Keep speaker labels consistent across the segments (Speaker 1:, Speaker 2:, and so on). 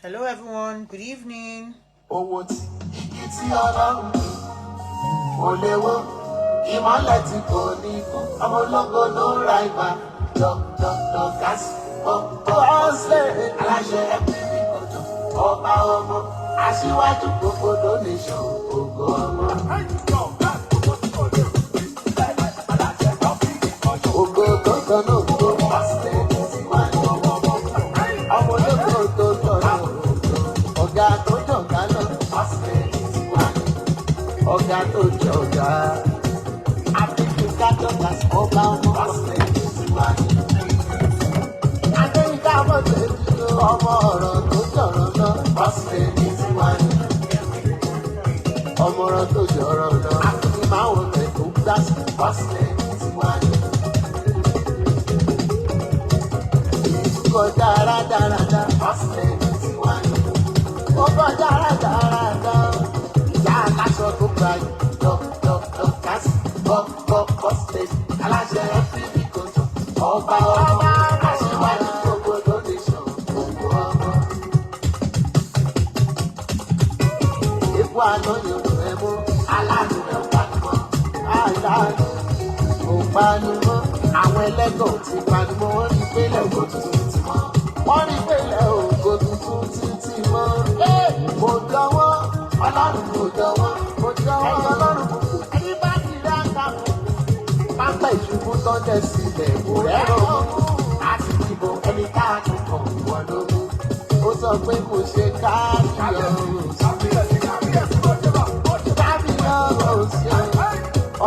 Speaker 1: Hello everyone, good evening.
Speaker 2: Owó tí igi tí Ọlọ́run kò léwó, ìmọ́lẹ̀ tí kò ní kú, ọmọ ológo ló ra ìgbà, dọ́kítọ̀ gáàsì, gbogbo ọ̀sẹ̀ aláṣẹ ẹ̀pìrì kòtò, ọba ọmọ, aṣíwájú gbogbo donation, ògo ọmọ. Ògo tó tán náà tó pàṣẹ tiwa ní ọmọ ológo tó tọ̀nà, ọ̀gá tó jọ̀gá náà pàṣẹ tiwa ní ọ̀gá tó jọ̀gá. Adéyínká jọ̀gá ọba ọmọ pàṣẹ tiwa ní. Adéyínká mọ̀tẹ́ nínú ọmọ ọ̀rọ̀ tó jọ̀rọ̀ náà pàṣẹ tiwa ní. Ọmọ ọ̀rọ̀ tó jọ̀rọ̀ náà àti máa wọ̀ tẹ̀ tó gbà sí pàṣẹ tiwa ní. Kọjá rádaràdá pàṣẹ tiwa ní. Ó kọjá rádaràdá ìyá aláṣọ tó gba yìí dọ́kítọ̀ kásì bọ́ stage aláṣẹ ẹ̀fíìmì kòtò ọba ọmọ aṣíwájú gbogbo donation gbogbo ọmọ. Ikú àná ni òun ẹ̀ mú aláàánú ẹ̀ panumọ́ aláàánú ò panumọ́ àwọn ẹlẹ́gàn ti panumọ́ wọ́n rí pélé ògo tuntun ti mọ́ wọ́n rí pélé ògo tuntun títí mọ́. Mo jọ̀wọ́ Ọlọ́run mo jọ̀wọ́ Ọlọ́run mo kò ẹni bá ti rí àkàmù pápá ìṣubú tó ń dẹ̀ sílẹ̀ kò rẹ́rọ̀ àti ìbò ẹni káàkiri kan ìwọ ló mú. Ó sọ pé kò ṣe káàkiri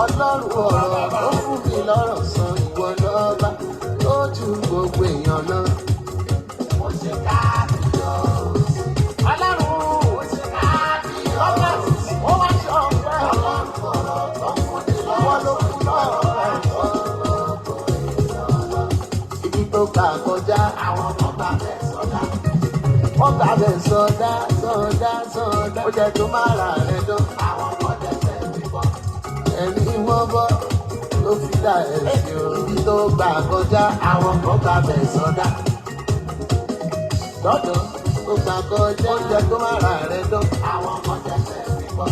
Speaker 2: Ọlọ́run ọ̀rọ̀ tó fún mi lọ́rọ̀ sọ ìwọ lọ́ba tó ju gbogbo èèyàn lọ. Mo ṣe káàkiri Ọlọ́run ó ṣe káàkiri ó wá ṣe ọ̀pẹ Ọlọ́run ọ̀rọ̀ tó fún mi lọ́wọ́ ló fún lọ́rọ̀. Ibi tó gbà kọjá àwọn ọmọ bá bẹ̀ sọ́dá. Wọ́n gbà bẹ̀ sọ́dá. Ó jẹ́ tó má ra rẹ̀ dán. Àwọn ọmọdé fẹ́ mi bọ̀. Ẹ̀mí wọ́n bọ́ ló fi dá ẹ̀sìn o. Ibi tó gbà kọjá àwọn kan gbà bẹ̀ sọ́dá. Lọ́dọ̀ ó gbà kọjá ó jẹ́ tó má ra rẹ̀ dán. Àwọn ọmọdé fẹ́ mi bọ̀.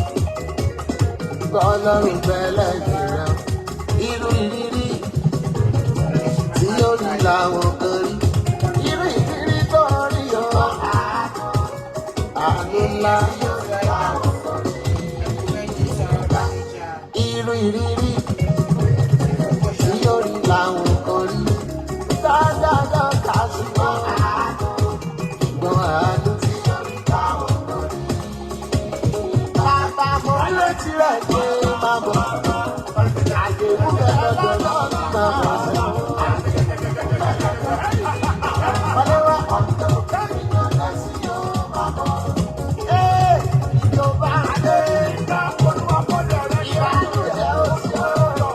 Speaker 2: Ọlọ́run bẹ́lẹ̀ jìnnà. Irú ìrírí tí ó rí làwọn kan rí. Irú ìrírí tó rí o. Àánú ńlá. Irú ìrírí tí ó rí làwọn kan rí. Dáadáa kà sí mọ́ àánú. Ìgbọ́n àánú tí ó rí làwọn kan rí. Bàbá mo retí rẹ̀ pé máa bọ̀. Àyèwú bẹ̀rẹ̀ lọ́dọ̀ máa bọ̀ sẹ́yìn. Ọlẹ́wà ọ̀dọ́ ìyọ̀ lẹ́sìn yóò máa bọ̀. Ìjọba dé. Ìbànújẹ́ ó sì ọ̀rọ̀.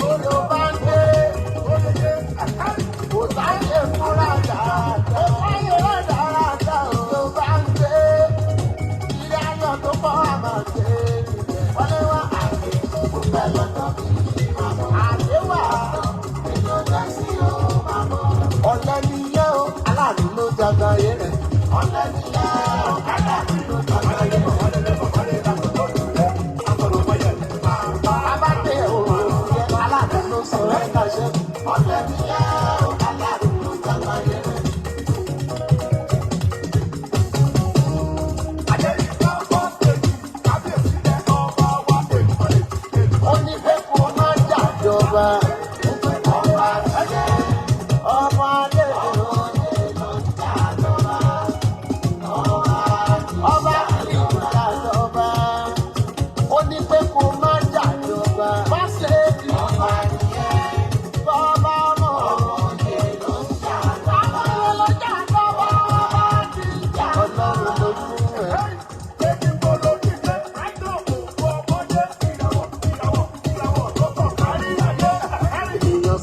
Speaker 2: Ìjọba dé. Kò sáyé fúnra dáadáa. Ìjọba dé. Ilé ayọ̀ tó bọ́ àmàdé. Ọlẹ́wà àgbẹ̀ kò fẹ́ lọ́dọ̀ mi. Àdéwà ìyọ̀ lẹ́sìn yóò máa bọ̀. Ọ̀lẹ ni yẹ́ o, aláàánú ló jaga ayé rẹ̀. Ọ̀lẹ ni yẹ́ o, aláàánú ló jaga ayé rẹ̀. Bàbá tẹ òòrùn yẹ aláàánú ló sọ ẹ́ láṣẹ. Ọ̀lẹ ni yẹ́ o, aláàánú ló jaga ayé rẹ̀. Ó ní pé kó má jàjọba.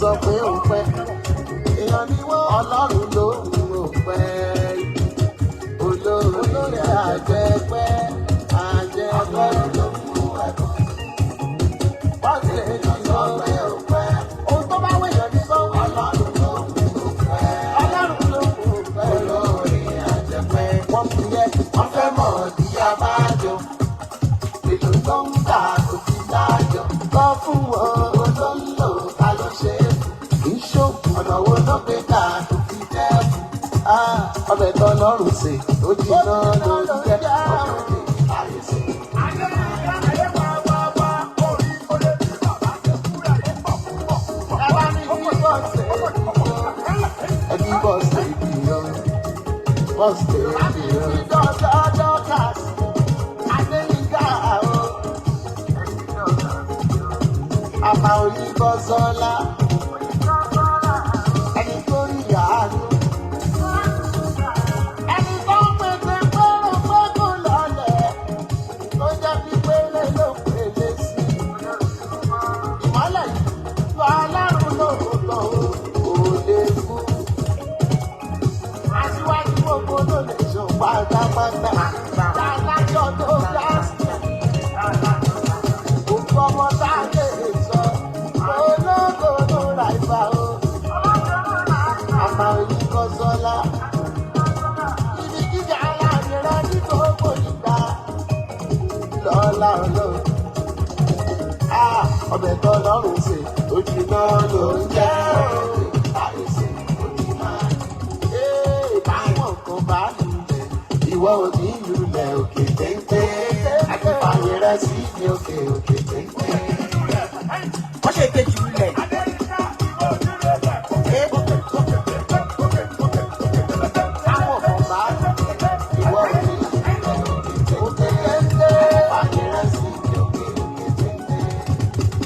Speaker 2: Sọ pé ó pẹ́, èèyàn ni wọ́n Ọlọ́run ló ń rò pẹ́. Olórí àjẹpẹ́ ló ń mú ẹ̀kọ́. Wọ́n ti lè ní sọ pé ó pẹ́. Ohun tó bá wẹ̀yàn ní sọ Ọlọ́run ló ń rò pẹ́. Ọlọ́run ló ń rò pẹ́. Olórí tọ́lọ́run ṣe ó jiná ló ń jẹ́ ayé sí. Ẹbí bọ́ọ̀sì ìbíyàn bọ́ọ̀sì ìbíyàn dọ́dọ́ kàṣí adéyínká o. Àmà òyìnbó sọ́lá ẹni tó rí ìyáàánú. Ẹni tó ń pèsè pẹ́rù pẹ́kù lọ́lẹ̀ tó jẹ́ pípélé ló pèlè sí. Ìmọ́lẹ̀ yìí lọ alárùn lóòótọ́ ò lè kú. Aṣíwájú gbogbo ló lè ṣàn pátápátá. Dálájọ́ tó dá sí. Gbogbo ọmọ tá a lè sọ ológo ló ra ìbá o. Àmà òyìnbó sọ́lá. Ibi gíga aláàbẹ̀ rẹ ní gbogbo ìgbà. Lọ́lá ọlọ́run. Ọbẹ̀ tó lọ́rùn ṣe ojú náà ló ń jẹ́ àìsè ojú máa. Báwọn kan bá lulẹ̀, ìwọ ò ní lulẹ̀ òkè téńté. Àti fàyè rẹ sí ní òkè òkè téńté.
Speaker 1: Wọ́n ṣe kejì lulẹ̀.
Speaker 2: Báwọn kan bá lulẹ̀, ìwọ ò ní lulẹ̀ òkè téńté. Fàyè rẹ sí ní òkè òkè téńté.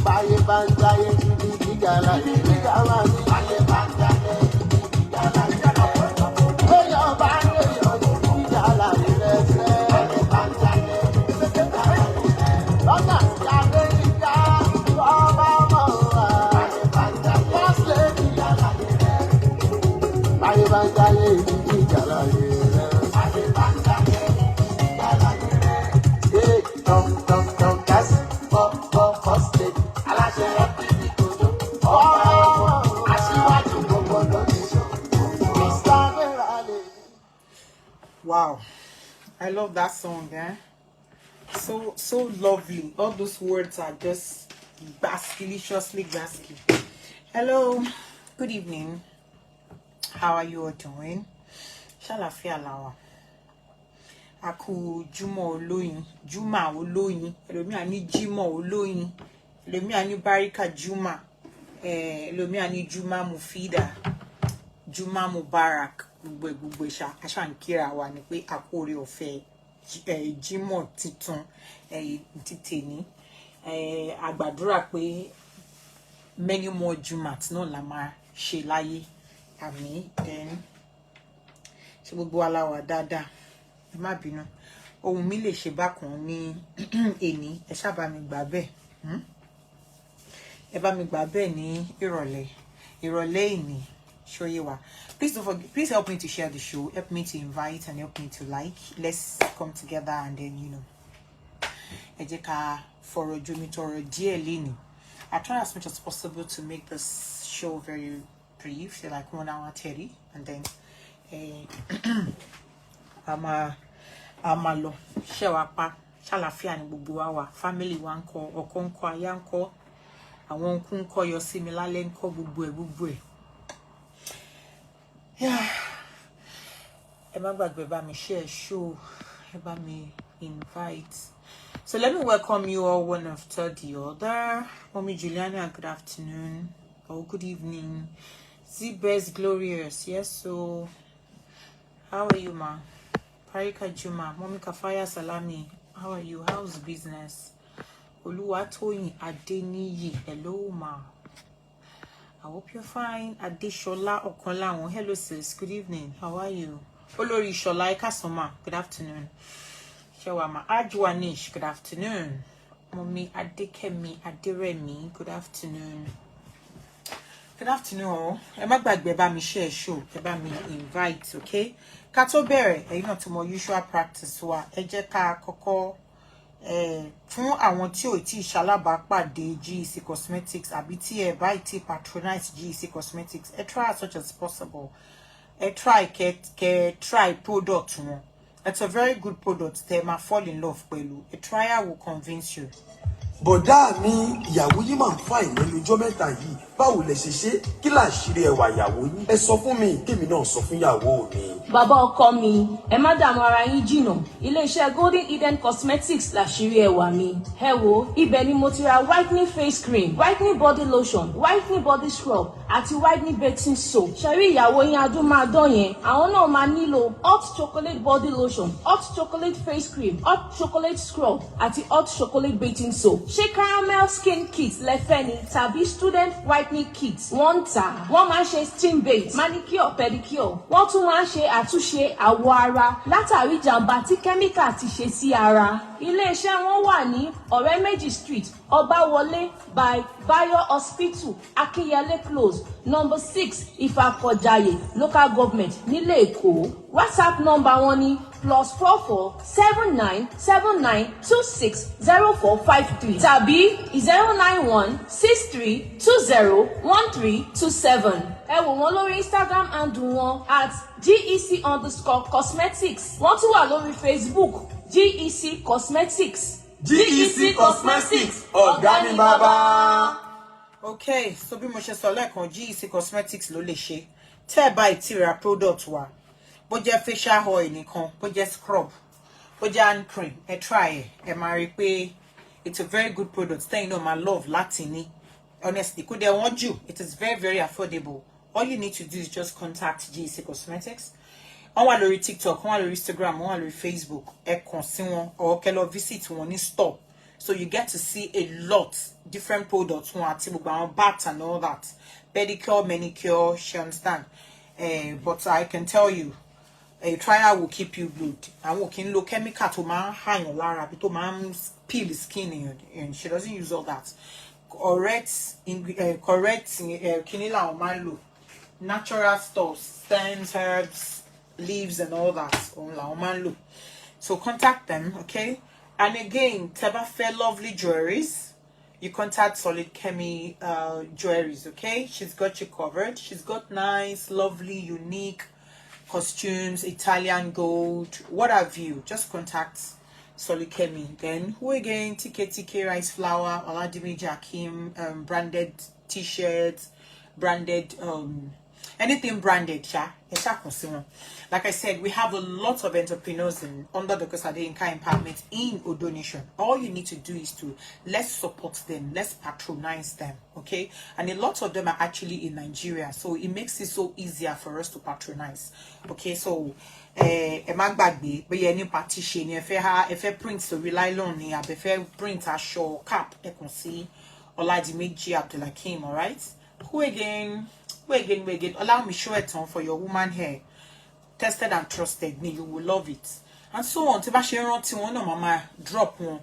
Speaker 2: Báyé bá ń jáyé níbi gíga láyé gíga wà ní. Báyé bá ń jáyé níbi gíga láyé èèyàn bá ń èèyàn níbi gíga láyé lẹ́sẹ̀. Báyé bá ń jáyé níbi gíga láyé lẹ́sẹ̀. Lọ́nà tí adé yíká ọba mọ̀ wá. Báyé bá ń jáyé lọ́sẹ̀ gíga láyé lẹ́sẹ̀. Báyé bá ń jáyé níbi gíga láyé lẹ́sẹ̀. Báyé bá ń jáyé níbi gíga láyé lẹ́sẹ̀. Tán kásì fọ́sítẹ̀ aláṣẹ ẹ̀pìnì kojú. Aṣíwájú gbogbo lórí ṣòwò. Mr. Berale.
Speaker 1: Wow, I love that song, eh? So lovely. All those words are just deliciously basky. Hello, good evening. How are you all doing? Ṣàlàáfíà la wà. A kú Jímọ̀ olóyin, Juma olóyin, ẹlòmíà ní Jímọ̀ olóyin, ẹlòmíà ní Barika Juma, ẹlòmíà ní Juma Mufida, Juma Mubarak, gbogbo àṣà ń kíra wa ni pé a kú oore ọ̀fẹ́ Jímọ̀ titun títè ní. A gbàdúrà pé many more Jumat náà la máa ṣe láyé. Àmín. Then ṣe gbogbo wa la wà dáadáa. Ẹ má bínú. Ohun mi lè ṣe bákan ní èní. Ẹ ṣá bá mi gbà bẹ́ẹ̀. Ẹ bá mi gbà bẹ́ẹ̀ ní ìrọ̀lẹ́. Ìrọ̀lẹ́ ìní. Ṣóyé wa. Please help me to share the show. Help me to invite and help me to like. Let's come together and then, ẹ jẹ́ ká fọ̀rọ̀ jomitoro díẹ̀ lénìí. I try as much as possible to make this show very brief, so like 1 hour 30, and then I'm a lo shewa pa ṣàlàáfíà ní gbogbo wa wà, family wa ńkọ́, ọkọ ńkọ́, aya ńkọ́, àwọn nkún ńkọ́, yọ sí mi lálẹ́ ńkọ́, gbogbo ẹ̀. Yeah. Ẹ má gbàgbé bá mi share show, ẹ bá mi invite. So let me welcome you all one after the other. Mommy Juliana, good afternoon or good evening. Z-Best Glorious, yes, so how are you, ma? Parika Juma, Mommy Kafaya Salami, how are you? How's business? Oluwatoyin Adeniyi, hello, ma. I hope you're fine. Adeshola Okonlawon, hello, sis, good evening, how are you? Olori Shola Kasoma, good afternoon. Shawama Ajwanish, good afternoon. Mommy Adekemi Aderemi, good afternoon. Good afternoon. Ẹ má gbàgbé bá mi share show, ẹ bá mi invite, okay? Ká tó bẹ̀rẹ̀, ẹ̀yin náà tí mo usual practice wa, ẹ jẹ́ ká kọ́kọ́ fún àwọn tí ò tí ṣalábàápàdé GEC Cosmetics àbí tí ẹ bá ti patronize GEC Cosmetics, ẹ try as much as possible. Ẹ try product wọn. It's a very good product. They might fall in love pẹ̀lú. A trial will convince you.
Speaker 3: Bọ̀dá mi, ìyàwó yín máa ń fà ìlẹ́nu ọjọ́ mẹ́ta yìí. Báwo lẹ ṣe ṣe? Kí láṣìírí ẹwà ìyàwó yín? Ẹ sọ fún mi, kémi náà sọ fún ìyàwó mi.
Speaker 4: bàbá ọkọ mi, ẹ má dààmú ara yín jìnnà. Ilé-iṣẹ́ Golden Eden Cosmetics làṣírí ẹwà mi. Ẹ wò, ibẹ̀ ni mo ti ra whitening face cream, whitening body lotion, whitening body scrub àti whitening bathing soap. Ṣẹ̀rí ìyàwó yín adúmáadán yẹn, àwọn náà máa nílò hot chocolate body lotion, hot chocolate face cream, hot chocolate scrub àti hot chocolate bathing soap. Ṣé caramel skin kit lẹ́fẹ́ ni tàbí student whitening kit? Wọ́n ń tà. Wọ́n máa ń ṣe steam bath, manicure, pedicure. Wọ́n tún máa ń ṣe àtúnṣe àwọ̀ ara látàrí ìjàmbá tí kẹ́míkà ti ṣe sí ara. Ilé-iṣẹ́ wọn wà ní Ọ̀rẹ́méjì Street, Ọbáwọlé by Bayo Hospital, Akinyele Close, number 6, Ìfàkọ̀jàyè, local government, nílé Èkó. WhatsApp number wọn ni +44 79 79 26 0453 tàbí 091 63 20 1327. Ẹ wò wọ́n lórí Instagram handle wọn @GEC_cosmetics. Wọ́n tún wà lórí Facebook GEC Cosmetics.
Speaker 3: GEC Cosmetics ọ̀gá ni bàbá.
Speaker 1: Okay, so bí mo ṣe sọ lẹ́ẹ̀kan, GEC Cosmetics ló lè ṣe. Tẹ́ ẹ bá ti ra product wa, bó jẹ́ facial oil nìkan, bó jẹ́ scrub, bó jẹ́ hand cream, ẹ try ẹ máa rí pé it's a very good product. Tẹ́yìn náà máa love láti ní. Honestly, kò dẹ̀ wọ́n jù. It is very, very affordable. All you need to do is just contact GEC Cosmetics. Wọ́n wà lórí TikTok, wọ́n wà lórí Instagram, wọ́n wà lórí Facebook. Ẹ kàn sí wọn or kẹ́ lọ visit wọn ní store. So you get to see a lot different products wọn àti gbogbo àwọn bath and all that. Pedicure, manicure, she understand. But I can tell you, a trial will keep you glued. Àwọn kì í lo chemical tó máa ń hàyàn lára àbí tó máa ń peel skin and she doesn't use all that. Correct kini làwọn máa ń lò. Natural stuff, stems, herbs, leaves and all that. So contact them, okay? And again, Teba Fair Lovely Jewelries, you contact Solid Chemi Jewelries, okay? She's got you covered. She's got nice, lovely, unique costumes, Italian gold, what have you. Just contact Solid Chemi. Then who again? TK Rice Flour, Oladimi Jakim, branded t-shirts, branded anything branded, like I said, we have a lot of entrepreneurs under the Kosadeinka Empowerment in Odo Nation. All you need to do is to let's support them, let's patronize them, okay? And a lot of them are actually in Nigeria, so it makes it so easier for us to patronize, okay? So emagbagbe be any partition if you print to rely on ni abefe print a show cap e can see Oladimeji Abdulakim, all right? Who again? Allow me show it on for your woman hair. Tested and trusted me, you will love it. And so on. Mama drop one.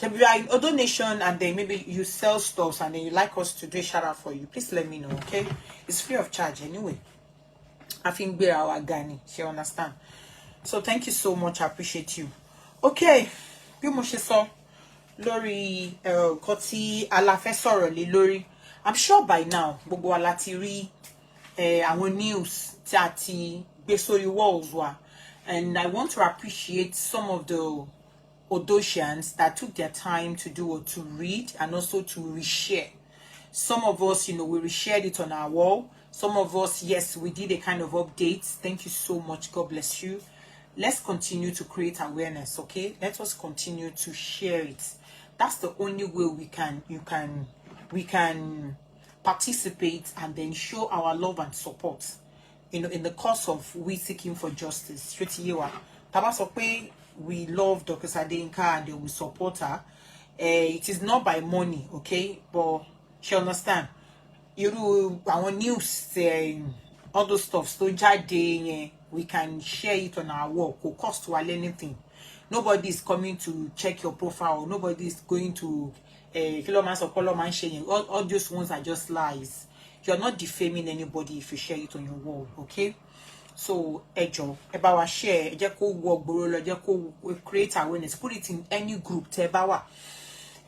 Speaker 1: We are in Odo Nation and then maybe you sell stores and then you like us to do a shout out for you. Please let me know, okay? It's free of charge anyway. I think we're our Gani. You understand? So thank you so much. I appreciate you. Okay. Bí mo ṣe sọ lórí koti alafesoro le lórí. I'm sure by now gbogbo wa láti rí our news tí a ti gbé sórí walls wa, and I want to appreciate some of the Odosians that took their time to do to read and also to reshare. Some of us, we reshared it on our wall. Some of us, yes, we did a kind of update. Thank you so much. God bless you. Let's continue to create awareness, okay? Let us continue to share it. That's the only way we can participate and then show our love and support, in the cause of we seeking for justice. We love Dr. Sadeinka and we support her. It is not by money, okay? But she understand. Our news, all those stuff, so we can share it on our work. It cost to anything. Nobody is coming to check your profile. Nobody is going to all those ones are just lies. You're not defaming anybody if you share it on your wall, okay? So ebawa share, create awareness, put it in any group, tebawa.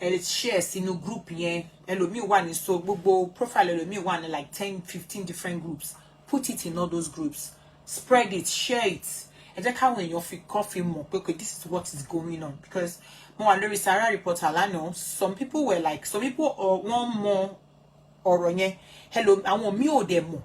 Speaker 1: Let's share in a group here. Elomi one is so gbogbo profile elomi one like 10, 15 different groups. Put it in all those groups. Spread it, share it. And just how when you feel coffee more, because this is what is going on. Because more and Sarah reporter, I know some people one more or hello, I want me or them more.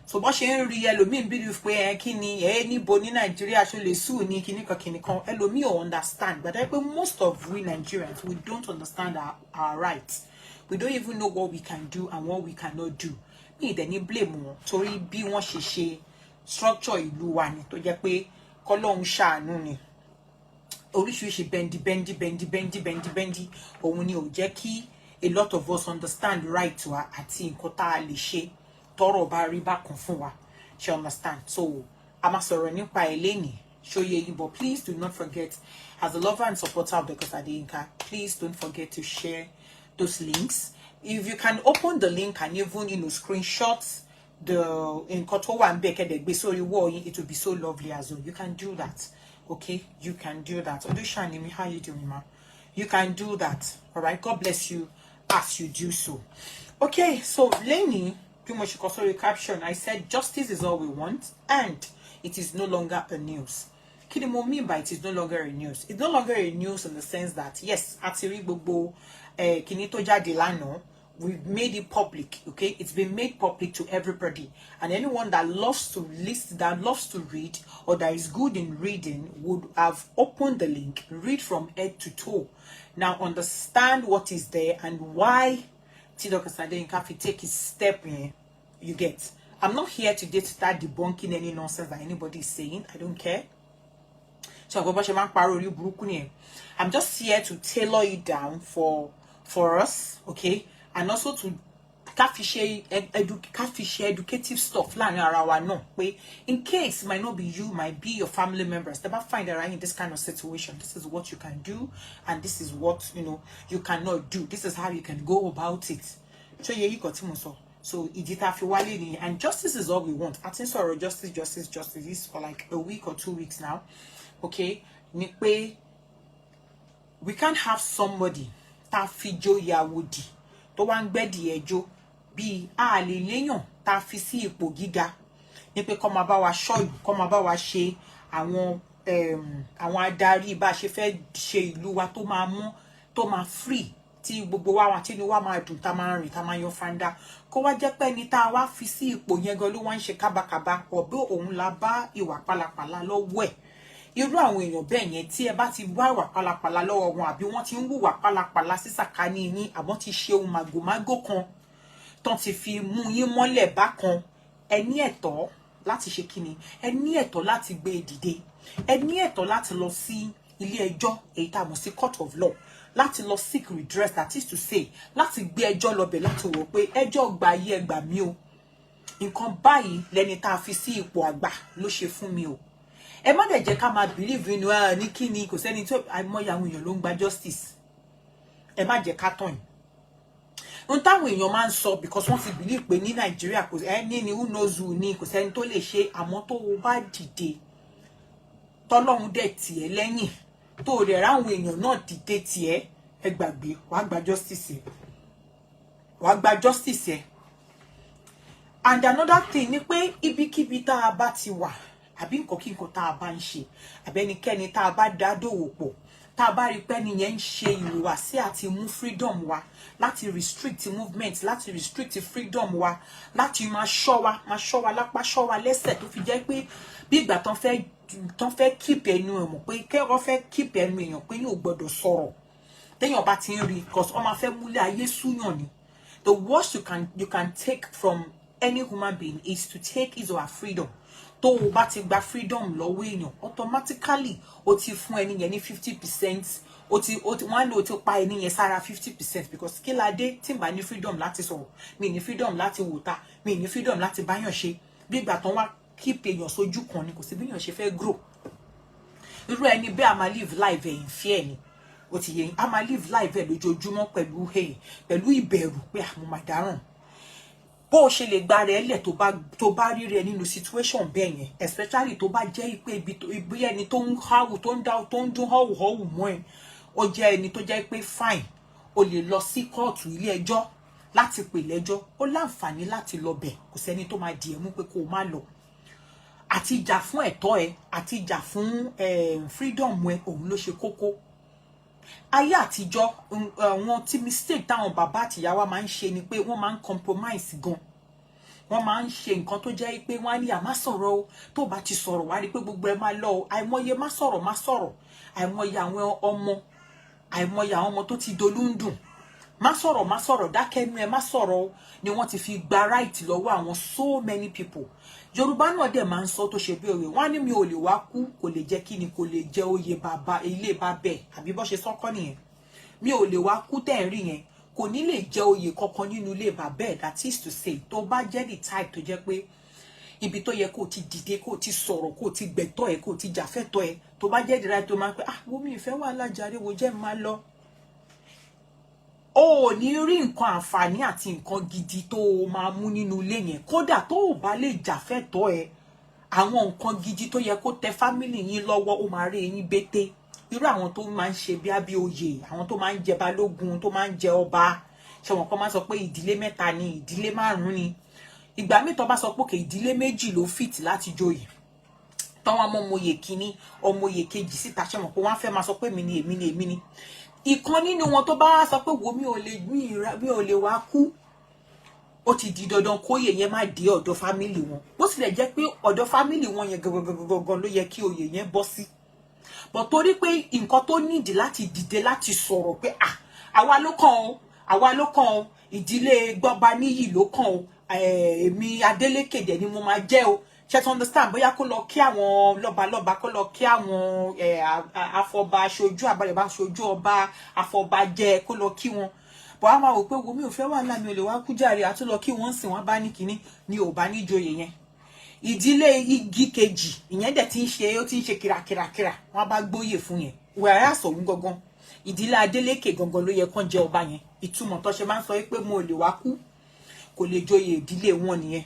Speaker 1: so bó ṣe ń rí ẹlòmíì believe pé kí ni níbo ní Nàìjíríà ṣó lè sue ní kíní kan ẹlòmíì ò understand but I pé most of we Nigerians we don't understand our rights. We don't even know what we can do and what we cannot do. Mi dẹ̀ ní blame wọn torí bí wọ́n ṣe structure ìlú wa ni tó jẹ́ pé k'Ọlọ́run ṣàánú ni. Oríṣiríṣi bendi òun ni ò jẹ́ kí a lot of us understand right wa àti nǹkan tá a lè ṣe tọ́rọ̀ bá rí bákan fún wa. She understand. So a máa sọ̀rọ̀ nípa Eleni Shoye, but please do not forget, as a lover and supporter of Dr. Adeyinka, please don't forget to share those links. If you can open the link and even screenshot the in Kotowa and Beke sorry war, it will be so lovely as well. You can do that. Okay, you can do that. Odushanimi, how you doing, ma? You can do that. All right, God bless you as you do so. Okay, so Lenny, pretty much sorry caption. I said justice is all we want, and it is no longer a news. Kí ni mo mean by it is no longer a news? It's no longer a news in the sense that yes, àti rí gbogbo kíní tó jáde lánàá, we've made it public. Okay, it's been made public to everybody, and anyone that loves to listen, that loves to read, or that is good in reading would have opened the link, read from head to toe, now understand what is there and why Dr. Adeyinka fit take his step in. You get. I'm not here today to start debunking any nonsense that anybody is saying. I don't care. So I'm just here to tailor it down for us, okay, and also to educative stuff in case it might not be you, might be your family members. Never find that in this kind of situation. This is what you can do, and this is what you cannot do. This is how you can go about it. So yeah, you got so and justice is all we want. I think sorry, justice is for like a week or 2 weeks now. Okay, we can't have somebody ta fijo Yahudi to wan gbedi ejo bí a lè léyàn ta fi sí ipò gíga ní pé kó máa bá wa ṣọ́, kó máa bá wa ṣe àwọn adarí bá ṣe fẹ́ ṣe ìlú wa tó máa mọ́, tó máa free, tí gbogbo wa wà tí ni wa máa dùn, tá máa rìn, tá máa yan fanda, kó wá jẹ́ pé ní tá wá fi sí ipò yẹn gan ló wá ń ṣe kábàkàbà ọ̀bẹ òun la bá ìwà pálapàla lọ́wọ́ ẹ̀. Irú àwọn èèyàn bẹ́ẹ̀ yẹn tí ẹ bá ti wá ìwà pálapàla lọ́wọ́ wọn, àbí wọ́n ti ń hùwà pálapàla sí sàkání yín, àbọ́n ti ṣe ohun màgòmágó kan tán ti fi mú yín mọ́lẹ̀ bákan, ẹ ní ẹ̀tọ́ láti ṣe kíni, ẹ ní ẹ̀tọ́ láti gbé e dìde, ẹ ní ẹ̀tọ́ láti lọ sí ilé ẹjọ́, èyí tá mọ̀ sí court of law, láti lọ seek redress, that is to say láti gbé ẹjọ́ lọ bẹ̀ láti wò pé ẹjọ́ gba ayé ẹ gbà mí o, nǹkan báyìí lẹni tá fi sí ipò àgbà ló ṣe fún mi o. Ẹ má dẹ̀ jẹ́ ká máa believe inú ní kíni, kò sẹ́ni tó àìmọye àwọn èèyàn ló ń gba justice. Ẹ má jẹ́ ká tàn yín. Ohun táwọn èèyàn máa ń sọ because wọ́n ti believe pé ní Nàìjíríà kò ẹni ni who knows who ni, kò sẹ́ni tó lè ṣe, àmọ́ tó o bá dìde tọ́lọ́run dẹ̀ tì ẹ́ lẹ́yìn, tó rẹ̀ ráwọn èèyàn náà dìde tì ẹ́, ẹ gbàgbé, wàá gba justice ẹ, wàá gba justice ẹ. And another thing ni pé ibikíbi tá a bá ti wà, àbí nǹkan kí nǹkan tá a bá ń ṣe, àbẹ́nikẹ́ni tá a bá dá dòwò pọ̀, tá a bá rí pé nìyẹn ń ṣe ìhùwàsí àti mú freedom wa, láti restrict movement, láti restrict freedom wa, láti máa ṣọ́ wa lápá, ṣọ́ wa lẹ́sẹ̀, tó fi jẹ́ pé bí ìgbà tán fẹ́ keep ẹnu ẹ̀ mọ̀ pé kẹ́rọ fẹ́ keep ẹnu èèyàn pé yóò gbọ́dọ̀ sọ̀rọ̀ téèyàn bá ti ń rí, because ọmọ fẹ́ múlẹ̀ ayé súyàn ni. The worst you can take from any human being is to take his or her freedom. Tó o bá ti gba freedom lọ́wọ́ èèyàn, automatically o ti fún ẹni yẹn ní 50%, wọ́n lò ti pa ẹni yẹn sára 50%, because kí la dé tí n bá ní freedom láti sọ̀rọ̀, mi ní freedom láti wòta, mi ní freedom láti báyàn ṣe, bí ìgbà tán wá keep èèyàn sójú kan ni, kò sí bí èèyàn ṣe fẹ́ grow. Irú ẹni bẹ́ẹ̀ a máa live life ẹ̀ in fear ni, ó ti yẹ yín, a máa live life ẹ̀ lójoojúmọ́ pẹ̀lú ìbẹ̀rù pé mo máa dáràn. Bó o ṣe lè gba rẹ̀ lẹ̀ tó bá rí rẹ̀ nínú situation bẹ́ẹ̀ yẹn, especially tó bá jẹ́ pé ibi ẹni tó ń háwù, tó ń dún họ́wù mọ́ ẹ, ó jẹ́ ẹni tó jẹ́ pé fine, o lè lọ sí kóòtù ilé ẹjọ́ láti pè lẹ́jọ́, ó láǹfààní láti lọ bẹ̀, kò sẹ́ni tó máa dì ẹ́ mú pé kó o má lọ. Àti ìjà fún ẹ̀tọ́ ẹ, àti ìjà fún freedom ẹ, òun ló ṣe kókó. Ayé àtijọ́ wọn tí mistake táwọn bàbá àti ìyá wa máa ń ṣe ni pé wọ́n máa ń compromise gan. wọ́n máa ń ṣe nǹkan tó jẹ́ pé wọ́n á ní àmá sọ̀rọ̀ o tó bá ti sọ̀rọ̀ wá rí pé gbogbo ẹ máa lọ o àìmọye má sọ̀rọ̀ àìmọye àwọn ọmọ tó ti dolúndùn má sọ̀rọ̀ dákẹ́nu ẹ má sọ̀rọ̀ o ni wọ́n ti fi gba right lọ́wọ́ àwọn so many people Yorùbá náà dẹ̀ máa ń sọ tó ṣe bí òye wọ́n á ní mi ò lè wá kú kò lè jẹ́ kí ni kò lè jẹ́ oyè bàbá ilé bàbẹ̀ àbí bó ṣe sọ́kọ́ nìyẹn mi ò lè wá kú tẹ̀ ń rí yẹn kò ní lè jẹ́ oyè kankan nínú ilé bàbẹ̀ that is to say tó bá jẹ́ the type tó jẹ́ pé ibi tó yẹ kó ti dìde kó ti sọ̀rọ̀ kó ti gbẹ̀tọ́ ẹ kó ti jàfẹ́tọ́ ẹ tó bá jẹ́ the right tó máa pẹ́ wo mi ìfẹ́ wà lájàre wo jẹ́ máa lọ o ò ní rí nǹkan àǹfààní àti nǹkan gidi tó o máa mú nínú ilé yẹn kódà tó o bá lè jàfẹ́tọ́ ẹ àwọn nǹkan gidi tó yẹ kó tẹ fámìlì yín lọ́wọ́ ó máa rí yín bété irú àwọn tó máa ń ṣe bí oyè àwọn tó máa ń jẹ balógun tó máa ń jẹ ọba ṣẹ̀wọ̀n kan máa sọ pé ìdílé mẹ́ta ni ìdílé márùn-ún ni ìgbà míì tó bá sọ pé kè ìdílé méjì ló fit láti joyè táwọn ọmọoyè kínní ọmọoyè kejì síta ṣẹ̀wọ̀n pé wọ́n á fẹ́ máa sọ pé èmi ni ìkan nínú wọn tó bá sọ pé wo mi ò lè wá kú ó ti di dandan kóyè yẹn má dé ọ̀dọ̀ fámìlì wọn bó tilẹ̀ jẹ́ pé ọ̀dọ̀ fámìlì wọn yẹn gangan ló yẹ kí oyè yẹn bọ́ sí but torí pé nǹkan tó nídìí láti dìde láti sọ̀rọ̀ pé àwa ló kàn o ìdílé Gbọ́ba níyì ló kàn o èmi Adélékè dẹ̀ ni mo máa jẹ́ o ṣe to understand bóyá kó lọ kí àwọn lọ́balọ́ba kó lọ kí àwọn afọba aṣojú àbálẹ̀bá aṣojú ọba afọbajẹ kó lọ kí wọn bọ́ á máa wò pé wo mi ò fẹ́ wà láàmì ò lè wá kú jàre àtún lọ kí wọ́n sìn wọ́n bá ní kinní ni ò bá ní joyè yẹn ìdílé igi kejì ìyẹn dẹ̀ ti ń ṣe kìràkìràkìrà wọ́n bá gbóyè fún yẹn wàrà sọ̀hún gangan ìdílé Adélékè gangan ló yẹ kán jẹ ọba yẹn ìtumọ̀ tó ṣe máa ń sọ pé mo lè wá kú kò lè joyè ìdílé wọn nìyẹn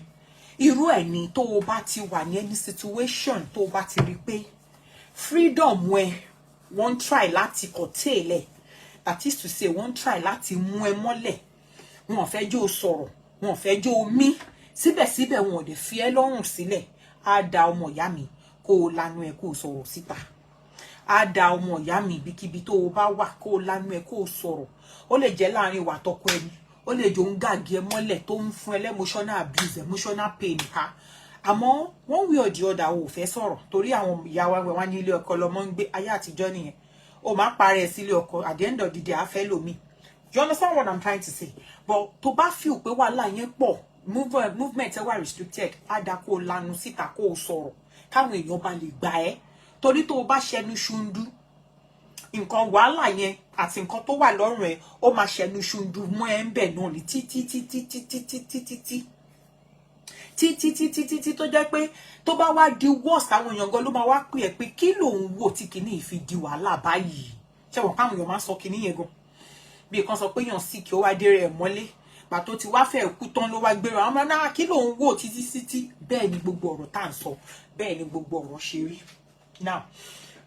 Speaker 1: irú ẹ̀ ni tó o bá ti wà ní any situation tó o bá ti rí pé freedom ẹ wọ́n try láti curtail ẹ̀ that is to say wọ́n try láti mú ẹ mọ́lẹ̀ wọn fẹ́ jẹ́ o sọ̀rọ̀ wọn fẹ́ jẹ́ o mí síbẹ̀síbẹ̀ wọn ò dẹ̀ fi ẹ́ lọ́rùn sílẹ̀ á da ọmọ ìyá mi kó o lanu ẹ kó o sọ̀rọ̀ síta á da ọmọ ìyá mi ibikíbi tó o bá wà kó o lanu ẹ kó o sọ̀rọ̀ ó lè jẹ́ láàrin ìwà tọkọ ẹni ó lè jọ ń gàgé mọ́lẹ̀ tó ń fún ẹ emotional abuse emotional pain ká àmọ́ one way or the other ò fẹ́ sọ̀rọ̀ torí àwọn ìyá wa wà ní ilé ọkọ lọ́mọ ń gbé ayé àtijọ́ nìyẹn ó máa parẹ́ sílé ọkọ at the end of the day á fẹ́ lómi you understand what I'm trying to say but tó bá feel pé wàhálà yẹn pọ̀ movement ẹ wà restricted á dá kó o lanu síta kó o sọ̀rọ̀ káwọn èèyàn bá lè gbà ẹ́ torí tó o bá ṣẹnu ṣundu nǹkan wàhálà yẹn àti nǹkan tó wà lọ́rùn ẹ ó máa ṣẹnu ṣundu mọ́ ẹ ń bẹ̀ náà ní títí tó jẹ́ pé tó bá wá di worst àwọn èèyàn gan ló máa wá pè ẹ́ pé kí lòun wò tí kinní fi di wàhálà báyìí ṣé wọn káwọn èèyàn máa sọ kinní yẹn gan bí kan sọ pé èèyàn sì kí ó wá dé rẹ̀ mọ́lé pàtó ti wá fẹ́ kú tán ló wá gbéra àwọn ọmọ náà kí lòun wò títí bẹ́ẹ̀ ni gbogbo ọ̀rọ̀ tá à ń sọ bẹ́ẹ̀ ni gbogbo ọ̀rọ̀ ṣe rí now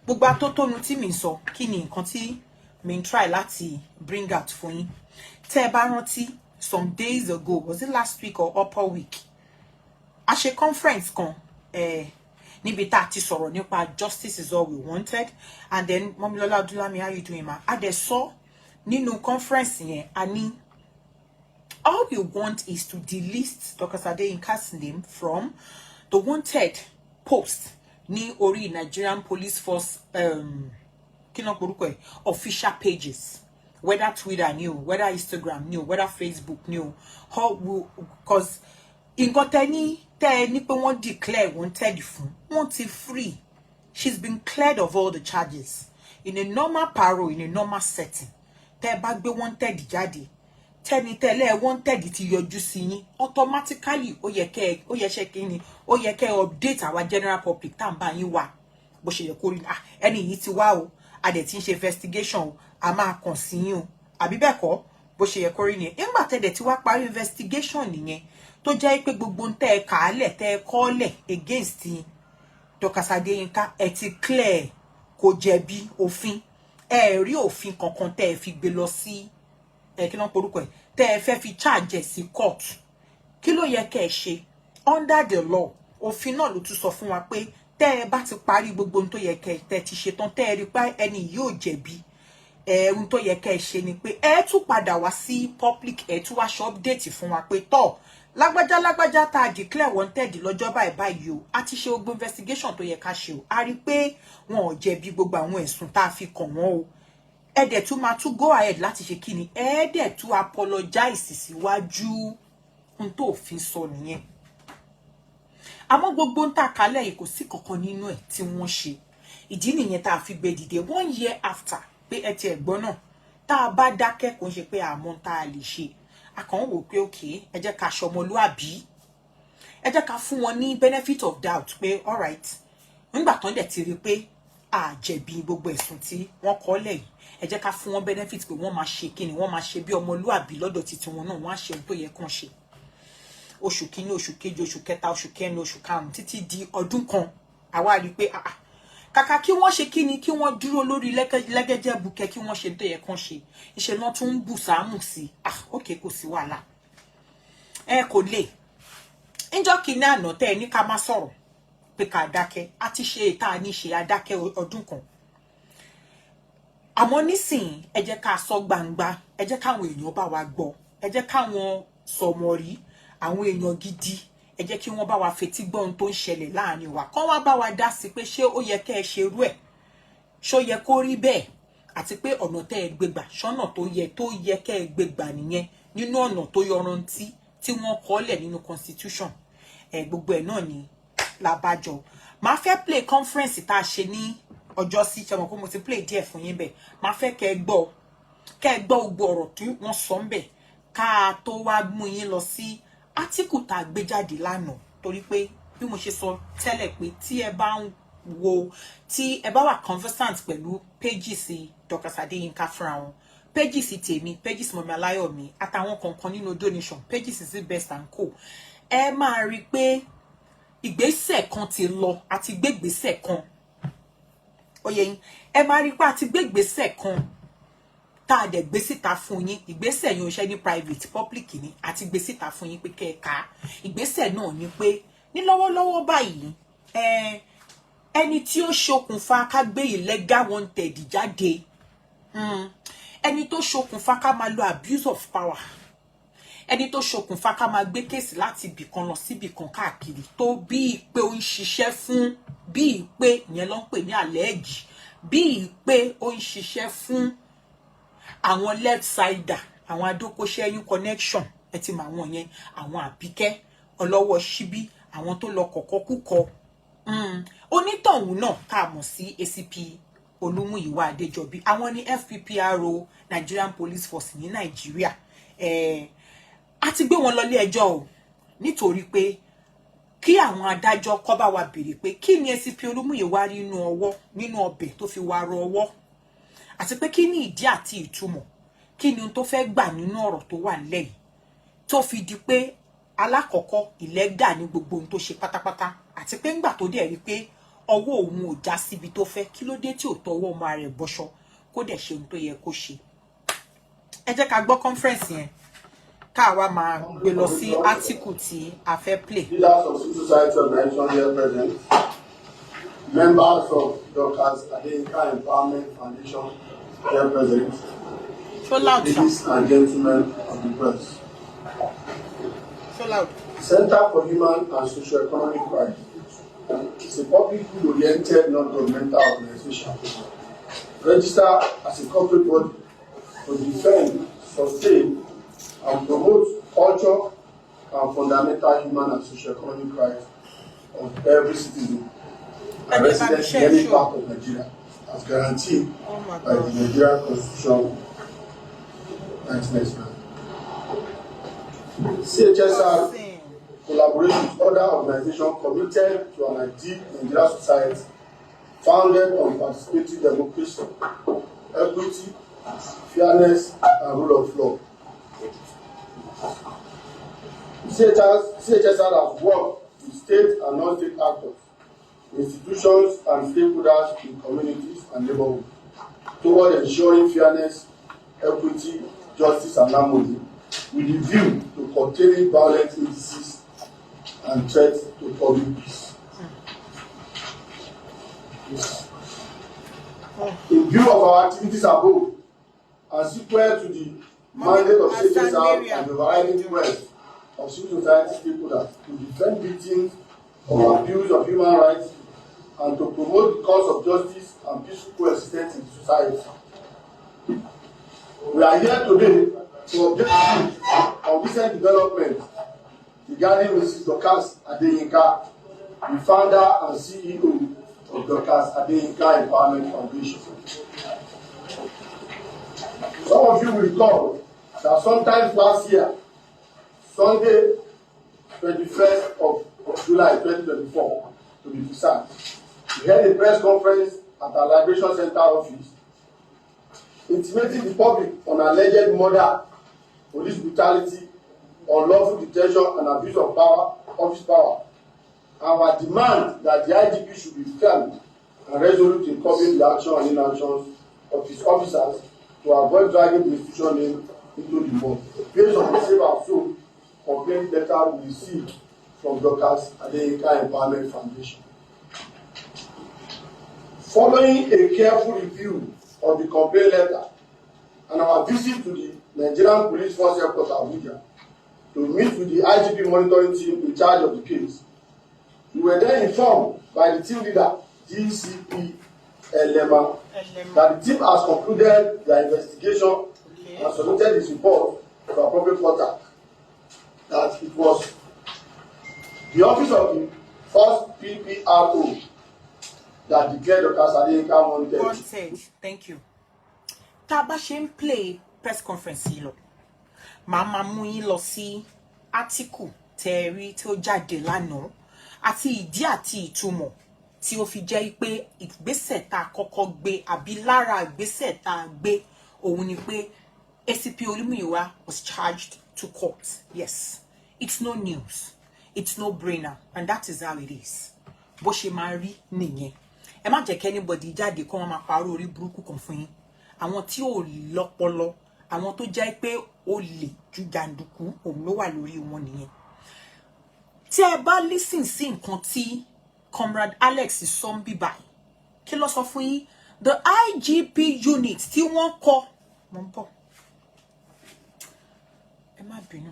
Speaker 1: gbogbo atótónu tí mi ń sọ kí ni nǹkan tí mi ń try láti bring out fún yín tẹ́ ẹ bá rántí some days ago was it last week or upper week a ṣe conference kan níbi tá a ti sọ̀rọ̀ nípa justice is all we wanted and then Mọ́milọ́lá Ọdúnlámi how you doing ma a dẹ̀ sọ nínú conference yẹn a ní all we want is to delist Dr. Adeyinka's name from the wanted post ní orí Nigerian Police Force kí náà porúkọ ẹ̀ official pages whether Twitter ni o whether Instagram ni o whether Facebook ni o because nǹkan tẹ́ ní pé wọ́n declare wanted fún wọ́n ti free she's been cleared of all the charges in a normal parole in a normal setting tẹ́ bá gbé wanted jáde tẹ́ni tẹ́lẹ̀ wanted ti yọjú sí yín automatically ó yẹ kẹ́ update our general public tá ń bá yín wá bó ṣe yẹ kó rí ẹni yìí ti wá o a dẹ̀ ti ń ṣe investigation o a máa kàn sí yín o àbí bẹ́ẹ̀ kọ́ bó ṣe yẹ kó rí nìyẹn nígbà tẹ́lẹ̀ tí wá parí investigation nìyẹn tó jẹ́ pé gbogbo tẹ́ ẹ kàálẹ̀ tẹ́ ẹ kọ́lẹ̀ against Dr. Adeyinka ẹ ti clear kò jẹ̀bi òfin ẹ rí òfin kankan tẹ́ ẹ fi gbé lọ sí kí ló ń porúkọ ẹ̀ tẹ́ ẹ fẹ́ fi charge sí court kí ló yẹ kẹ́ ẹ ṣe under the law òfin náà ló tún sọ fún wa pé tẹ́ ẹ bá ti parí gbogbo ohun tó yẹ kẹ́ ẹ ti ṣe tán tẹ́ ẹ rí pé ẹni yóò jẹ̀bi ohun tó yẹ kẹ́ ẹ ṣe ni pé ẹ tún padà wá sí public ẹ tún wá ṣe update fún wa pé tọ́ lágbájá tá declare wanted lọ́jọ́ báyìí o a ti ṣe gbogbo investigation tó yẹ ká ṣe o a rí pé wọn ò jẹ̀bi gbogbo àwọn ẹ̀sùn tá fi kàn wọ́n o ẹ dẹ̀ tún máa tún go ahead láti ṣe kíni ẹ dẹ̀ tún apologize síwájú n tó fi sọ nìyẹn àmọ́ gbogbo ń tà kálẹ̀ yìí kò sí kankan nínú ẹ̀ tí wọ́n ṣe ìdí nìyẹn tá fi gbé dìde 1 year after pé ẹ ti ẹ̀gbọ́n náà tá a bá dákẹ́ kò ń ṣe pé àmọ́ tá a lè ṣe a kàn wò pé okay ẹ jẹ́ ká ṣọmọlúàbí ẹ jẹ́ ká fún wọn ní benefit of doubt pé all right nígbà tán dẹ̀ ti rí pé a jẹ̀bi gbogbo ẹ̀sùn tí wọ́n kọ lẹ̀ yìí ẹ jẹ́ ká fún wọn benefit pé wọ́n máa ṣe kíni wọ́n máa ṣe bí ọmọlúàbí lọ́dọ̀ títí wọn náà wọ́n á ṣe ohun tó yẹ kán ṣe oṣù kìíní oṣù kejì oṣù kẹta oṣù kẹrin oṣù karùn títí di ọdún kan àwa rí pé kàkà kí wọ́n ṣe kíni kí wọ́n dúró lórí lẹ́gẹ́jẹ́ bukẹ́ kí wọ́n ṣe tó yẹ kán ṣe iṣẹ́ náà tún ń bù sáàmù sí okay kò sí wàhálà kò lè ńjọ́ kìíní àná tẹ́ ẹ ní ká má sọ̀rọ̀ pé ká dákẹ́ a ti ṣe ìta ní ṣe adákẹ́ ọdún kan àmọ́ nísìnyí ẹ jẹ́ ká sọ gbangba ẹ jẹ́ káwọn èèyàn bá wa gbọ́ ẹ jẹ́ káwọn sọmọrí àwọn èèyàn gidi ẹ jẹ́ kí wọ́n bá wa fetí gbọ́ ohun tó ń ṣẹlẹ̀ láàrin wa kán wá bá wa dá sí pé ṣé ó yẹ kẹ́ ẹ ṣe irú ẹ̀ ṣó yẹ kó rí bẹ́ẹ̀ àti pé ọ̀nà tẹ́ ẹ gbégbà ṣọ́nà tó yẹ kẹ́ ẹ gbégbà nìyẹn nínú ọ̀nà tó yọrantí tí wọ́n kọ́lẹ̀ nínú constitution gbogbo ẹ̀ náà ni làbájọ máa fẹ́ play conference tá a ṣe ní ọjọ́ sí ṣe mọ̀ pé mo ti play díẹ̀ fún yín bẹ́ẹ̀ máa fẹ́ kẹ́ ẹ gbọ́ gbogbo ọ̀rọ̀ tí wọ́n sọ ń bẹ̀ ká tó wá mú yín lọ sí átíkù tá a gbé jáde lánàá torí pé bí mo ṣe sọ tẹ́lẹ̀ pé tí ẹ bá ń wo tí ẹ bá wà conversant pẹ̀lú pages Dr. Adeyinka fúnra wọn pages tèmi pages Mọ́mì Aláyọ̀mí àtàwọn kọ̀ọ̀kan nínú donation pages sí Best and Co ẹ máa rí pé ìgbésẹ̀ kan ti lọ àti gbégbésẹ̀ kan ó yé yín ẹ máa rí pé àti gbégbésẹ̀ kan tá a dẹ̀ gbé síta fún yín ìgbésẹ̀ yín ò ṣe ní private public ni àti gbé síta fún yín pé kẹ́ẹ̀ka ìgbésẹ̀ náà ni pé ní lọ́wọ́lọ́wọ́ báyìí ẹni tí ó ṣokùnfà ká gbé illegal wanted jáde ẹni tó ṣokùnfà ká máa lo abuse of power ẹni tó ṣokùnfà ká máa gbé kéèsì láti ibìkan lọ sí ibìkan káàkiri tó bíi pé ó ń ṣiṣẹ́ fún bíi pé ìyẹn ló ń pè ní àlẹ́ẹ̀jì bíi pé ó ń ṣiṣẹ́ fún àwọn left sider àwọn adókòṣẹ́yún connection ẹ ti mọ àwọn yẹn àwọn àbíkẹ́ ọlọ́wọ́ ṣíbí àwọn tó lọ kọ̀kọ́kúkọ onítọ̀hún náà tá mọ̀ sí ACP Olúmúyìwá Adéjọbí àwọn ní FPPRO Nigerian Police Force ní Nàìjíríà a ti gbé wọn lọ ilé ẹjọ́ o nítorí pé kí àwọn adájọ́ kó bá wa béèrè pé kí ni ACP Olúmúyìwá rí nínú ọbẹ̀ tó fi wá rọ ọwọ́ àti pé kí ni ìdí àti ìtumọ̀ kí ni tó fẹ́ gbà nínú ọ̀rọ̀ tó wà lẹ́yìn tó fi di pé alákọ̀ọ́kọ́ ìlẹ́gà ní gbogbo ohun tó ṣe pátápátá àti pé ńgbà tó dẹ̀ rí pé ọwọ́ òun ò já síbi tó fẹ́ kí ló dé tí ò tọwọ́ ọmọ rẹ̀ bọ́ṣọ kó dẹ̀ ṣe ohun tó yẹ kó ṣe ẹ jẹ́ ká gbọ́ conference yẹn káwa máa gbé lọ sí article tí a fẹ́ play.
Speaker 5: Leaders of civil society organization here present, members of Dr. Adeyinka Empowerment Foundation here present, ladies and gentlemen of the press.
Speaker 1: So loud.
Speaker 5: Center for Human and Socio-Economic Rights is a public-oriented non-governmental organization registered as a corporate body to defend, sustain, and promote culture and fundamental human and socio-economic rights of every citizen and resident in any part of Nigeria, as guaranteed by the Nigerian Constitution 1999. CHSR collaborates with other organizations committed to an ideal Nigerian society founded on participatory democracy, equity, fairness, and rule of law. CHSR has worked with state and non-state actors, institutions, and stakeholders in communities and neighborhoods toward ensuring fairness, equity, justice, and harmony, with the view to curtailing violent indices and threats to public peace. In view of our activities above, and sequel to the mandate of CHSR and the overriding quest of civil society stakeholders to defend victims of abuse of human rights and to promote the cause of justice and peaceful coexistence in society. We are here today to update you on recent developments regarding Mrs. Dorcas Adeyinka, the founder and CEO of Dorcas Adeyinka Empowerment Foundation. Some of you will recall that sometimes last year, Sunday, 21st of July 2024, to be precise, we held a press conference at our Liberation Center office, intimating the public on alleged murder, police brutality, unlawful detention, and abuse of power, office power. Our demand that the IGP should be firm and resolute in curbing the action and inactions of his officers to avoid dragging the institution name into the mud. Based on the same also complaint letter we received from Dorcas Adeyinka Empowerment Foundation. Following a careful review of the complaint letter and our visit to the Nigerian Police Force Headquarters Abuja to meet with the IGP monitoring team in charge of the case, we were then informed by the team leader, DCP Elema, that the team has concluded their investigation and submitted its report to appropriate contact. That it was the office of the first PPRO that declared Dorcas Adeyinka wanted.
Speaker 1: Thank you. Tá bá ṣe ń play press conference yìí lọ, màá mú yín lọ sí article tẹ́rí tí ó jáde lánàá àti ìdí àti ìtumọ̀ tí ó fi jẹ́ pé ìgbésẹ̀ tá kọ́kọ́ gbé àbí lára ìgbésẹ̀ tá gbé òun ni pé ACP Olumuyiwa was charged to court. Yes, it's no news, it's no brainer, and that is how it is. Bó ṣe máa rí nìyẹn. Ẹ má jẹ́ kí anybody jáde kó wọn máa parọ́ orí burúkú kan fún yín. Àwọn tí ò lọ́pọlọ, àwọn tó jẹ́ pé ó lè ju jàǹdùkú òun ló wà lórí wọn nìyẹn. Tí ẹ bá listen sí nǹkan tí Comrade Alex sọ ń bí báyìí, kí ló sọ fún yín? The IGP unit tí wọ́n kọ́ mo ń bọ̀. Ẹ má bínú.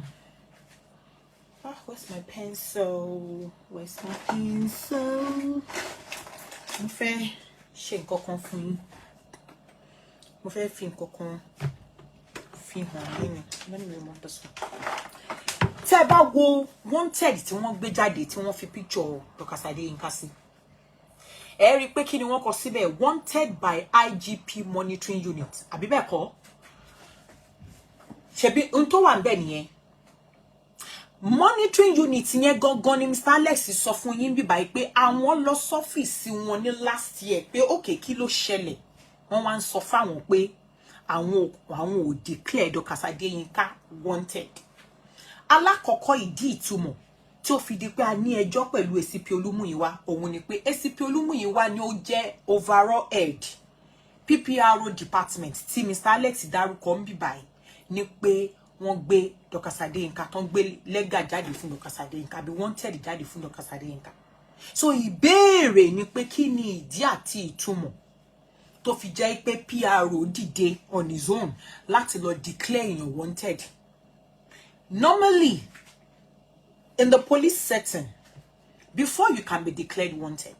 Speaker 1: Where's my pencil? Where's my pencil? Mo fẹ́ ṣe nǹkan kan fún yín. Mo fẹ́ fi nǹkan kan fi hàn yín ni. Let me remove this one. Tí ẹ bá wo wanted tí wọ́n gbé jáde tí wọ́n fi picture Dorcas Adeyinka sí. Ẹ rí pé kí ni wọ́n kọ síbẹ̀? Wanted by IGP monitoring unit. Àbí bẹ́ẹ̀ kọ́? Ṣebí ohun tó wà ńbẹ̀ nìyẹn. Monitoring unit yẹn gangan ni Mr. Alex sọ fún yín bí báyìí pé àwọn lọ sọ́fíìsì wọn ní last year pé okay kí ló ṣẹlẹ̀. Wọ́n wá ń sọ fáwọn pé àwọn ò declare Dorcas Adeyinka wanted. Alákọ̀ọ́kọ́ ìdí ìtumọ̀ tí ó fi di pé a ní ẹjọ́ pẹ̀lú ACP Olumuyiwa òun ni pé ACP Olumuyiwa ni ó jẹ́ overall head PPRO department tí Mr. Alex dárúkọ ń bí báyìí ni pé wọ́n gbé Dorcas Adeyinka tán gbé lẹ́gà jáde fún Dorcas Adeyinka bí wanted jáde fún Dorcas Adeyinka. So ìbéèrè ni pé kí ni ìdí àti ìtumọ̀ tó fi jẹ́ pé PRO dìde on his own láti lọ declare èèyàn wanted. Normally, in the police setting, before you can be declared wanted,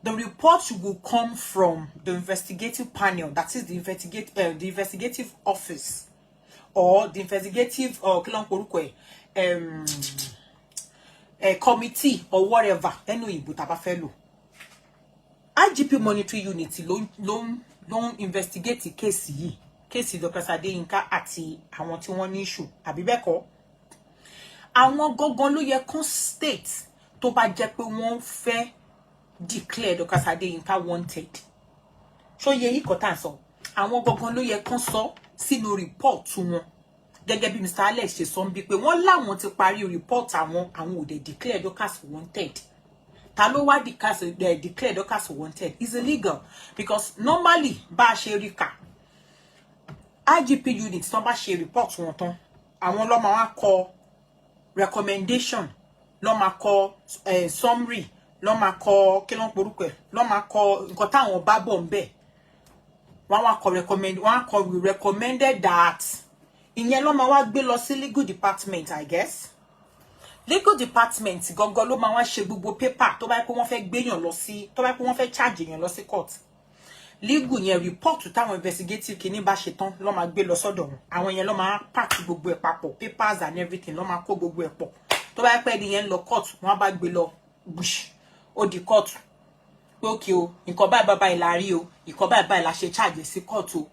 Speaker 1: the report will come from the investigative panel, that is the investigative office, or the investigative committee, or whatever. IGP monitoring unit ló investigate the case yìí. Case Dorcas Adeyinka àti àwọn tí wọ́n ní issue àbí bẹ́ẹ̀ kọ́. Àwọn gangan ló yẹ kán state tó bá jẹ́ pé wọ́n fẹ́ declare Dorcas Adeyinka wanted. Ṣó yẹ yìí kọ́ tá sọ. Àwọn gangan ló yẹ kán sọ sínú report wọn. Gẹ́gẹ́ bí Mr. Alex ṣe sọ bí pé wọ́n láwọn ti parí report àwọn ò dé declare Dorcas wanted. Ta ló wá declare Dorcas wanted is illegal because normally bá ṣe rí kà IGP unit tán bá ṣe report wọn tán àwọn ló máa wá kọ recommendation ló máa kọ summary ló máa kọ kí ló ń porúkọ ẹ̀ ló máa kọ nǹkan táwọn bá bọ̀ ńbẹ̀ wọ́n wá kọ recommended that ìyẹn ló máa wá gbé lọ sí legal department, I guess. Legal department gangan ló máa wá ṣe gbogbo paper tó bá yẹ pé wọ́n fẹ́ gbéyàn lọ sí, tó bá yẹ pé wọ́n fẹ́ charge èèyàn lọ sí court. Legal yẹn report táwọn investigative kìíní bá ṣe tán ló máa gbé lọ sọ́dọ̀ wọn. Àwọn yẹn ló máa pack gbogbo ẹ̀ papọ̀, papers and everything ló máa kó gbogbo ẹ̀ pọ̀. Tó bá yẹ pé ẹni yẹn lọ court, wọ́n bá gbé lọ bush, ó di court. Pé okay o, nǹkan báyìí la rí o, nǹkan báyìí la ṣe charge sí court o.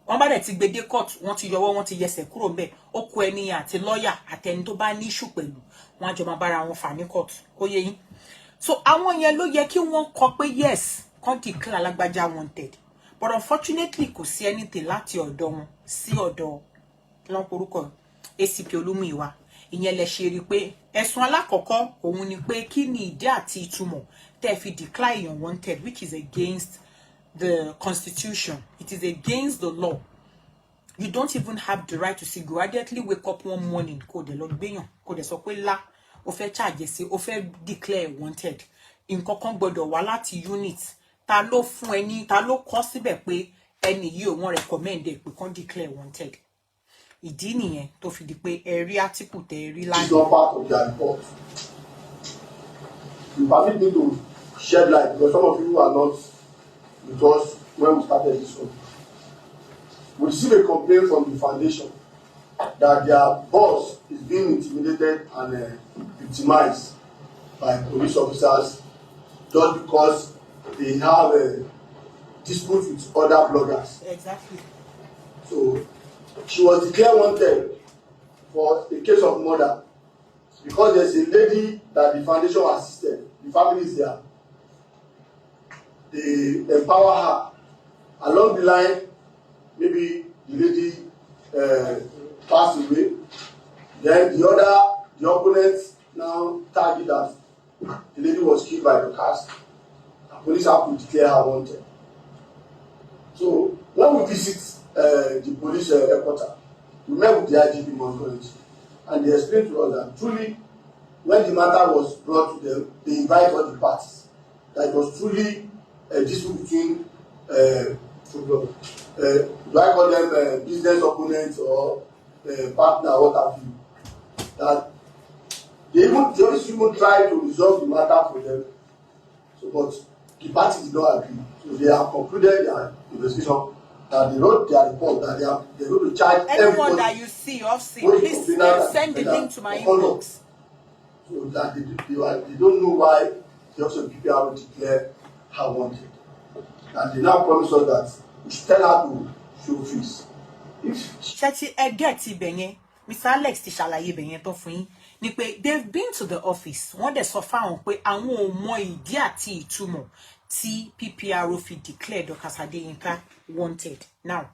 Speaker 1: Wọ́n bá dẹ̀ ti gbé dé court, wọ́n ti yọwọ́, wọ́n ti yẹsẹ̀ kúrò ńbẹ̀. Ó kó ẹni àti lawyer àti ẹni tó bá ní issue pẹ̀lú, wọ́n á jọ máa bára wọn fà ní court. Ó yé yín. So àwọn yẹn ló yẹ kí wọ́n kọ pé yes, kan declare Lágbájá wanted. But unfortunately kò sí anything láti ọ̀dọ̀ wọn sí ọ̀dọ̀ lọ́n porúkọ ACP Olúmúyìwá. Ìyẹn lẹ ṣe rí pé ẹ̀sùn alákọ̀ọ́kọ́ òun ni pé kí ni ìdí àti ìtumọ̀ tẹ́ fi declare èèyàn wanted, which is against the constitution. It is against the law. You don't even have the right to say go immediately wake up one morning kó dẹ̀ lọ gbéyàn kó dẹ̀ sọ pé lá ó fẹ́ charge sí, ó fẹ́ declare wanted. Nǹkan kan gbọ́dọ̀ wá láti unit. Ta ló fún ẹni, ta ló kọ síbẹ̀ pé ẹni yìí ò wọ́n recommend pé kán declare wanted. Ìdí nìyẹn tó fi di pé ẹ rí article tẹ́ ẹ rí
Speaker 5: It's not part of their report. You permit me to shed light because some of you are not with us when we started this one. We received a complaint from the foundation that their boss is being intimidated and victimized by police officers just because they have a dispute with other bloggers.
Speaker 1: Exactly.
Speaker 5: So she was declared wanted for a case of murder because there's a lady that the foundation assisted. The family is there. They empower her. Along the line, maybe the lady passed away. Then the opponents now target that the lady was killed by the cast. The police have to declare her wanted. So when we visit the police headquarters, we met with the IGP Montgomery, and they explained to us that truly, when the matter was brought to them, they invited all the parties. That it was truly a dispute between, do I call them business opponents or partner, what have you? That they always even try to resolve the matter for them. So, but the parties did not agree. So they have concluded their investigation. They wrote their report that they're going to charge
Speaker 1: anyone that you see off scene, please send the link to my inbox.
Speaker 5: So that they don't know why the office of PPR declare her wanted. And they now promise us that we should tell her to show face.
Speaker 1: Ṣé ẹ get ibẹ̀ yẹn, Mr. Alex ti ṣàlàyé ibẹ̀ yẹn tán fún yín ni pé they've been to the office. Wọ́n dẹ̀ sọ fáwọn pé àwọn ò mọ ìdí àti ìtumọ̀ tí PPRO fi declare Dorcas Adéyínká wanted. Now,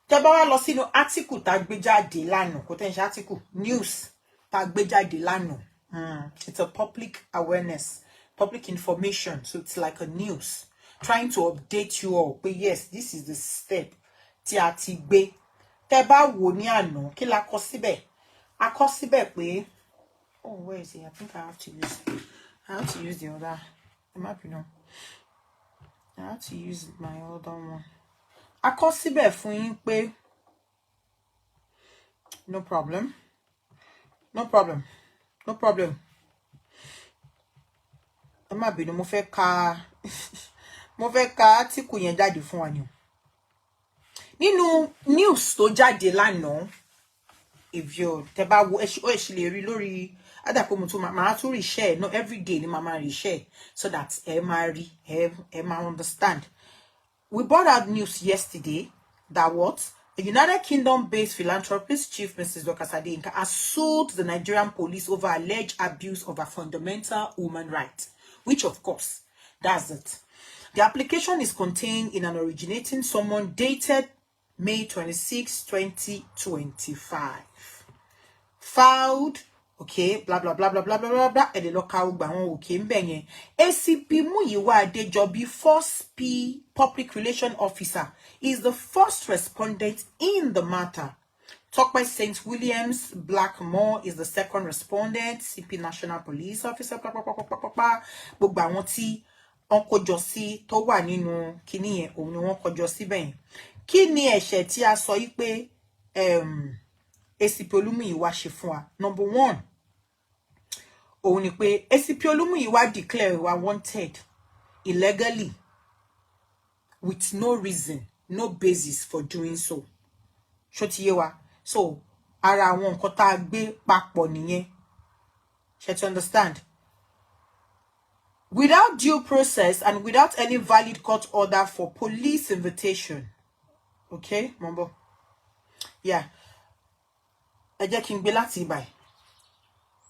Speaker 1: tẹ́ bá wá lọ sínú article tá gbé jáde lánàá, kò tẹ́ ń ṣe article, news tá gbé jáde lánàá. It's a public awareness, public information. So it's like a news trying to update you all. But yes, this is the step tí a ti gbé. Tẹ́ bá wò ní àná, kí la kọ síbẹ̀? A kọ síbẹ̀ pé, oh, where is it? I think I have to use the other. It might be no. I have to use my other one. A kọ síbẹ̀ fún yín pé, no problem. No problem. No problem. Ẹ má bínú, mo fẹ́ ka article yẹn jáde fún wa ni. Nínú news tó jáde lánàá, if you tẹ́ bá wo ẹ ṣì lè rí lórí adapo mo tún máa tún share, no every day ni mama share so that ẹ máa rí ẹ máa understand. We brought out news yesterday that what a United Kingdom-based philanthropist chief, Mrs. Dorcas Adéyínká, has sued the Nigerian police over alleged abuse of her fundamental human rights, which, of course, that's it. The application is contained in an originating summons dated May 26, 2025. Filed, okay, blah, blah, blah, blah, blah, blah, blah, blah, and the local okay, mbenye. ACP Muyiwa Adejobi, first P Public Relations Officer, is the first respondent in the matter. Tope St. Williams Blackmore is the second respondent. CP National Police Officer, gbogbo àwọn tí wọ́n kójọ sí tó wà nínú kíní yẹn òun ni wọ́n kójọ síbẹ̀ yẹn. Kí ni ẹ̀ṣẹ̀ tí a sọ yìí pé ACP Olumuyiwa ṣe fún wa. Number one, òun ni pé ACP Olumuyiwa declare wa wanted illegally with no reason, no basis for doing so. Ṣó ti yé wa? So, ara àwọn nǹkan tá gbé papọ̀ nìyẹn. Ṣé you understand? Without due process and without any valid court order for police invitation. Okay, Mombo? Yeah. Ẹ jẹ́ kí n gbé láti ibàyí.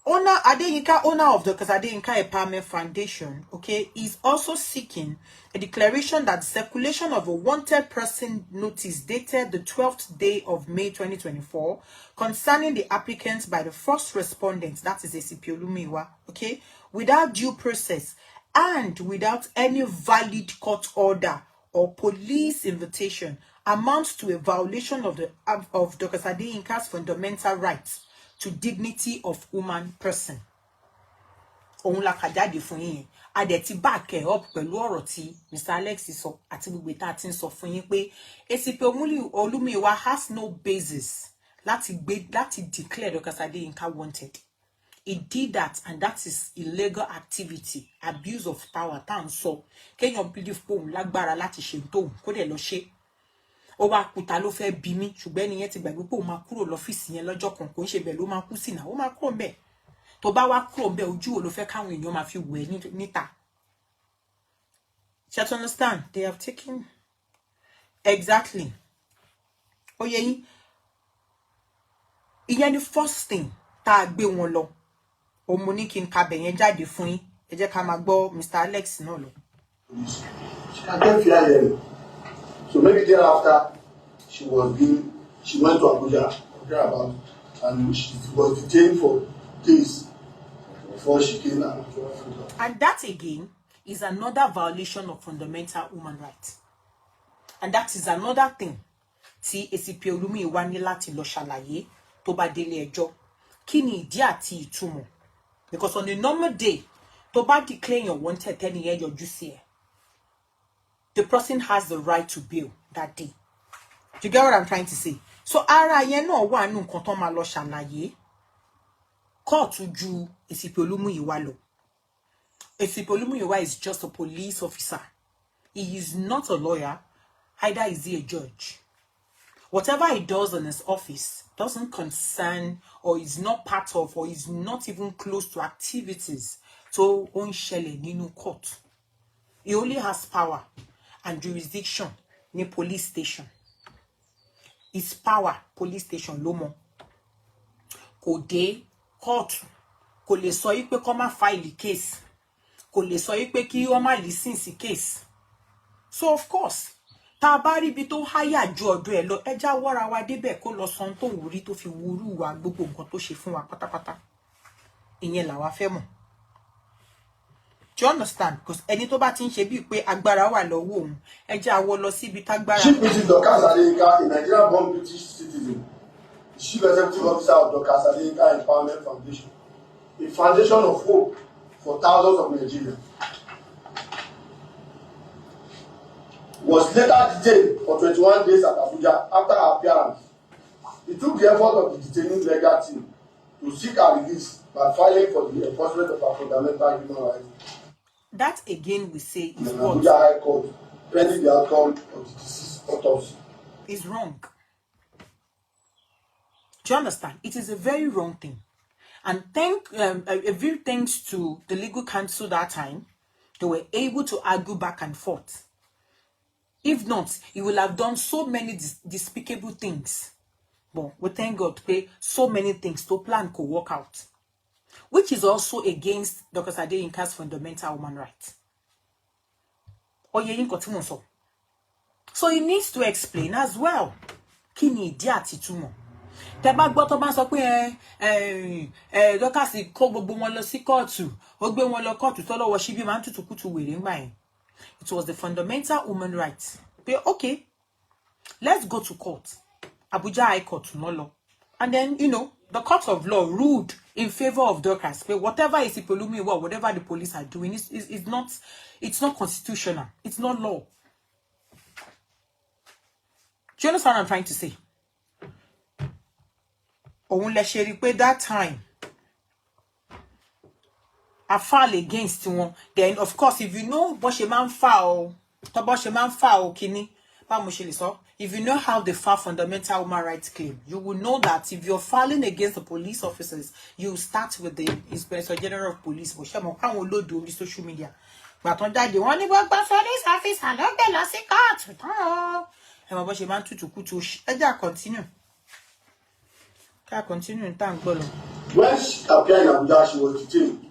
Speaker 1: Owner Adeyinka, owner of the Adeyinka Empowerment Foundation, okay, is also seeking a declaration that the circulation of a wanted person notice dated the 12th day of May 2024 concerning the applicants by the first respondent, that is ACP Olumuyiwa, okay, without due process and without any valid court order or police invitation amounts to a violation of Dr. Adeyinka's fundamental rights to dignity of human person. Òun la kà jáde fún yín. A dẹ̀ ti back up pẹ̀lú ọ̀rọ̀ tí Mr. Alex sọ àti gbogbo tá tin sọ fún yín pé ACP Olumuyiwa has no basis láti declare Dr. Adeyinka wanted. He did that, and that is illegal activity, abuse of power. Tan sọ kéèyàn believe pé òun lágbára láti ṣe tóun kó dẹ̀ lọ ṣe. Ó wá kúta ló fẹ́ bí mi ṣùgbọ́n ẹni yẹn ti gbàgbé pé ó máa kúrò lọ́fíìsì yẹn lọ́jọ́ kan kò ń ṣe bẹ́ẹ̀ ló máa kú sí náà ó máa kúrò ńbẹ̀ tó bá wá kúrò ńbẹ̀ ojú wo ló fẹ́ káwọn èèyàn máa fi wẹ̀ níta. You understand? They have taken exactly. Ó yé yín. Ìyẹn ni first thing tá a gbé wọn lọ. Ó mú ní kí n ka bẹ̀ yẹn jáde fún yín. Ẹ jẹ́ ká máa gbọ́ Mr. Alex náà lọ.
Speaker 5: I can't fear hearing. So maybe thereafter, she went to Abuja about, and she was detained for days before she came out.
Speaker 1: And that again is another violation of fundamental human rights. And that is another thing. Tí ACP Olumuyiwa ní láti lọ ṣàlàyé tó bá délé ẹjọ́. Kí ni ìdí àti ìtumọ̀? Because on a normal day, tó bá declare your wanted tẹ́ni yẹn yọjú sí ẹ. The person has the right to bail that day. Do you get what I'm trying to say? So, ara yẹn náà wà nù nǹkan tó máa lọ ṣàlàyé. Kóòtù ju ACP Olumuyiwa lọ. ACP Olumuyiwa is just a police officer. He is not a lawyer. Either is he a judge. Whatever he does in his office doesn't concern or is not part of or is not even close to activities tó ń ṣẹlẹ̀ nínú court. He only has power and jurisdiction ní police station. His power police station ló mọ̀. Kò dé court, kò lè sọ yí pé kó má file case, kò lè sọ yí pé kí ó má listen sí case. So of course, tá bá rí bí tó háyà ju ọ̀dọ̀ ẹ̀ lọ, ẹ já wọ́ra wa débẹ̀ kó lọ san tó wúrí tó fi wúrú wa gbogbo nǹkan tó ṣe fún wa pátápátá. Ìyẹn là wá fẹ́ mọ̀. Do you understand? Because ẹni tó bá ti ń ṣe bí pé agbára wà lọ́wọ́ òun, ẹ jẹ́ àwọ lọ síbi tágbára.
Speaker 5: Chief Mrs. Dorcas Adeyinka, a Nigerian-born British citizen, the Chief Executive Officer of Dorcas Adeyinka Empowerment Foundation, a foundation of hope for thousands of Nigerians, was later detained for 21 days at Abuja after her appearance. It took the effort of the detaining legal team to seek her release by filing for the enforcement of her fundamental human rights.
Speaker 1: That again we say is
Speaker 5: what? Abuja High Court, pending the outcome of the deceased autopsy.
Speaker 1: Is wrong. Do you understand? It is a very wrong thing. And a very thanks to the legal counsel that time, they were able to argue back and forth. If not, he will have done so many despicable things. But we thank God, pay so many things to plan could work out, which is also against Dr. Adeyinka's fundamental human rights. So he needs to explain as well. Kí ni ìdí àti ìtumọ̀? Tẹ́ bá gbọ́ tó bá sọ pé Dorcas kó gbogbo wọn lọ sí kóòtù, ó gbé wọn lọ kóòtù tó lọ́wọ́ síbí máa ń tutùkùtù wèrè ńgbà yẹn. It was the fundamental human rights. But okay, let's go to court. Abuja High Court, no law. And then, you know, the court of law ruled in favor of Dorcas. But whatever is Olumuyiwa, whatever the police are doing, it's not constitutional. It's not law. Do you understand what I'm trying to say? òun lẹ ṣe rí pé that time I file against one. Then of course if you know bó ṣe máa ń file tó bó ṣe máa ń file kíní bá mo ṣe lè sọ, if you know how they file fundamental human rights claim, you will know that if you're filing against the police officers, you start with the Inspector General of Police. Bó ṣe mọ̀ káwọn olódo orí social media gbà tán jáde wọ́n ní gbogbo police officer ló gbé lọ sí court tán ẹ mọ̀ bó ṣe máa ń tutù kútù ẹ já continue ká continue tá ń gbọ́ lọ.
Speaker 5: When she appeared in Abuja, she was detained.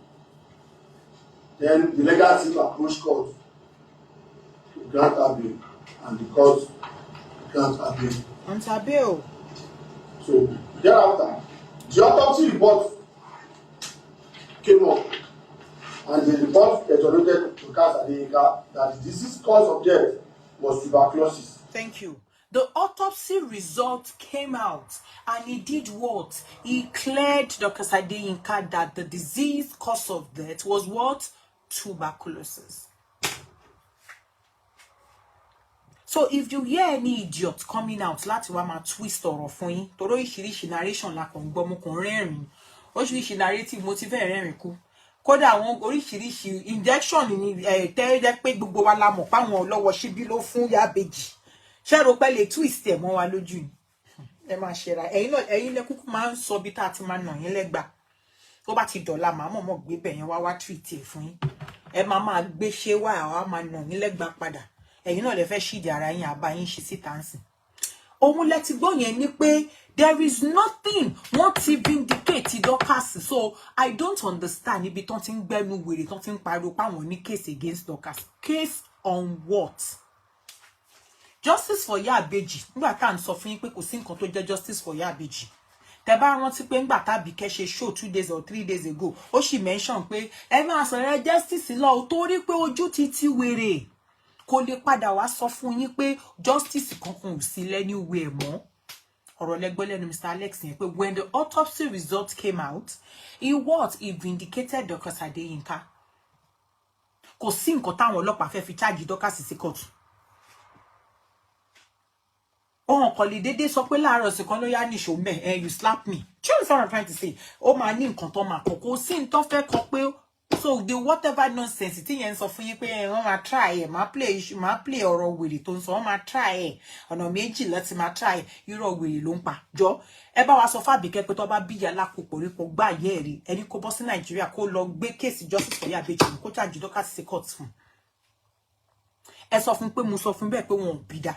Speaker 5: Then the legal team approached court to grant her bail, and the court grant her bail.
Speaker 1: On her bail.
Speaker 5: So thereafter, the autopsy report came up, and the report exonerated Dorcas Adeyinka that the disease cause of death was tuberculosis.
Speaker 1: Thank you. The autopsy result came out, and he did what? He cleared Dr. Adeyinka that the disease cause of death was what? Tuberculosis. So if you hear any idiot coming out, láti wá máa twist ọ̀rọ̀ fún yín, toro oríṣiríṣi narration la kàn gbọ́ mo kàn rẹ́rìn. Oríṣiríṣi narrative mo ti fẹ́ rẹ́rìn kú. Kódà àwọn oríṣiríṣi injection ni tẹ́ pé gbogbo wa la mọ̀ pa wọn lọ́wọ́ ṣíbí ló fún Ìyábẹ̀jì. Ṣé ro pé lè twist ẹ̀ mọ́ wa lójú ni. Ẹ máa ṣe ra. Ẹ̀yin lẹ kúkú máa ń sọ bí tá ti máa nà yín lẹ́gba. Tó bá ti dọ̀la máa mọ̀ gbé bẹ̀ yẹn wá treat ẹ̀ fún yín. Ẹ máa gbé ṣe wá àwa máa nà yín lẹ́gba padà. Ẹ̀yin náà lè fẹ́ ṣídìí ara yín àbá yín ṣe síta ńsìn. Ohun lẹ ti gbọ́ yẹn ni pé there is nothing wọ́n ti vindicate Dorcas, so I don't understand ibi tán ti ń gbẹ́nu wèrè tán ti ń pariwo páwọn ní case against Dorcas. Case on what? Justice for Ìyábẹ̀jì. Nígbà tá à ń sọ fún yín pé kò sí nǹkan tó jẹ́ justice for Ìyábẹ̀jì. Tẹ́ bá rántí pé ńgbà tá Bíkẹ́ ṣe show 2 days or 3 days ago, ó sì mention pé ẹ máa sọ̀rọ̀ justice lọ torí pé ojú ti wèrè. Kò lè padà wá sọ fún yín pé justice kankan ò sí anywhere mọ́. Ọ̀rọ̀ lẹ́gbọ́ lẹ́nu Mr. Alex yẹn pé when the autopsy result came out, he vindicated Dr. Adeyinka. Kò sí nǹkan táwọn ọlọ́pàá fẹ́ fi charge Dorcas sí court. Ohun kò lè dédé sọ pé láàárọ̀ sí kan ló yá ní show me you slap me. Do you know what I'm trying to say? Ó máa ní nǹkan tó máa kò sí nǹkan tó fẹ́ kọ pé so the whatever nonsense tí yẹn sọ fún yín pé wọ́n máa try ẹ̀ máa play ọ̀rọ̀ wèrè tó ń sọ wọ́n máa try ẹ̀ ọ̀nà méjì láti máa try irọ́ wèrè ló ń pa jọ ẹ bá wa sọ fábíkẹ́ pé tó bá bí yàrá kó porípo gbá yẹ́ rí ẹni kó bọ́ sí Nàìjíríà kó lọ gbé kéèsì justice for Ìyábẹ̀jì kó charge Dorcas sí court fún ẹ sọ fún pé mo sọ fún bẹ́ẹ̀ pé wọn ò bí dá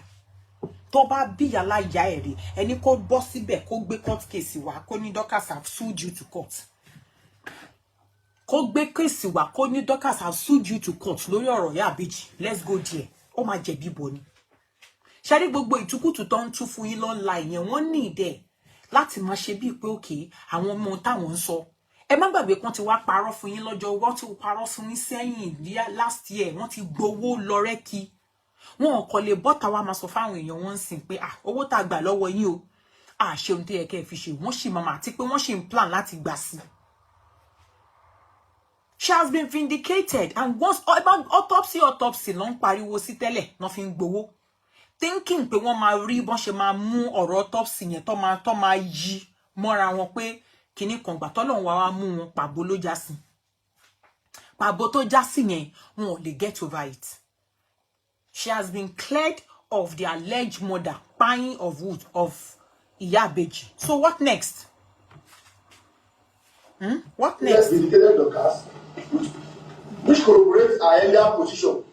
Speaker 1: tó bá bí yàrá ìyá ẹ̀ rí ẹni kó bọ́ síbẹ̀ kó gbé court case wá kó ní Dorcas have sued you to court. Kó gbé case wá kó ní Dorcas have sued you to court lórí ọ̀rọ̀ Ìyábẹ̀jì. Let's go there. Ó máa jẹ̀bi bò ni. Ṣé rí gbogbo ìtukùtù tó ń tú fún yín online yẹn wọ́n ní ìdẹ láti máa ṣe bíi pé okay àwọn ọmọ táwọn ń sọ. Ẹ má gbàgbé kan ti wá parọ́ fún yín lọ́jọ́ wọ́n ti parọ́ fún yín sẹ́yìn last year wọ́n ti gbowó lọ rẹ́kì. Wọn kò lè bọ́ta wá máa sọ fáwọn èèyàn wọ́n ń sìn pé owó tá gbà lọ́wọ́ yín o ṣe ohun tó yẹ kẹ́ fi ṣe wọ́n sì máa àti pé wọ́n sì ń plan láti gbà sí. She has been vindicated, and once autopsy ló ń pariwo sí tẹ́lẹ̀ ló fi ń gbowó thinking pé wọ́n máa rí bọ́n ṣe máa mú ọ̀rọ̀ autopsy yẹn tó máa yí mọ́ra wọn pé kíní kan gbà tọ́lọ́run wá mú wọn pàbó ló já sí pàbó tó já sí yẹn wọn ò lè get over it. She has been cleared of the alleged murder buying of wood of Ìyábẹ̀jì. So what next? What next?
Speaker 5: Yes, vindicated Dorcas, which corroborates her earlier position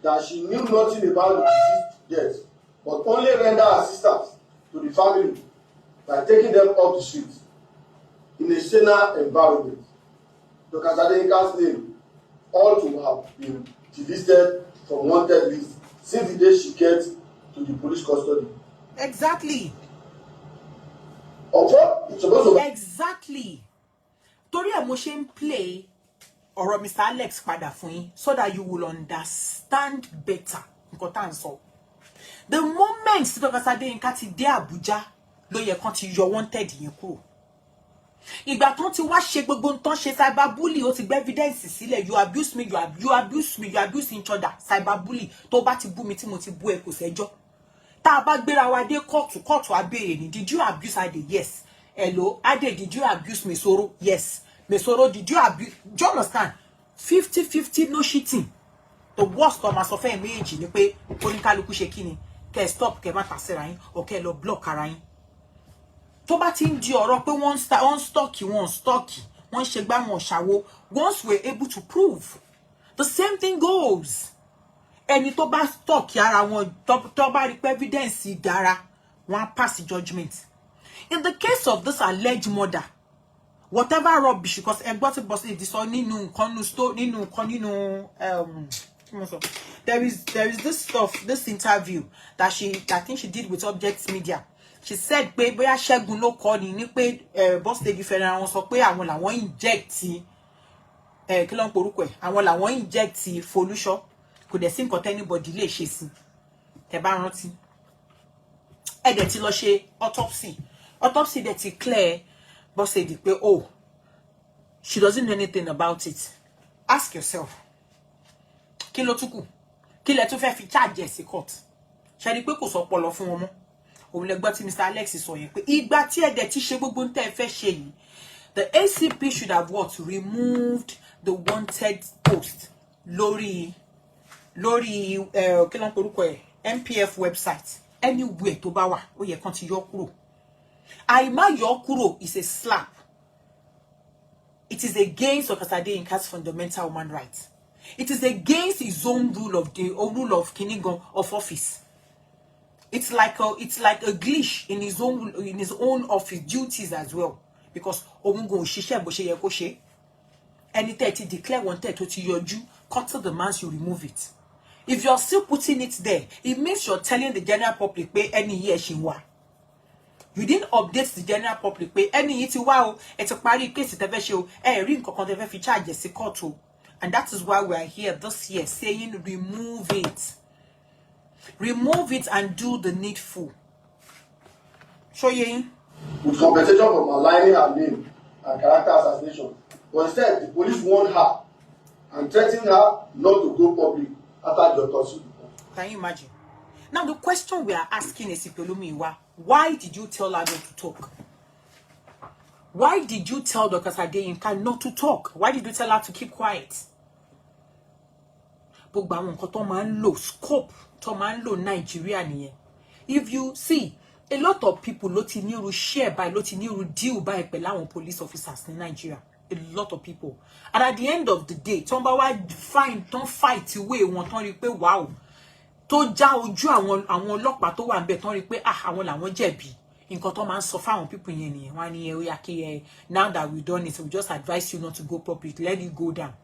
Speaker 5: that she knew nothing about the deceased death, but only rendered assistance to the family by taking them off the street in a saner environment. Dorcas Adeyinka's name ought to have been delisted from wanted list since the day she gets to the police custody.
Speaker 1: Exactly.
Speaker 5: Although it's supposed to be
Speaker 1: exactly. Torí ẹ̀ mo ṣe ń play ọ̀rọ̀ Mr. Alex padà fún yín so that you will understand better nǹkan tá à ń sọ. The moment tí Dorcas Adeyinka ti dé Abuja ló yẹ kán ti yọ wanted yẹn kúrò. Ìgbà tán ti wá ṣe gbogbo nǹkan ṣe cyberbully ó ti gbé evidence sílẹ̀ you abuse me you abuse each other cyberbully tó bá ti bú mi tí mo ti bú ẹ kò sẹ́jọ́. Tá a bá gbéra wa dé kóòtù á béèrè ni did you abuse her? Yes. hello, Ade, did you abuse Mesoro? Yes. Mesoro, did you abuse? Do you understand? 50-50, no cheating. The worst of my software méjì ni pé oníkálukú ṣe kíni kẹ́ stop kẹ́ má ta síra yín or kẹ́ lọ block ara yín. Tó bá ti ń di ọ̀rọ̀ pé wọ́n stock wọ́n ṣe gbá wọn ṣàwo, once we're able to prove, the same thing goes. Ẹni tó bá stock ara wọn tó bá rí evidence dára, wọ́n pass judgment. In the case of this alleged murder, whatever rubbish, because everybody boss this or there is this stuff, this interview that I think she did with Object Media. She said pé bóyá Ṣẹ́gun ló kọ ni pé boss lady fẹ́ràn wọn sọ pé àwọn làwọn inject kí ló ń porúkọ ẹ̀, àwọn làwọn inject Folúṣọ́, kò dẹ̀ sí nǹkan anybody lè ṣe sí. Tẹ́ bá rántí. Ẹ dẹ̀ ti lọ ṣe autopsy dẹ̀ ti clear boss lady pé oh, she doesn't know anything about it. Ask yourself, kí ló tún kù? Kí lẹ tún fẹ́ fi charge ẹ̀ sí court? Ṣé rí pé kò sọ pọlọ fún wọn mọ́? Òun lẹ gbọ́ tí Mr. Alex sọ yẹn pé ìgbà tí ẹ dẹ̀ ti ṣe gbogbo ntẹ́ fẹ́ ṣe yìí, the ACP should have removed the wanted post lórí kí ló ń porúkọ ẹ̀, MPF website, anywhere tó bá wà ó yẹ kán ti yọ kúrò. Àìmá yọ kúrò is a slap. It is against Dr. Adeyinka's fundamental human rights. It is against his own rule of Kinigon of office. It's like a glitch in his own office duties as well, because omungo ṣiṣẹ́ bó ṣe yẹ kó ṣe. Any 30 declare wanted to yọjú, cut to the demands, you remove it. If you're still putting it there, it means you're telling the general public pé any year ṣì wà. You didn't update the general public pé any yìí ti wá o, ẹ ti parí case tẹ́ fẹ́ ṣe o, ẹ rí nǹkan kan tẹ́ fẹ́ fi charge sí court o. And that is why we are here this year saying remove it. Remove it and do the needful. Show you.
Speaker 5: With compensation for maligning her name and character assassination. But instead, the police warned her and threatened her not to go public after the autopsy.
Speaker 1: Can you imagine? Now the question we are asking is, why did you tell her not to talk? Why did you tell Dr. Adeyinka not to talk? Why did you tell her to keep quiet? Scope Nigeria. If you see, a lot of people share by deal by police officers in Nigeria. A lot of people. And at the end of the day, don't fight away wow. To já ojú àwọn ọlọ́pàá tó wà ńbẹ̀ tán rí pé àwọn làwọn jẹ̀bi. Nǹkan tó máa ń sọ fáwọn people yẹn nìyẹn. Wọ́n ní ó yá kí now that we done it, we just advise you not to go public, let it go down.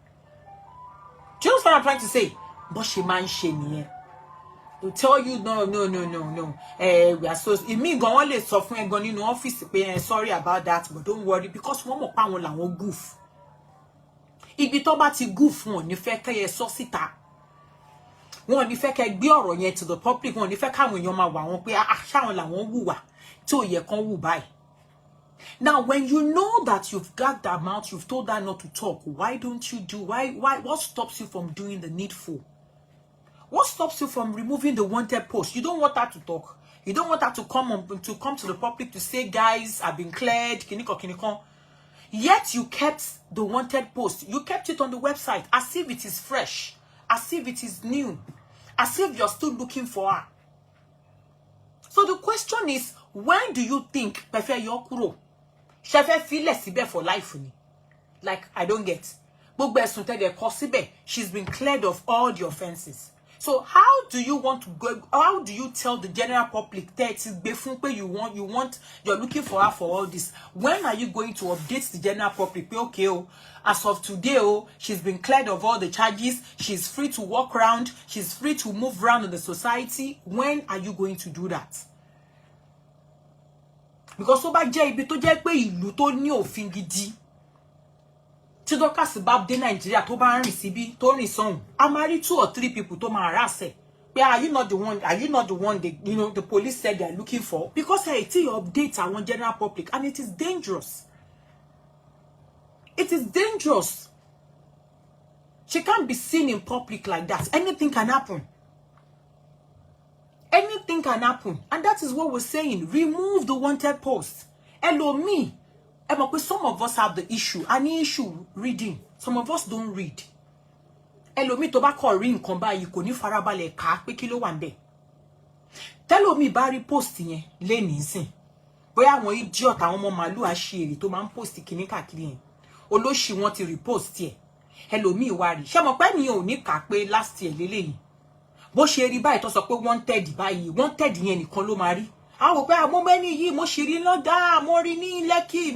Speaker 1: Do you understand what I'm trying to say? Bó ṣe máa ń ṣe nìyẹn. To tell you no. We are so me gan wọ́n lè sọ fún ẹ gan nínú office pé sorry about that, but don't worry, because wọ́n mọ̀ pa àwọn làwọn goof. Ibi tó bá ti goof wọn ní fẹ́ kẹ́ sọ síta. Wọ́n ní fẹ́ kẹ́ gbé ọ̀rọ̀ yẹn to the public, wọ́n ní fẹ́ káwọn èèyàn máa wà wọ́n pé ṣáwọn làwọn hùwà tí ò yẹ kán hù báyìí. Now when you know that you've got that mouth, you've told her not to talk, why don't you do what stops you from doing the needful? What stops you from removing the wanted post? You don't want her to talk. You don't want her to come to the public to say, guys, I've been cleared, kiniko. Yet you kept the wanted post. You kept it on the website as if it is fresh, as if it is new, as if you're still looking for her. So the question is, when do you think Pefe Yokuro Shefe feel less for life? Like, I don't get. She's been cleared of all the offenses. So how do you want to go? How do you tell the general public that you're looking for her for all this? When are you going to update the general public? Okay, as of today, she's been cleared of all the charges. She's free to walk around. She's free to move around in the society. When are you going to do that? Because so bad ibi tó jẹ́ pé ìlú tó ní òfin gidi. Tí Dorcas bá dé Nigeria tó bá rìn síbí tó rìn sọ́hùn, a máa rí 2 or 3 people tó máa harass ẹ. Are you not the one the police said they are looking for? Because it updates our general public, and it is dangerous. It is dangerous. She can't be seen in public like that. Anything can happen. Anything can happen. And that is what we're saying. Remove the wanted post. Ẹlòmíì, ẹ mọ̀ pé some of us have the issue. Any issue reading. Some of us don't read. Ẹlòmíì tó bá kọ rí nǹkan báyìí kò ní farabalẹ̀ kà pé kí ló wà ńbẹ̀. Tẹ́lòmíì bá rí post yẹn lénìí nsìn. Bóyá àwọn idiot àwọn ọmọ màlúù àṣírí tó máa ń post kíní káàkiri yẹn. Olóṣì wọn ti repost ẹ̀. Ẹlòmíì wá rí. Ṣé mọ̀ pé ènìyàn ò ní kà pé last year lélẹ́yìí. Bó ṣe rí báyìí tó sọ pé wanted báyìí, wanted yẹn nìkan ló máa rí. A wò pé àmọ́ mẹ́ni yìí mo ṣì rí lọ́dà, mo rí ní Lẹ́kì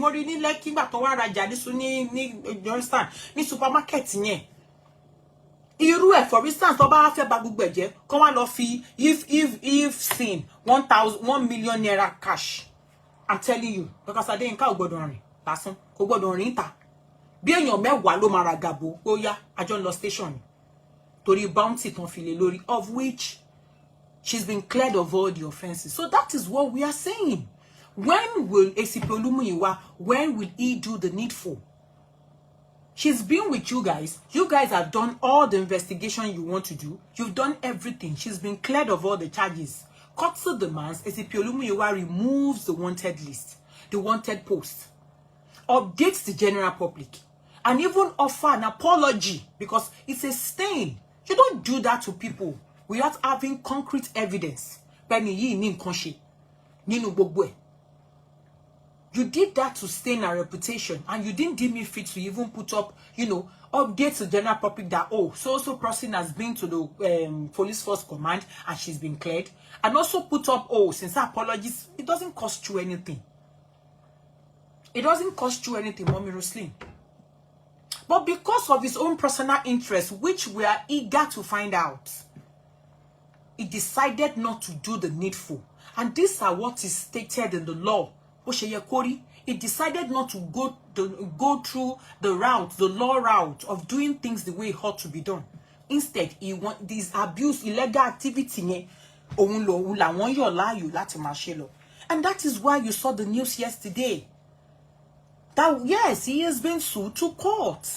Speaker 1: gbà tó wá rajà ní Johnston ní supermarket yẹn. Irú ẹ̀ for instance tó bá fẹ́ ba gbogbo ẹ̀jẹ̀ kó wá lọ fi if sin 1 million naira cash. I'm telling you, because Adéyínká ò gbọ́dọ̀ rìn lásán, kò gbọ́dọ̀ rìn ta. Bí èèyàn mẹ́wàá ló máa ra gàbó, ó yá, àjọ lọ station ni. Torí bounty tán fi lé lórí, of which she's been cleared of all the offenses. So that is what we are saying. When will ACP Olumuyiwa, when will he do the needful? She's been with you guys. You guys have done all the investigation you want to do. You've done everything. She's been cleared of all the charges. Kotso demands ACP Olumuyiwa removes the wanted list, the wanted post, updates the general public, and even offer an apology because it's a stain. You don't do that to people without having concrete evidence. You did that to stain our reputation, and you didn't deem me fit to even put up, updates to the general public that, oh, so person has been to the police force command and she's been cleared. And also put up, oh, since apologies, it doesn't cost you anything. It doesn't cost you anything, Mommy Roslyn. But because of his own personal interest, which we are eager to find out, he decided not to do the needful. And these are what is stated in the law. He decided not to go through the law route of doing things the way it ought to be done. Instead, he want this abuse, illegal activity. And that is why you saw the news yesterday. That yes, he has been sued to court.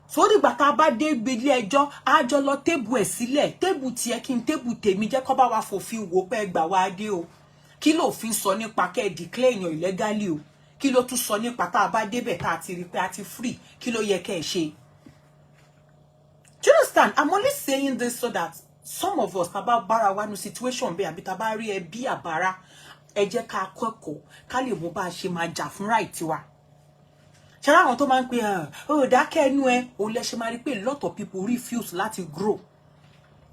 Speaker 1: So the bataba de bele ejo ajo lo tebu e sile tebu ti e kin tebu temi je ko ba wa fofin wo pe gba wa de o kí ló fin sọ nípa ke declare yan illegally o kí ló tún sọ nípa tá bá débẹ̀ tá ti rí pé a ti free kí ló yẹ ke ṣe. Do you understand? I'm only saying this so that some of us about bara wa no situation be abi tá bá rí ẹbí àbára ẹ jẹ́ ká kọ́kọ́ ká lè mọ̀ bá ṣe máa jà fún right wa. Ṣara àwọn tó máa ń pè ó dákẹ́ ẹnu ẹ ó lè ṣe máa rí pé a lot of people refuse láti grow.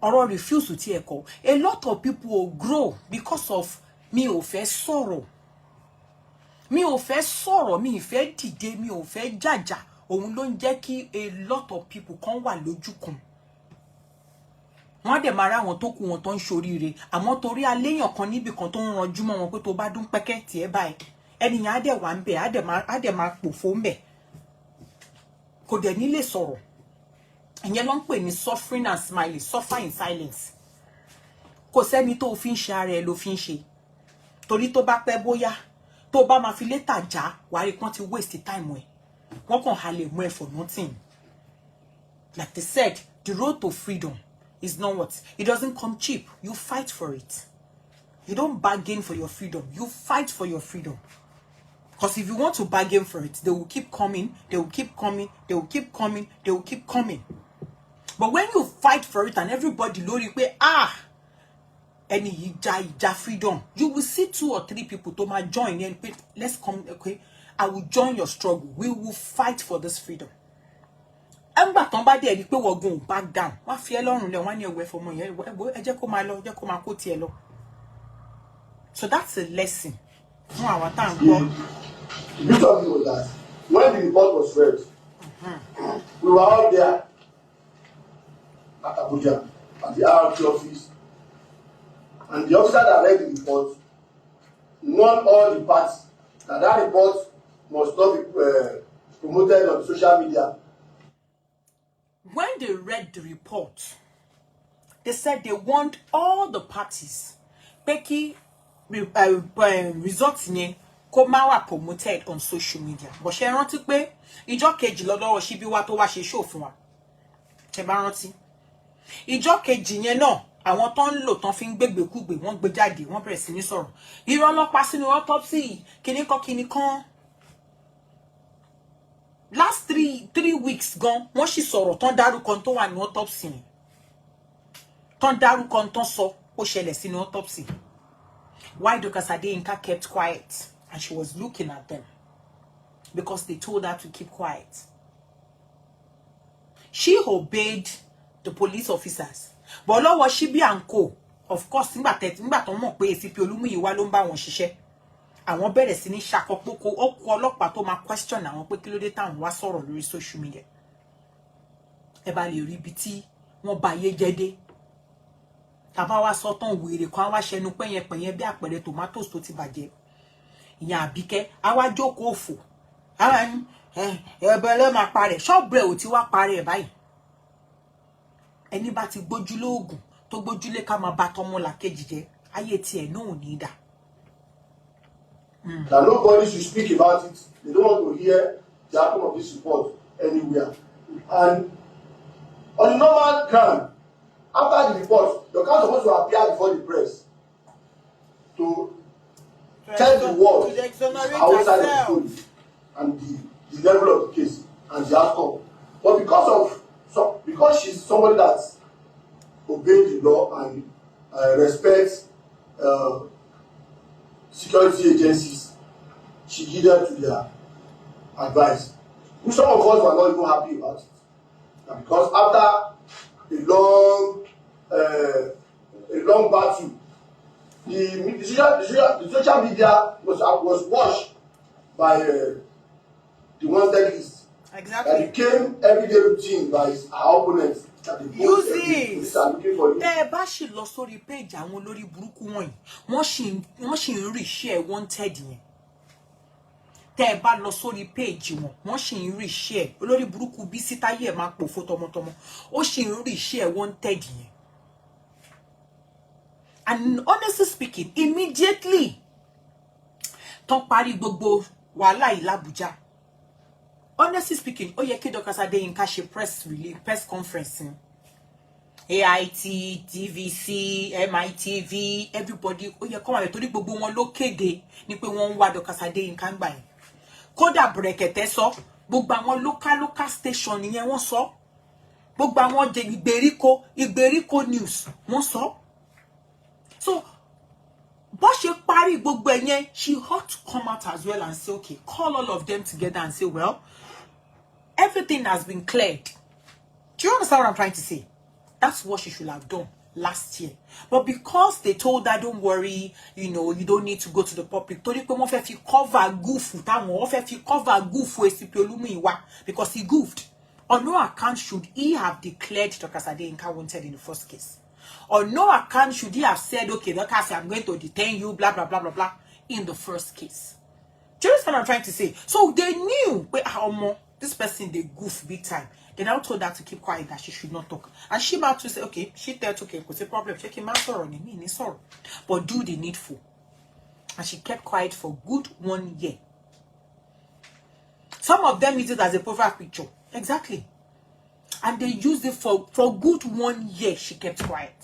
Speaker 1: Ọ̀rọ̀ refuse ti ẹ kọ́. A lot of people will grow because of mi ò fẹ́ sọ̀rọ̀. Mi ò fẹ́ sọ̀rọ̀, mi ò fẹ́ dìde, mi ò fẹ́ jàjà. Òun ló ń jẹ́ kí a lot of people kan wà lójú kan. Wọ́n dẹ̀ máa ra àwọn tó kù wọn tó ń ṣoríire àmọ́ torí aléyàn kan níbi kan tó ń ranjú mọ́ wọn pé tó bá dún pẹ́kẹ́ tí ẹ báyìí ẹnìyàn á dẹ̀ wà ń bẹ̀ á dẹ̀ máa pòfó ń bẹ̀ kò dẹ̀ ní lè sọ̀rọ̀. Ìyẹn ló ń pè ní suffering and smiling, suffer in silence. Kò sẹ́ni tó fi ń ṣe ara ẹ ló fi ń ṣe torí tó bá pẹ́ bóyá tó bá máa fi létà já wàá rí pọ́n ti waste time ẹ̀ wọ́n kàn halẹ̀ mú ẹ for nothing. Like they said, the road to freedom is not what? It doesn't come cheap. You fight for it. You don't bargain for your freedom. You fight for your freedom. Because if you want to bargain for it, they will keep coming, they will keep coming, they will keep coming, they will keep coming. But when you fight for it and everybody lórí pé any ija freedom, you will see 2 or 3 people to my join and let's come, okay? I will join your struggle. We will fight for this freedom. Ẹgbà tán bá dé rí pé wọ́n gun back down. Wọ́n fi ẹ́ lọ́rùn lẹ̀ wọ́n ní ẹ̀wẹ̀ fọmọ yẹn ẹ jẹ́ kó máa lọ, jẹ́ kó máa kó tiẹ̀ lọ. So that's a lesson. Fún àwọn tá ń gbọ́.
Speaker 5: The beauty of it was that when the report was read, we were all there at Abuja, at the RRT office, and the officer that read the report warned all the parties that report must not be promoted on social media.
Speaker 1: When they read the report, they said they want all the parties Becky results in kó má wà promoted on social media. But ṣé rántí pé ìjọ́ kejì lọ́dọ̀ Ṣíbí wá tó wá ṣe show fún wa. Ṣé bá rántí? Ìjọ́ kejì yẹn náà àwọn tó ń lò tán fi ń gbégbèkúgbè wọ́n gbé jáde wọ́n bẹ̀rẹ̀ sí ní sọ̀rọ̀ irọ́ ọlọ́pàá sínú autopsy kíní kan last three weeks gan wọ́n sì sọ̀rọ̀ tán dárúkọ tó wà ní autopsy yẹn tán dárúkọ tán sọ ó ṣẹlẹ̀ sínú autopsy. Why Dorcas Adeyinka kept quiet and she was looking at them because they told her to keep quiet. She obeyed the police officers. But Lord was she be and co. Of course, nígbà tó mọ̀ pé ACP Olúmúyìwá ló ń bá wọn ṣiṣẹ́. Àwọn bẹ̀rẹ̀ sí ní ṣàkópoko ó kọ ọlọ́pàá tó máa question àwọn pé kí ló dé táwọn wá sọ̀rọ̀ lórí social media. Ẹ bá lè rí ibi tí wọ́n bá yé jẹ́ dé. Tàbá wá sọ tán wèrè kan wá ṣẹnu pẹ́yẹpẹ́yẹ bí àpẹẹrẹ tomatoes tó ti bàjẹ́. Ìyẹn Àbíkẹ́ á wá jókòó òfò. Àwọn ẹ̀bẹ̀ ló máa parẹ́ ṣọ́ọ̀bù ẹ̀ ò ti wá parẹ́ báyìí. Ẹni bá ti gbójú lóògùn tó gbójú lé ká máa bá tọmọ làkejì jẹ́ ayé tiẹ̀ náà ò ní dà.
Speaker 5: That nobody should speak about it. They don't want to hear the outcome of this report anywhere. And on the normal ground, after the report, the council supposed to appear before the press to tell the world outside the story and the level of the case and the outcome. But because she's somebody that obeys the law and respects security agencies, she heeded to their advice. Some of us were not even happy about it. And because after a long battle, the social media was washed by the wanted list.
Speaker 1: Exactly.
Speaker 5: That became everyday routine by our opponents.
Speaker 1: Use it. Tẹ́ bá ṣì lọ sórí page àwọn olórí burúkú wọ̀nyí wọ́n ṣì ń rí share wanted yẹn. Tẹ́ bá lọ sórí page wọ́n ṣì ń rí share olórí burúkú bí sítáyé ẹ̀ máa pòfo tọmọtọmọ ó ṣì ń rí share wanted yẹn. And honestly speaking, immediately tán parí gbogbo wàhálà yìí l'Abuja. Honestly speaking, ó yẹ kí Dorcas Adeyinka ṣe press conference. AIT, TVC, MITV, everybody, ó yẹ kó wá torí gbogbo wọn ló kéde ní pé wọ́n ń wá Dorcas Adeyinka ńgbà yẹn. Kódà Brekete sọ, gbogbo àwọn local station yẹn wọ́n sọ. Gbogbo àwọn ìgbèríko news wọ́n sọ. So, bó ṣe parí gbogbo ẹ̀yẹn, she ought to come out as well and say, okay, call all of them together and say, well, everything has been cleared. Do you understand what I'm trying to say? That's what she should have done last year. But because they told her, don't worry, you don't need to go to the public. Torí pé wọ́n fẹ́ fi cover goof wọ́n fẹ́ fi cover goof ACP Olúmúyìwá because he goofed. On no account should he have declared Dorcas Adeyinka wanted in the first case. On no account should he have said, okay, Dorcas, I'm going to detain you, blah, blah, blah, blah, blah, in the first case. Do you understand what I'm trying to say? So they knew this person, they goof big time. They now told her to keep quiet, that she should not talk. And she about to say, okay, she said, okay, what's the problem? Check him out, sorry. But do the needful. And she kept quiet for good 1 year. Some of them use it as a profile picture. Exactly. And they used it for good 1 year. She kept quiet.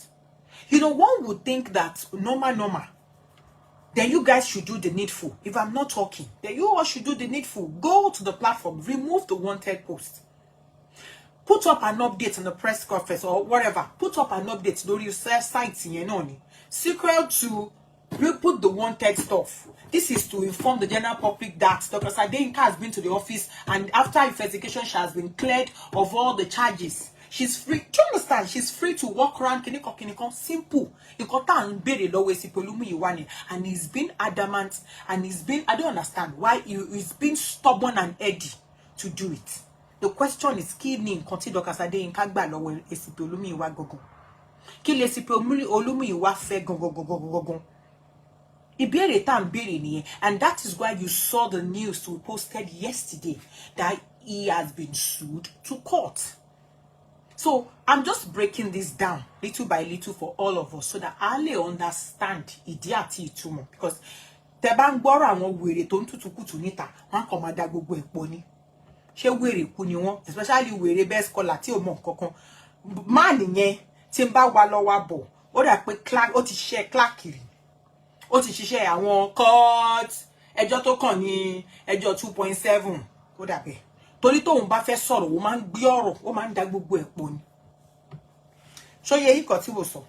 Speaker 1: One would think that normal. Then you guys should do the needful. If I'm not talking, then you all should do the needful. Go to the platform, remove the wanted post. Put up an update on the press conference or whatever. Put up an update on your site. Secret to put the wanted stuff. This is to inform the general public that Dorcas Adeyinka has been to the office and after investigation she has been cleared of all the charges. She's free. Do you understand? She's free to walk around. Simple. And he's been adamant and I don't understand why he's been stubborn and edgy to do it. The question is, kidney continue Dorcas Adeyinka gba lọ́wọ́ ACP Olúmúyìwá gogo. Kí lè ACP Olúmúyìwá fẹ́ gogo. Ìbéèrè tá ń béèrè nìyẹn. And that is why you saw the news we posted yesterday that he has been sued to court. So I'm just breaking this down little by little for all of us so that I understand ìdí àti ìtumọ̀. Because tẹ́ bá ń gbọ́rọ̀ àwọn wèrè tó ń tutukutu níta, wọ́n kàn máa dá gbogbo ẹ̀pọ̀ ni. Ṣé wèrè kú ni wọ́n, especially wèrè best scholar tí ò mọ̀ nǹkankan. Man yẹn tí ń bá wa lọ wa bọ̀, ó dà pé clerk ó ti ṣiṣẹ́ clerk rí, ó ti ṣiṣẹ́ àwọn court ẹjọ́ tó kàn ní ẹjọ́ 2.7 ó dà bẹ́ẹ̀ torí tóun bá fẹ́ sọ̀rọ̀ ó máa ń gbé ọ̀rọ̀ ó máa ń da gbogbo ẹ̀ pọ̀ ni ṣóyè ikọ̀ tí mo sọ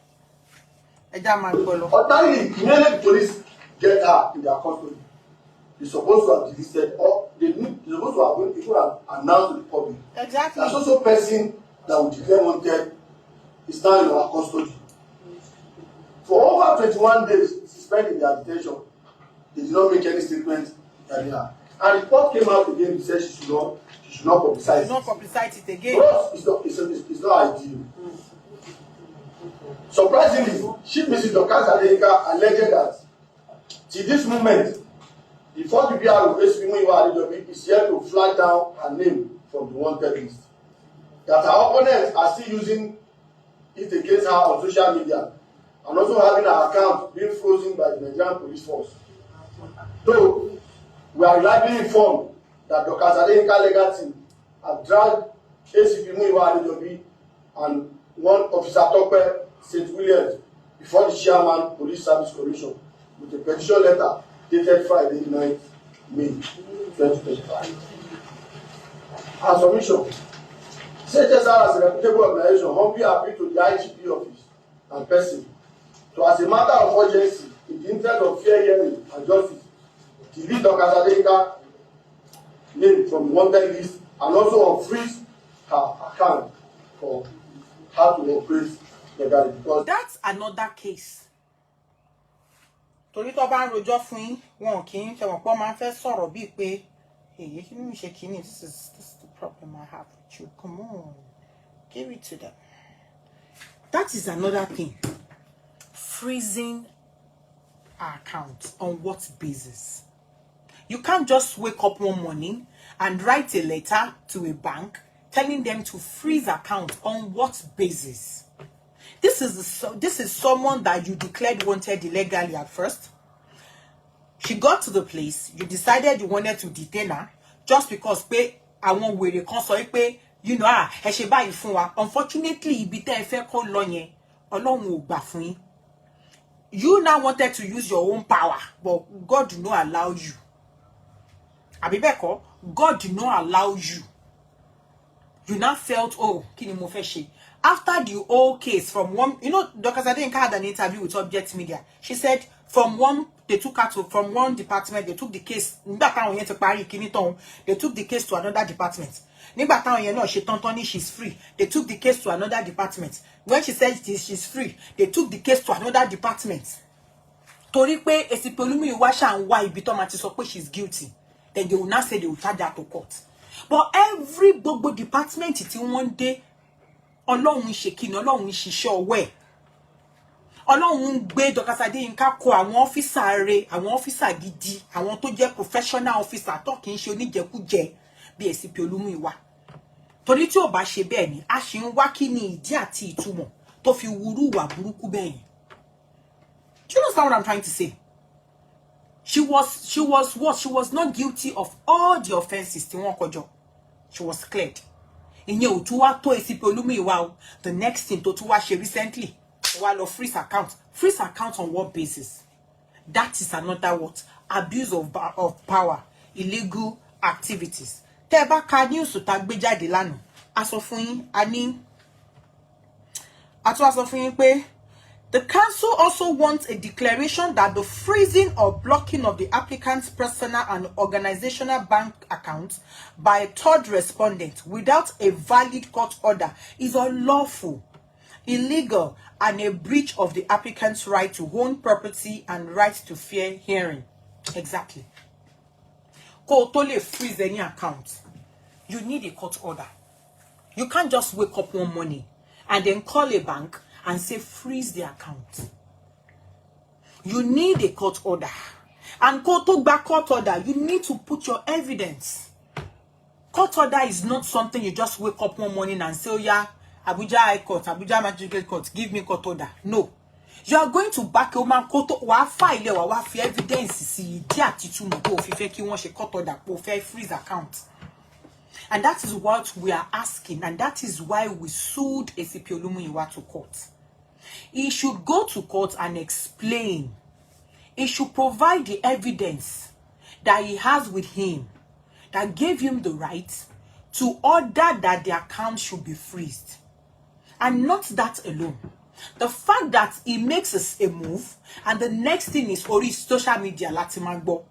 Speaker 1: ẹja máa gbọ́ lọ.
Speaker 5: Ordinarily, immediately police get her in their custody, they supposed to have delisted or they supposed to have been people have announced to the public.
Speaker 1: Exactly.
Speaker 5: There's also a person that will declare wanted is now in our custody. For over 21 days, she spent in their detention. They did not make any statement that they are. And the report came out again, he said she should not publicize it.
Speaker 1: Not publicize it again.
Speaker 5: For us, it's not ideal. Surprisingly, Chief Mrs. Dorcas Adenika alleged that till this moment, the 4th BPR of Esipimuyiwa Adejobi is yet to flag down her name from the wanted list. That her opponents are still using it against her on social media and also having her account being frozen by the Nigerian police force. Though we are reliably informed that Dorcas Adenika legal team have dragged Esipimuyiwa Adejobi and one officer Tope St. Williams before the Chairman Police Service Commission with a petition letter dated Friday 9th May 2025. Our submission. CHSR as a reputable organization humbly appeal to the IGP office and person to, as a matter of urgency, in the interest of fair hearing and justice, delete Dorcas Adenika name from the wanted list and also unfreeze her account for how to operate legally. Because
Speaker 1: that's another case. Torí tó bá ń rojọ́ fún yín wọn kì í ṣe wọ́n pọ́ máa ń fẹ́ sọ̀rọ̀ bíi pé èyí kí ni ṣe kí ni this is the problem I have with you, come on, give it to them. That is another thing. Freezing our account on what basis? You can't just wake up one morning and write a letter to a bank telling them to freeze account on what basis? This is someone that you declared wanted illegally at first. She got to the place, you decided you wanted to detain her just because pé àwọn wèrè kan sọ pé you know ẹ ṣe báyìí fún wa. Unfortunately, ibi tẹ́ ẹ fẹ́ kó lọ yẹn Ọlọ́run ò gbà fún yín. You now wanted to use your own power, but God did not allow you. Àbí bẹ́ẹ̀ kọ́, God did not allow you. You now felt, oh, kí ni mo fẹ́ ṣe? After the whole case from one, you know, Dorcas Adenika had an interview with Object Media. She said they took her from one department, they took the case. They took the case to another department. She's free. They took the case to another department. When she said she's free, they took the case to another department. Torí pé Esipiolumiyiwa ṣá ń wá ibi tó máa ti sọ pé she's guilty. Then they will now say they will charge her to court. But every gbogbo department tí wọ́n dé Ọlọ́run ṣe kíni Ọlọ́run ṣiṣẹ́ ọwọ́ ẹ̀. Ọlọ́run gbé Dorcas Adéyínká kó àwọn ọ́físà rẹ̀, àwọn ọ́físà gidi, àwọn tó jẹ́ professional officer tó kì í ṣe oníjẹkújẹ bí Esipiolumiyiwa. Torí tí ó bá ṣe bẹ́ẹ̀ ni a ṣì ń wá kíni ìdí àti ìtumọ̀ tó fi wúrú wà burúkú bẹ́ẹ̀ yẹn. Do you understand what I'm trying to say? She was not guilty of all the offenses tí wọ́n kọjọ. She was cleared. Ìyẹn ò tún wá tó Esipiolumiyiwa o. The next thing tó tún wá ṣe recently, wá lọ freeze account. Freeze account on what basis? That is another what? Abuse of power, illegal activities. Tẹ́ bá ka news tá gbé jáde lánàá. A sọ fún yín, a sọ fún yín pé the council also wants a declaration that the freezing or blocking of the applicant's personal and organizational bank accounts by a third respondent without a valid court order is unlawful, illegal, and a breach of the applicant's right to own property and right to fair hearing. Exactly. Kó tó lè freeze any account, you need a court order. You can't just wake up one morning and then call a bank and say freeze the account. You need a court order. And kó tó gba court order, you need to put your evidence. Court order is not something you just wake up one morning and say, oh yeah, Abuja High Court, Abuja Magistrate Court, give me court order. No. You are going to back your man court wa file wa fi evidence si di atitumo to fi fẹ́ kí wọ́n ṣe court order po fẹ́ freeze account. And that is what we are asking, and that is why we sued Esipiolumiyiwa to court. He should go to court and explain. He should provide the evidence that he has with him that gave him the right to order that the account should be freezed. And not that alone. The fact that he makes a move and the next thing is Ori social media latimagbo.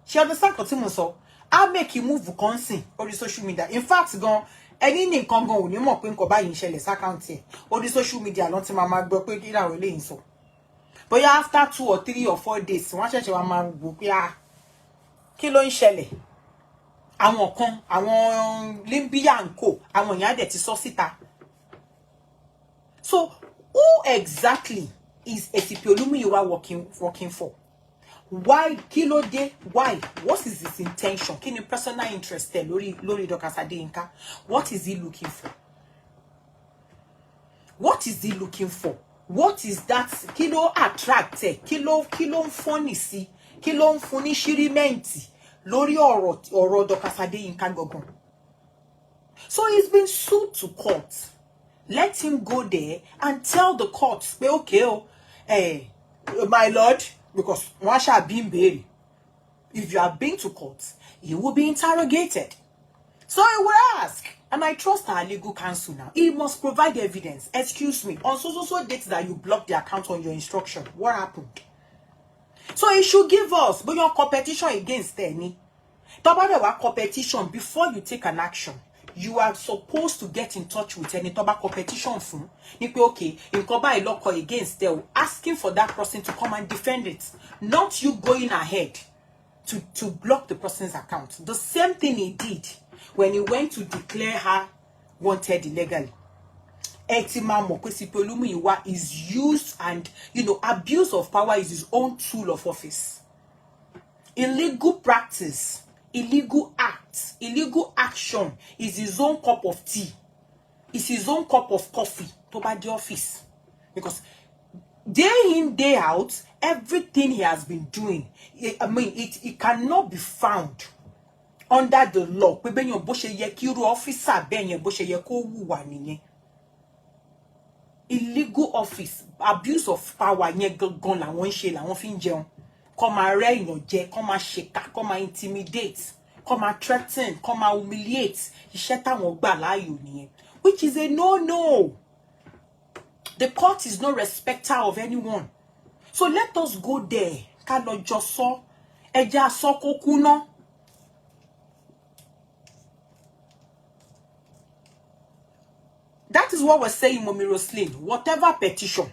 Speaker 1: She understand what so I make him move consent Ori social media. In fact, gone any nǹkan gan ò ní mọ̀ pé nǹkan báyìí ń ṣẹlẹ̀ s'account ẹ̀. Ori social media ló ti máa gbọ́ pé kí làwọn eléyìí sọ. But after 2 or 3 or 4 days, wọ́n ṣẹ̀ṣẹ̀ wá máa wò pé kí ló ń ṣẹlẹ̀. Àwọn kan, àwọn Limbia and co, àwọn èèyàn dẹ̀ ti sọ síta. So, who exactly is Esipi Olumuyiwa working for? Why? Kilo de? Why? What is his intention? Kí ni personal interest there lórí Dorcas Adeyinka? What is he looking for? What is he looking for? What is that? Kilo attract? Kilo funny si? Kilo funny shirimenti? Lórí ọ̀rọ̀ Dorcas Adeyinka gogon. So he's been sued to court. Let him go there and tell the court, okay, my lord, because Washa been bail. If you have been to court, you will be interrogated. So I will ask, and I trust our legal counsel now. He must provide evidence. Excuse me, on so dates that you blocked the account on your instruction. What happened? So he should give us, but your competition against any. Toba competition before you take an action. You are supposed to get in touch with any Toba competition fun. Okay, in Koba Iloko against them, asking for that person to come and defend it. Not you going ahead to block the person's account. The same thing he did when he went to declare her wanted illegally. Etimamo Esipi Olumuyiwa is used, and abuse of power is his own tool of office. Illegal practice, illegal acts, illegal action is his own cup of tea. It's his own cup of coffee to buy the office. Because day in, day out, everything he has been doing, it cannot be found under the law. Illegal office, abuse of power, come and rain your jet, come and shake, come and intimidate, come and threaten, come and humiliate, which is a no. The court is no respecter of anyone. So let us go there. That is what we're saying, Mommy Roslyn. Whatever petition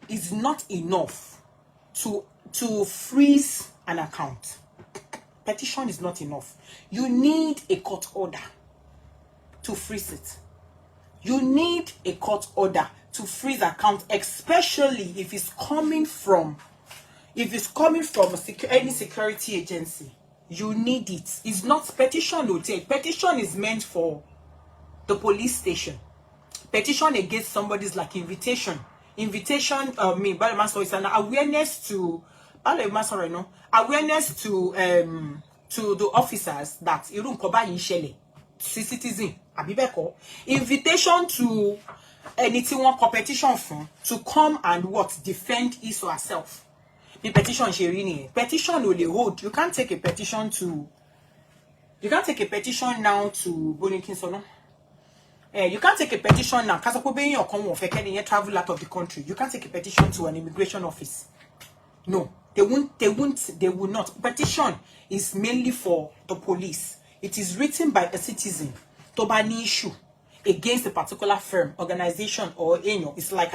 Speaker 1: is not enough to freeze an account. Petition is not enough. You need a court order to freeze it. You need a court order to freeze account, especially if it's coming from any security agency. You need it. It's not petition. Petition is meant for the police station. Petition against somebody's like invitation. Invitation, is an awareness to the officers that irun koba yin shele citizen abibeko. Invitation to anything one competition from to come and defend his or herself. The petition sherini. Petition will hold. You can't take a petition now to Bonikinsono. You can't take a petition now. Travel out of the country. You can't take a petition to an immigration office. No, they will not. Petition is mainly for the police. It is written by a citizen to ban issue against a particular firm, organization, or it's like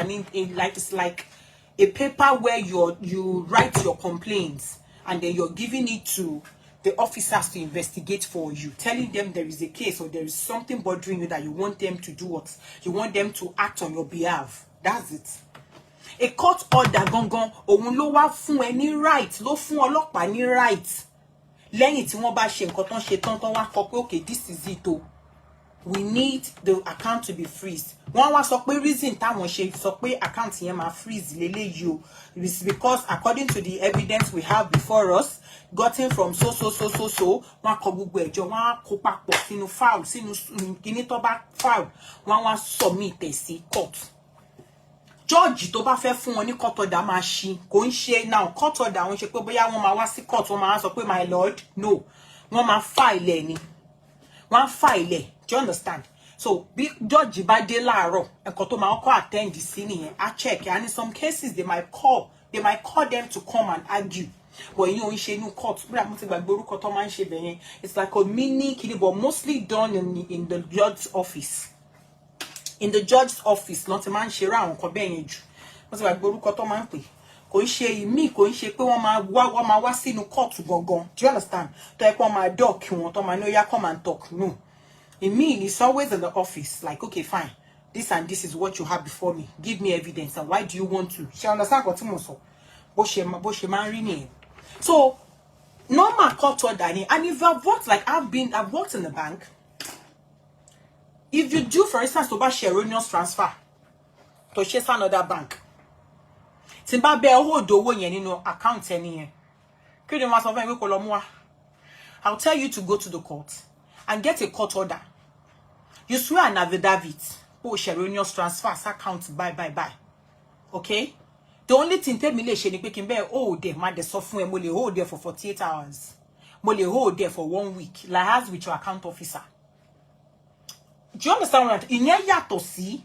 Speaker 1: a paper where you write your complaints and then you're giving it to the officers to investigate for you, telling them there is a case or there is something bothering you that you want them to do what? You want them to act on your behalf. That's it. A court order gangan, òun ló wá fún ẹ ní right, ló fún ọlọ́pàá ní right. Lẹ́yìn tí wọ́n bá ṣe nǹkan tán ṣe tán wá kọ pé okay, this is it o. we need the account to be freezed. One was so reason táwọn ṣe sọ pé account yẹn máa freeze lélẹ́yìí o. It is because according to the evidence we have before us, gotten from so wọ́n kọ gbogbo ẹjọ́ wọ́n kó papọ̀ sínú file sínú kíní tó bá file wọ́n submit sí court. Judge tó bá fẹ́ fún wọn ní court order máa ṣí kò ń ṣe now court order wọ́n ṣe pé bóyá wọ́n máa wá sí court wọ́n máa sọ pé my lord no wọ́n máa file ẹ̀ ni wọ́n file ẹ̀. Do you understand? So big judge bá dé láàárọ̀ ẹ̀kọ́ tó máa kọ́ attend sí nìyẹn á check and in some cases they might call them to come and argue. But you know in ṣe inú court bí àmọ́ ti gbàgbé orúkọ tó máa ń ṣe bẹ̀yẹn it's like a mini kini but mostly done in the judge's office. In the judge's office lọ́n ti máa ń ṣe ra àwọn nǹkan bẹ́ẹ̀ yẹn jù wọ́n ti gbàgbé orúkọ tó máa ń pè kò ń ṣe ìmí kò ń ṣe pé wọ́n máa wá sínú court gangan. Do you understand? tó yẹ pé wọ́n máa dock wọn tó máa ní ó yá come and talk no. In me, it's always in the office. Like, okay, fine. This and this is what you have before me. Give me evidence. And why do you want to? She understand what you so. So, normal court order. And if I've worked, like I've worked in the bank. If you do, for instance, to buy erroneous transfer to chase another bank. Timba be hold the one you know account any. I'll tell you to go to the court and get a court order. You swear an affidavit. Oh, erroneous transfers account bye. Okay? The only thing tell me she can be hold there, man, the software mole hold there for 48 hours. Mole hold there for 1 week. Like as with your account officer. Do you understand what? In ya to see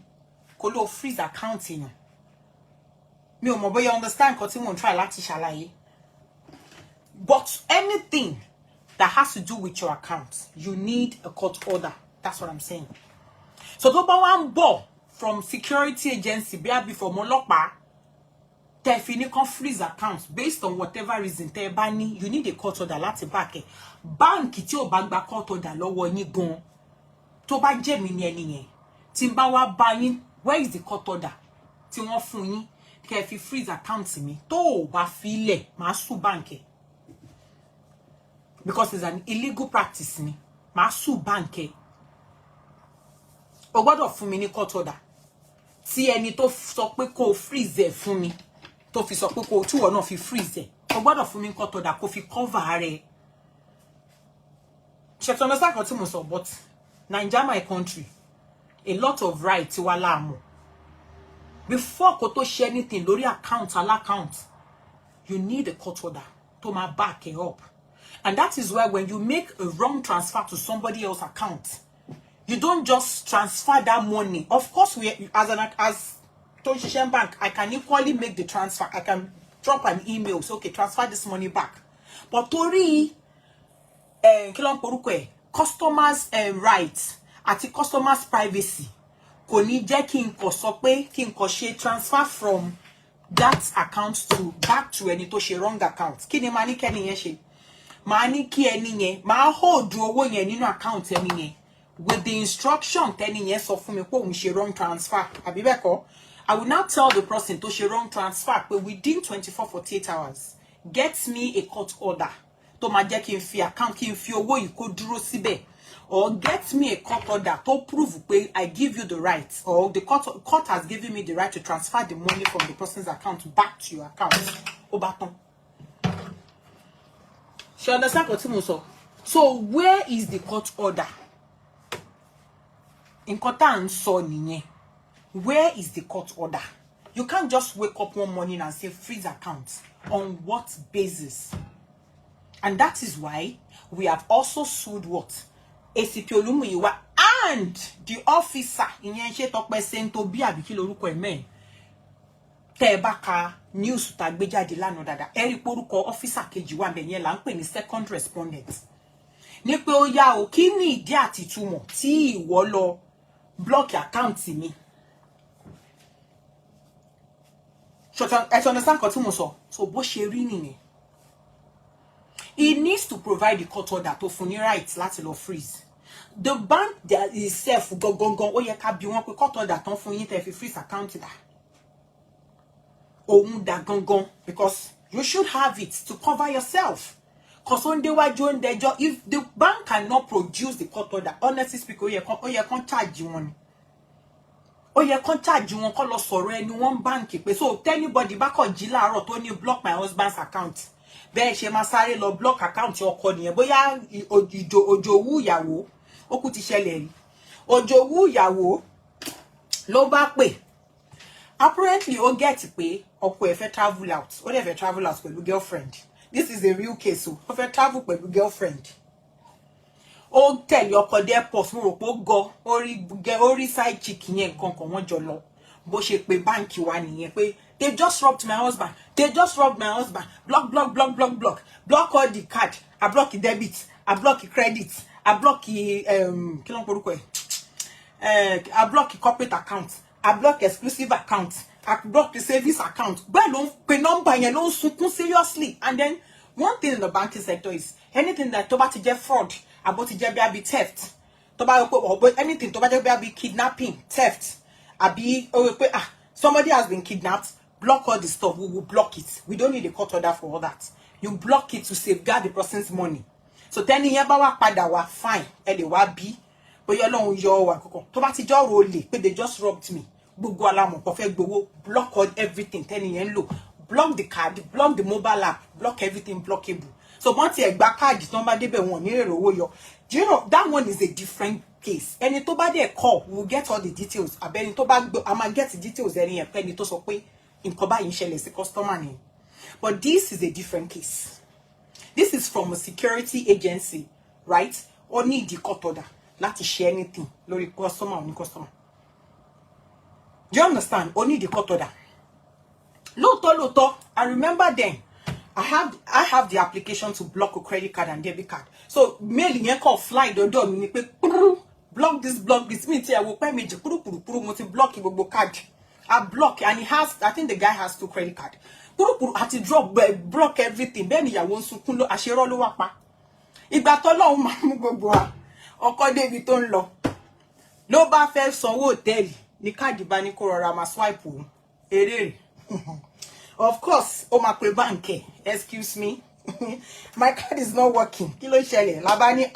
Speaker 1: kolo freeze accounting. Me o mo boy understand because you won't try lati ṣàlàyé. But anything that has to do with your account, you need a court order. That's what I'm saying. So tó bá wá ń bọ̀ from security agency bí from ọlọ́pàá tẹ́ fi ní kan freeze account based on whatever reason tẹ́ bá ní, you need a court order láti back ẹ. Báǹkì tí ò bá gba court order lọ́wọ́ yín gan tó bá jẹ́ mi ní ẹni yẹn tí ń bá wá bá yín, where is the court order tí wọ́n fún yín kẹ́ fi freeze account mi tó ò bá fi lẹ̀ máa sue báǹkì because it's an illegal practice ni máa sue báǹkì. O gbọ́dọ̀ fún mi ní court order tí ẹni tó sọ pé kó freeze ẹ fún mi tó fi sọ pé kó tú ọ náà fi freeze ẹ o gbọ́dọ̀ fún mi ní court order kó fi cover rẹ̀. Ṣé tó understand what mo sọ? But Nigeria, my country, a lot of rights wà láàmú. Before kó tó ṣe anything lórí account account, you need a court order to ma back it up. And that is why when you make a wrong transfer to somebody else's account, you don't just transfer that money. Of course, as Toshishen Bank, I can equally make the transfer. I can drop an email, so okay, transfer this money back. But Tori, customers' rights, at customers' privacy, kò ní jẹ́ kí n kò sọ pé kí n kò ṣe transfer from that account to back to ẹni tó ṣe wrong account. Kí ni màá ní kẹ́ni yẹn ṣe? Màá ní kí ẹni yẹn máa hold owó yẹn nínú account ẹni yẹn with the instruction tẹ́ni yẹn sọ fún mi pé òun ṣe wrong transfer. Àbí bẹ́ẹ̀ kọ́? I will now tell the person tó ṣe wrong transfer pé within 24-48 hours get me a court order tó máa jẹ́ kí n fi account kí n fi owó yìí kó dúró síbẹ̀, or get me a court order to prove pé I give you the right, or the court has given me the right to transfer the money from the person's account back to your account. Ó bá tán. She understand what mo sọ? So where is the court order? Nǹkan tá ń sọ nìyẹn. Where is the court order? You can't just wake up one morning and say freeze account. On what basis? And that is why we have also sued what? ACP Olumuyiwa and the officer ìyẹn ṣe Tọ́pẹ́ Sento bí àbí kí lorúkọ ẹ̀ mẹ́rin. Tẹ́ bá ka news tá gbé jáde lánàá dáadáa, ẹ rí pé orúkọ officer kejì wà ńbẹ̀ yẹn là ń pè ní second respondent. Ní pé ó yá o, kí ni ìdí àti ìtumọ̀ tí ìwọ lọ block account mi. Ẹ understand nǹkan tí mo sọ? So bó ṣe rí nìyẹn. He needs to provide the court order to fún ní right láti lọ freeze. The bank that itself gangan ó yẹ ká bi wọ́n pé court order tán fún yín tẹ́ fi freeze account dà. Òun dà gangan, because you should have it to cover yourself. Cause on the way join the job, if the bank cannot produce the court order, honestly speaking, you can't charge you one. Oh, you can't charge you one call us or any one bank. So tell anybody back on Jila or Tony block my husband's account. Then she must say lo block account your calling. Boya ojowu yawo. Okuti shele. Ojowu yawo. Lo back pay. Apparently, o get pay or if travel out. Or if travel out with girlfriend. This is a real case. So if travel with girlfriend. Oh, tell your there post mo go ori side chicken yen kan won jolo bó ṣe pé bank wa nìyẹn pé they just robbed my husband, block all the card, I block the debit, I block the credit, I block the I block the corporate account, I block exclusive account, I block the service account. But don't pay number yẹn ló sunkún seriously. And then one thing in the banking sector is anything that to bá ti jẹ́ fraud, about to be theft, to anything to be kidnapping, theft, somebody has been kidnapped, block all the stuff. We will block it. We don't need a court order for all that. You block it to safeguard the person's money. So then you wa fine, and they wa be, but you alone your wa to ba ti jo role, but they just robbed me. Block all everything, block the card, block the mobile app, block everything blockable. So once you back card number do you know that one is a different case? Any to ba dey call, we'll get all the details. Abeni to ba I'ma get the details any penny to so pe nkan ba yin ṣẹlẹ̀ sí customer ni. But this is a different case. This is from a security agency, right? Or need the court order láti share anything lórí customer or customer. Do you understand? Or need the court order. Loto, I remember then I have the application to block a credit card and debit card. So mailing yen call fly the door me pe block this me I will pay me block gbogbo card. I block and he has, I think the guy has 2 credit card. Had to drop block everything. Then ya won sunkún lo àṣírí lo wa pa. Ìgbà t'Ọlọ́run ma mú gbogbo wa. Ọkọ débi tó ń lọ. Ló bá fẹ́ sanwó hòtẹ́ẹ̀lì ní káàdì bá ní kó rọra ma swipe o. Eré. Of course, o ma pe bank. Excuse me. My card is not working. Kí ló ṣẹlẹ̀? La bá ní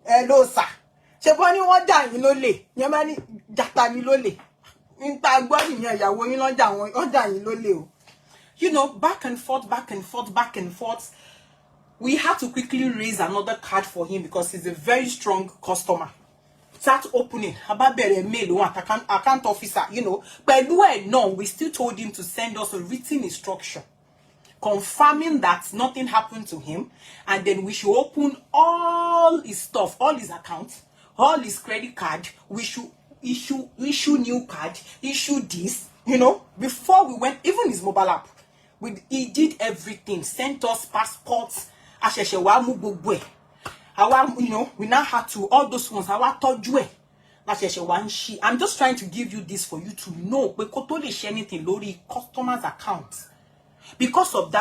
Speaker 1: hello sir. Ṣé bó ní wọ́n jà yín lólè. Yẹn má ní jata ni lólè. Nta gbọ́ nìyẹn ìyàwó yín ló jà yín lólè o. You know, back and forth. We had to quickly raise another card for him because he's a very strong customer. Start opening. Ababere mail one account officer, you know. But no, we still told him to send us a written instruction confirming that nothing happened to him, and then we should open all his stuff, all his accounts, all his credit card. We should issue new card, issue this, you know, before we went, even his mobile app. He did everything, sent us passports, you know, we now had to, all those ones, I'm just trying to give you this for you to know, we could totally share anything, Lori, customers' accounts. Because of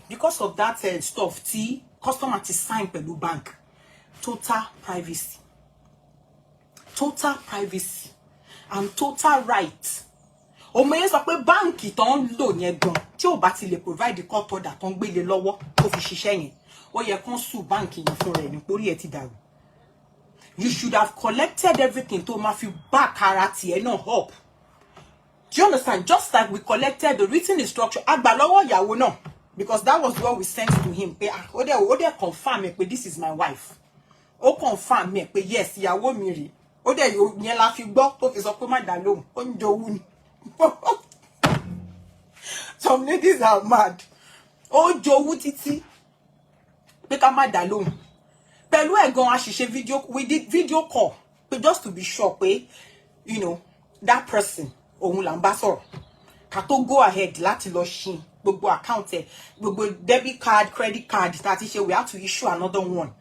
Speaker 1: because of that stuff, customer to sign Pelu Bank. Total privacy and total right. O me sọ pé báǹkì tó ń lò yẹn gan tí ó bá ti lè provide the court order tó ń gbélé lọ́wọ́ tó fi ṣiṣẹ́ yẹn, ó yẹ kán sue báǹkì yẹn fún rẹ̀ ní orí ẹ̀ ti dàrú. You should have collected everything tó máa fi back ara tiẹ̀ náà up. Do you understand? Just like we collected the written instruction àgbà lọ́wọ́ ìyàwó náà, because that was what we sent to him. Pé ó dẹ̀ confirm pé this is my wife. Ó confirm me pé yes, ìyàwó mi rèé. Ó dẹ̀ yẹn la fi gbọ́ tó fi sọ pé má dá lóhùn. Ó ń jowú ni. Some ladies are mad. Oh, jowú títí pé ká má dá lóhùn. Pẹ̀lú ẹ̀gan àṣìṣe video, we did video call, but just to be sure pé, you know, that person òun là ń bá sọ̀rọ̀. Ká tó go ahead láti lọ ṣí gbogbo account ẹ̀, gbogbo debit card, credit card tá ti ṣe, we have to issue another one.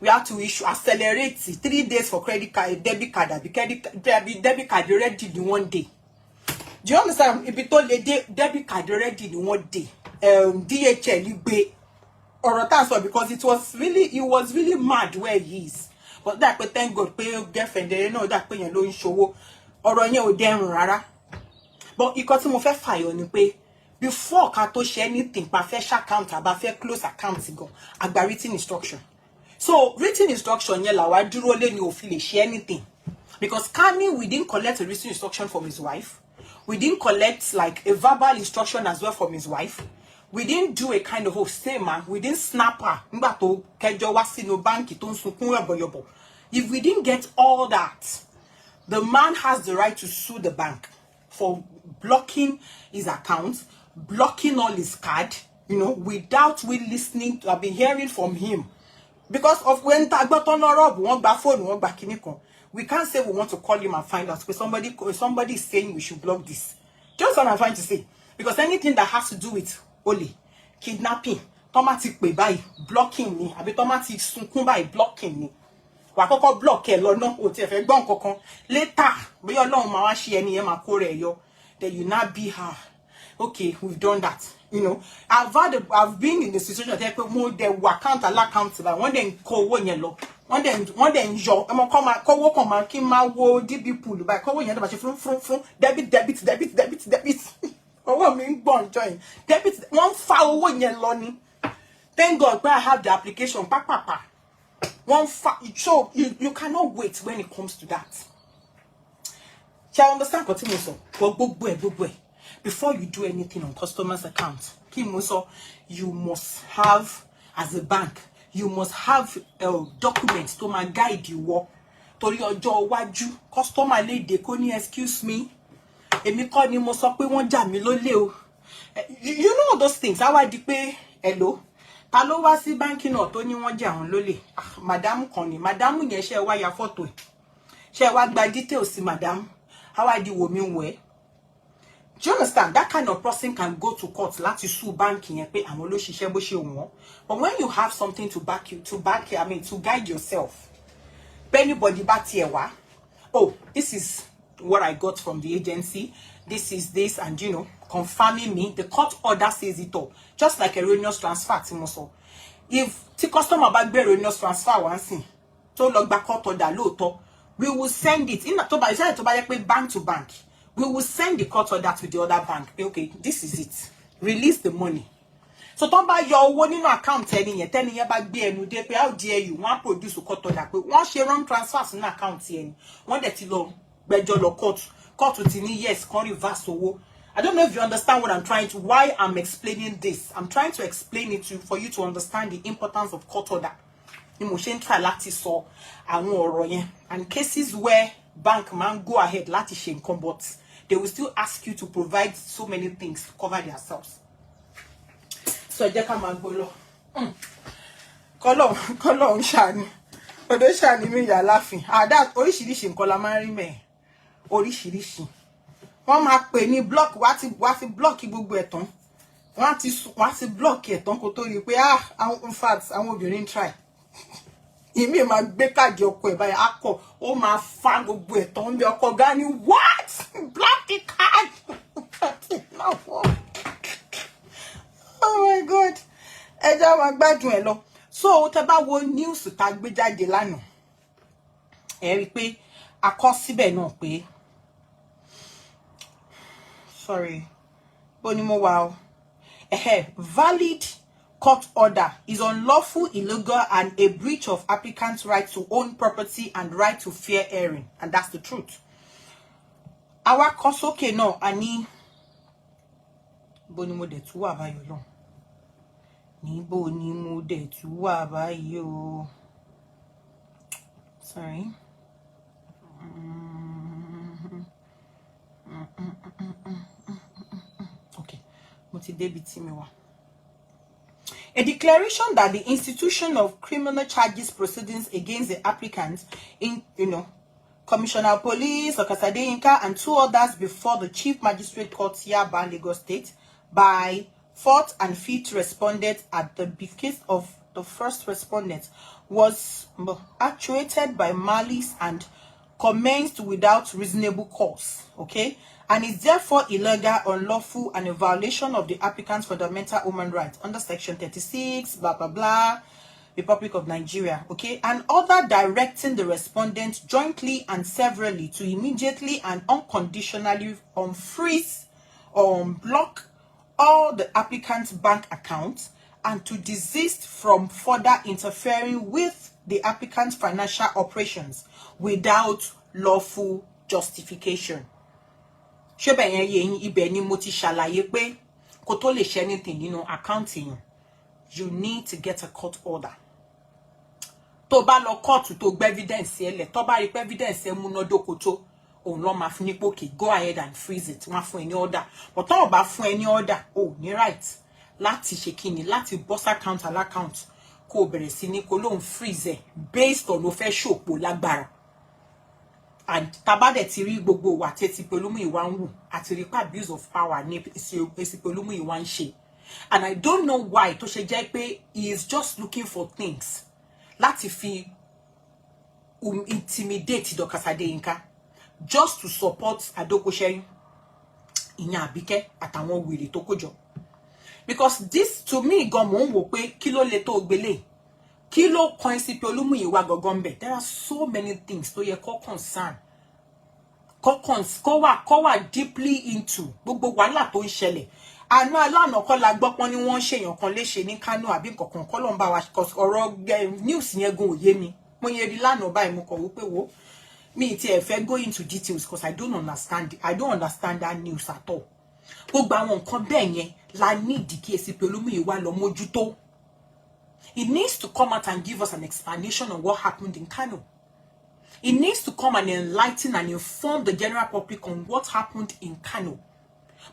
Speaker 1: We have to accelerate 3 days for credit card, debit card, debit card ready in 1 day. Do you understand? If it told debit card ready in 1 day, DHL gbé ọ̀rọ̀ tá sọ, because it was really mad where he is. But that pé thank God pé girlfriend there, no, that pé yẹn ló ń ṣòwò. Ọ̀rọ̀ yẹn ò dẹrùn rárá. But ìkọ́ tí mo fẹ́ fàyọ ni pé before ká tó ṣe anything pa fẹ́ ṣe account àbá fẹ́ close account gan àgbà written instruction. So written instruction yẹn la wá dúró lé ní ó fi lè ṣe anything, because Kani, we didn't collect a written instruction from his wife. We didn't collect like a verbal instruction as well from his wife. We didn't do a kind of stay man. We didn't snap her. Nígbà tó kẹjọ wá sínú báǹkì tó ń sunkún yọ̀bọ̀yọ̀bọ̀. If we didn't get all that, the man has the right to sue the bank for blocking his account, blocking all his card, you know, without we listening to, I've been hearing from him. Because of when we can't say we want to call him and find out, because somebody is saying we should block this. Just what I'm trying to say. Because anything that has to do with Oli, kidnapping, automatic by blocking me, abi automatic sunkún by blocking me. Wa kọ́kọ́ block e lọ́nà o ti fẹ́ gbọ́ nǹkan kan. Later, bí Ọlọ́run máa wá ṣe ẹni yẹn máa kó rẹ̀ yọ. Then you now be her. Okay, we've done that. You know, I've been in the situation that mo de account account like one then kó owó yẹn lọ. One then yo e mo ko ma kó owó kan ma kí ma wo DB pool by kó owó yẹn ba ṣe fún debit. Owó mi ń gbọ́n join. Debit wọ́n fa owó yẹn lọ ni. Thank God I have the application pa. So you cannot wait when it comes to that. Shall understand what you so? Before you do anything on customers' account, you must have, as a bank, you must have documents to my guide you. To your jaw waju customer lady koni excuse me. Emi ko ni mo so pe won ja mi lole o. You know those things. How I pay hello. Ta ló wá sí banking náà tó ní wọ́n jẹ àwọn lólè. Madam kan ni. Madam yẹn ṣe wá ya photo ẹ̀. Ṣé wá gba details sí madam. How I do wo mi wẹ̀. Do you understand? That kind of person can go to court láti sue bank yẹn pé àwọn ló ṣiṣẹ́ bó ṣe wọ́n. But when you have something to back you, to guide yourself. Pé anybody bá tiẹ̀ wá. Oh, this is what I got from the agency. This is this, and you know, confirming me. The court order says it all. Just like erroneous transfer, Timoso. If the customer back bear erroneous transfer once, so log back court order low, we will send it in October. Is to buy bank to bank. We will send the court order to the other bank. Okay, this is it. Release the money. So don't buy your one in account telling you back be and pay how dare you want produce a court order. But once you run transfers in account here, one that you long, bed your court with yes, can reverse so. I don't know if you understand what I'm trying to, why I'm explaining this. I'm trying to explain it to for you to understand the importance of court order. Emotion try lati so and cases where bank man go ahead lati shen but they will still ask you to provide so many things to cover themselves. So jeka man go lo. Kolon shani. Odo shani mi ya laughing. That oríṣiríṣi nǹkan la máa rí me. Oríṣiríṣi. Wọ́n máa pè ní block wá ti block gbogbo ẹ̀tàn. Wọ́n ti block ẹ̀tàn kó tó rí pé in fact àwọn obìnrin try. Ìmí máa gbé káàdì ọkọ ẹ̀ báyìí akọ ó máa fa gbogbo ẹ̀tàn bí ọkọ gani what? Block the card. Oh my God. Ẹ já máa gbádùn ẹ lọ. So tẹ́ bá wo news tá gbé jáde lánàá. Ẹ rí pé a kọ síbẹ̀ náà pé sorry. Bonimo wow. Valid court order is unlawful, illegal, and a breach of applicant's right to own property and right to fair hearing. And that's the truth. Our kosoke no ani bonimo de tuwa ba yo long. Ni bonimo de tuwa ba yo. Sorry. Okay. A declaration that the institution of criminal charges proceedings against the applicant in, Commissioner of Police, Okasade Inka, and 2 others before the Chief Magistrate Court Yaba, Lagos State, by 4th and 5th respondents at the behest of the first respondent was actuated by malice and commenced without reasonable cause, okay? And is therefore illegal, unlawful, and a violation of the applicant's fundamental human rights under Section 36, blah, blah, blah, Republic of Nigeria, okay? And order directing the respondent jointly and severally to immediately and unconditionally unfreeze or unblock all the applicant's bank accounts and to desist from further interfering with the applicant's financial operations without lawful justification. Ṣé bẹ́ẹ̀ yẹn yé yín, ibẹ̀ ni mo ti ṣàlàyé pé kó tó lè ṣe anything nínú account yín, you need to get a court order. Tó bá lọ court tó gbé evidence ẹ lẹ̀, tó bá rí pé evidence ẹ múnádóko tó, òun ló máa fún ní pòkè, go ahead and freeze it, wọ́n fún ẹ ní order. But tó bá fún ẹ ní order, ó ní right láti ṣe kíni, láti boss account account kó bẹ̀rẹ̀ sí ní kó lóun freeze ẹ based on ó fẹ́ ṣòpò lágbára. And tabade ti rí gbogbo wa tẹ́tí Pelúmúyìwá ń wù, àti rí pa abuse of power ní Pelúmúyìwá ń ṣe. And I don't know why tó ṣe jẹ́ pé he is just looking for things láti fi intimidate Dorcas Adéyínká just to support Adókòṣẹ́yìn, ìyẹn Àbíkẹ́ àtàwọn wèrè tó kójọ. Because this to me gan mo ń wò pé kí ló lè tó gbélé, kí ló kan sí Pelúmúyìwá gangan ńbẹ̀. There are so many things tó yẹ kó concern, kó wà deeply into gbogbo wàhálà tó ń ṣẹlẹ̀. Àná alánà kọ́ la gbọ́ pọ́n ní wọ́n ṣèyàn kan léṣe ní Kano àbí nǹkankan kọ́ ló ń bá wa ọ̀rọ̀ news yẹn gan òye mi. Mo yẹ rí lánàá báyìí mo kọ̀ wí pé wo mi ti ẹ̀ fẹ́ go into details because I don't understand that news at all. Gbogbo àwọn nǹkan bẹ́ẹ̀ yẹn la need kí èsì Pelúmúyìwá lọ mójútó. He needs to come out and give us an explanation on what happened in Kano. He needs to come and enlighten and inform the general public on what happened in Kano.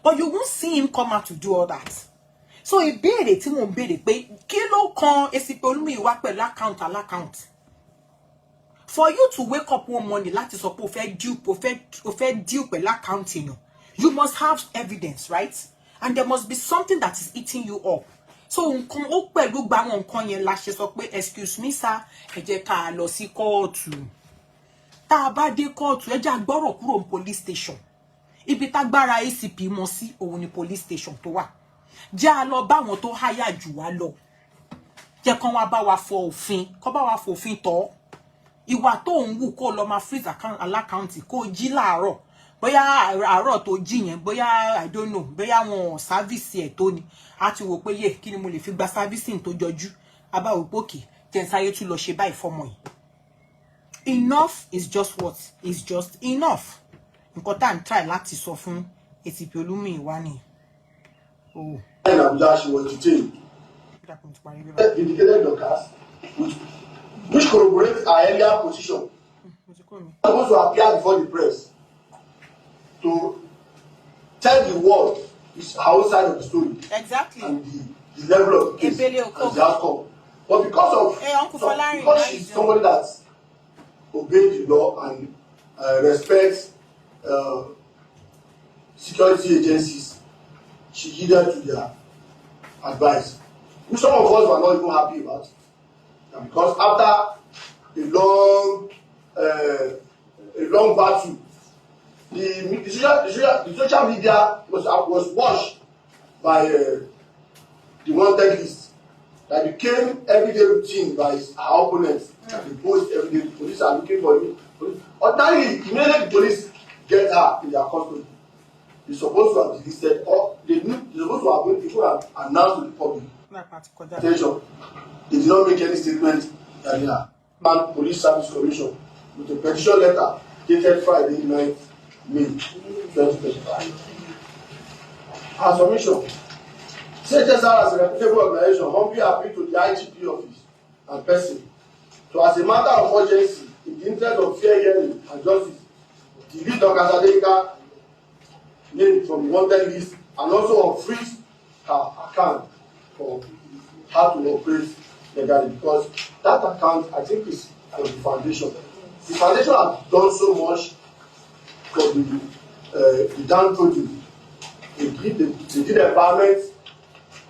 Speaker 1: But you won't see him come out to do all that. So ìbéèrè tí mo ń béèrè pé kí ló kan èsì Pelúmúyìwá pẹ̀lú account. For you to wake up one morning láti sọ pé o fẹ́ deal pẹ̀lú account èèyàn, you must have evidence, right? And there must be something that is eating you up. So nǹkan ó pẹ̀lú gba àwọn nǹkan yẹn la ṣe sọ pé excuse me sir, ẹ jẹ́ ká lọ sí kóòtù. Tá bá dé kóòtù, ẹ jẹ́ agbọ́rọ̀ kúrò ní police station. Ibi tágbára ACP mọ̀ sí òun ni police station tó wà. Jẹ́ a lọ bá wọn tó háyà jù wá lọ. Jẹ́ kán wá bá wa fọ òfin, kó bá wa fòfin tọ́. Ìwà tó ń wù kó lọ máa freeze account kó jí láàárọ̀. Bóyá àárọ̀ tó jí yẹn, bóyá I don't know, bóyá wọn service ẹ̀ tó ni. A ti wò pé yé kí ni mo lè fi gba servicing tó jọjú. A bá wò pé okay, jẹ́ sáyé tún lọ ṣe báyìí fọ́mọ yìí. Enough is just what is just enough. Nǹkan tá ń try láti sọ fún èsì Pelúmúyìwá ni. Oh.
Speaker 5: In Abuja, she was detained. Indicated Dorcas, which corroborates her earlier position. I want to appear before the press to tell the world her own side of the story.
Speaker 1: Exactly.
Speaker 5: And the level of the case and the outcome. But because she's somebody that obeys the law and respects security agencies, she yielded to their advice, which some of us were not even happy about. And because after a long battle, the social media was washed by the wanted list that became everyday routine by our opponents. They post every day, the police are looking for you. Ordinarily, immediately the police get her in their custody, they're supposed to have delisted, or they're supposed to have been people have announced to the public. Attention, they did not make any statement that they are Man Police Service Commission with a petition letter dated Friday 9th May 2025. Our submission. CHSR as a reputable organization humbly appeal to the IGP office and person to, as a matter of urgency, in the interest of fair hearing and justice, delete Dorcas Adéyínká name from the wanted list and also unfreeze her account for her to operate legally, because that account, I think, is for the foundation. The foundation has done so much for the downtrodden. They did empowerment,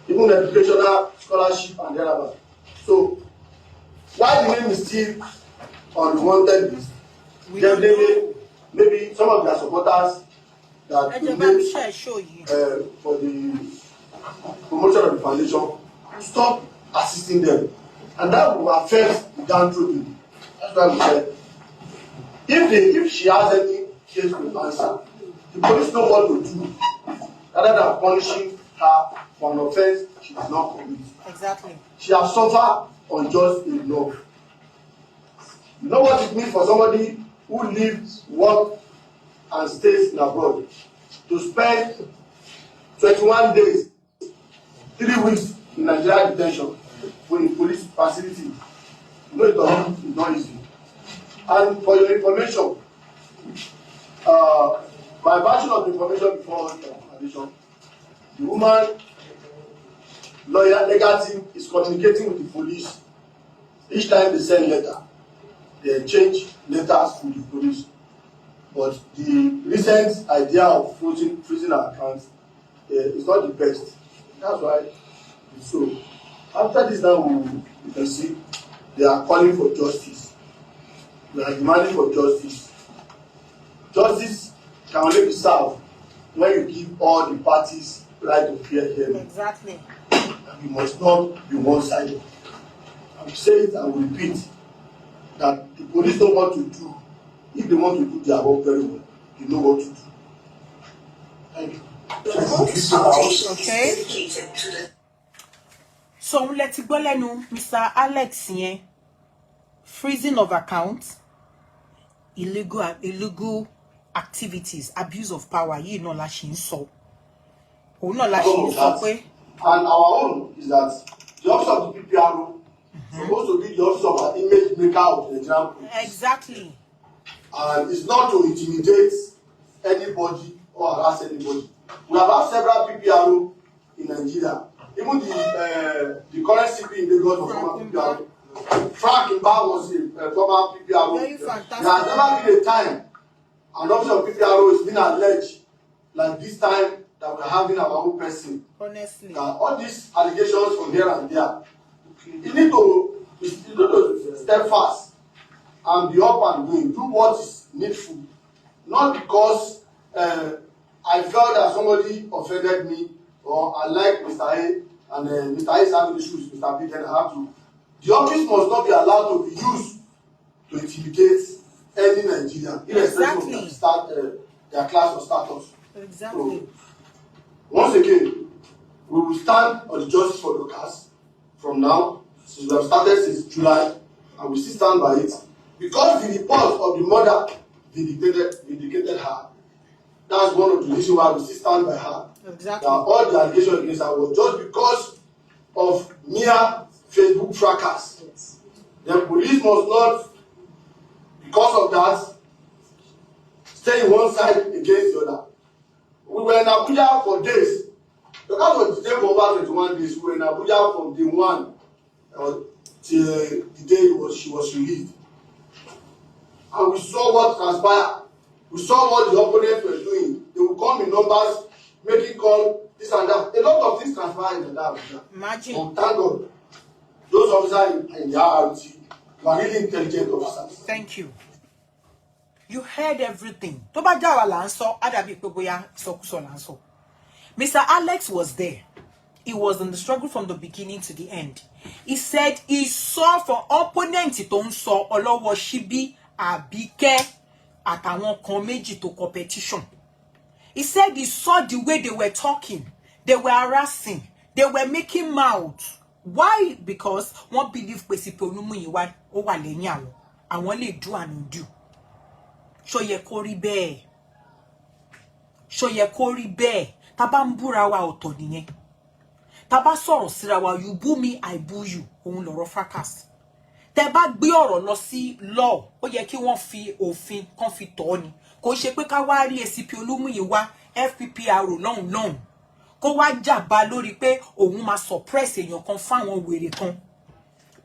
Speaker 5: even educational scholarship and thereabout. So why the name is still on the wanted list? Maybe some of their supporters that donate for the promotion of the foundation stop assisting them, and that will affect the downtrodden. That's why we said if she has any case to answer, the police know what to do rather than punishing her for an offence she did not commit.
Speaker 1: Exactly.
Speaker 5: She has suffered unjust enough. You know what it means for somebody who lives, works, and stays in abroad to spend 21 days, 3 weeks in Nigeria detention for a police facility. You know it's not easy. And for your information, by version of the information before addition, the woman lawyer legal team is communicating with the police. Each time they send letter, they exchange letters with the police. But the recent idea of freezing our accounts is not the best. That's why it's so. After this now, you can see they are calling for justice. We are demanding for justice. Justice can only be served when you give all the parties right to fair hearing.
Speaker 1: Exactly.
Speaker 5: You must not be one-sided. I will say it and will repeat that the police know what to do. If they want to do their work very well, they know what to do. Thank you.
Speaker 1: Okay. So let's go lẹ́nu Mr. Alex yẹn. Freezing of accounts, illegal activities, abuse of power. You know la ṣe ń sọ. Òun náà la ṣe ń sọ pé.
Speaker 5: And our own is that the office of the PPRO supposed to be the office of an image maker of the Nigerian police.
Speaker 1: Exactly.
Speaker 5: And it's not to intimidate anybody or harass anybody. We have had several PPRO in Nigeria. Even the current CP in Lagos was former PPRO. Frank Mba was a former PPRO.
Speaker 1: Very fantastic.
Speaker 5: There has never been a time an officer of PPRO is being alleged like this time that we are having our own person.
Speaker 1: Honestly.
Speaker 5: All these allegations from here and there, you need to step fast and be up and going. Do what is needful. Not because I felt that somebody offended me or I like Mr. A and Mr. A is having issues with Mr. B, then I have to. The office must not be allowed to be used to intimidate any Nigerian, irrespective of their class or status.
Speaker 1: Exactly.
Speaker 5: So, once again, we will stand on the justice for Dorcas from now, since we have started since July, and we still stand by it. Because the report of the mother vindicated her. That's one of the reasons why we still stand by her.
Speaker 1: Exactly.
Speaker 5: That all the allegations against her was just because of mere Facebook fracas.
Speaker 1: Yes.
Speaker 5: The police must not, because of that, stay in one side against the other. We were in Abuja for days. Dorcas was detained for over 21 days. We were in Abuja from day one till the day she was released. And we saw what transpired. We saw what the opponents were doing. They would come in numbers, making call, this and that. A lot of things transpired in that Abuja.
Speaker 1: Imagine.
Speaker 5: But thank God, those officers in the RRT were really intelligent officers.
Speaker 1: Thank you. You heard everything. Tó bá já wa là ń sọ, á dàbí pé bóyá ìsọkúsọ là ń sọ. Mr. Alex was there. He was in the struggle from the beginning to the end. He said he saw for opponent tó ń sọ ọlọ́wọ́ Ṣíbí, Àbíkẹ́, àtàwọn kan méjì tó competition. He said he saw the way they were talking. They were harassing. They were making mouths. Why? Because one believe pé Sípè Olúmúyìwá ó wà lẹ́yìn àwọn. Àwọn lè do and undo. Ṣó yẹ kó rí bẹ́ẹ̀. Ṣó yẹ kó rí bẹ́ẹ̀. Tá bá ń búra wa ọ̀tọ̀ nìyẹn. Tá bá sọ̀rọ̀ síra wa, you boo me, I boo you. Òun lọ̀rọ̀ fracas. Tẹ́ bá gbé ọ̀rọ̀ lọ sí law, ó yẹ kí wọ́n fi òfin kan fi tọ́ ni. Kò ṣe pé ká wá rí Sípè Olúmúyìwá FPPRO lọ́hùn-lọ́hùn. Kó wá jàbá lórí pé òun máa suppress èèyàn kan fáwọn wèrè kan.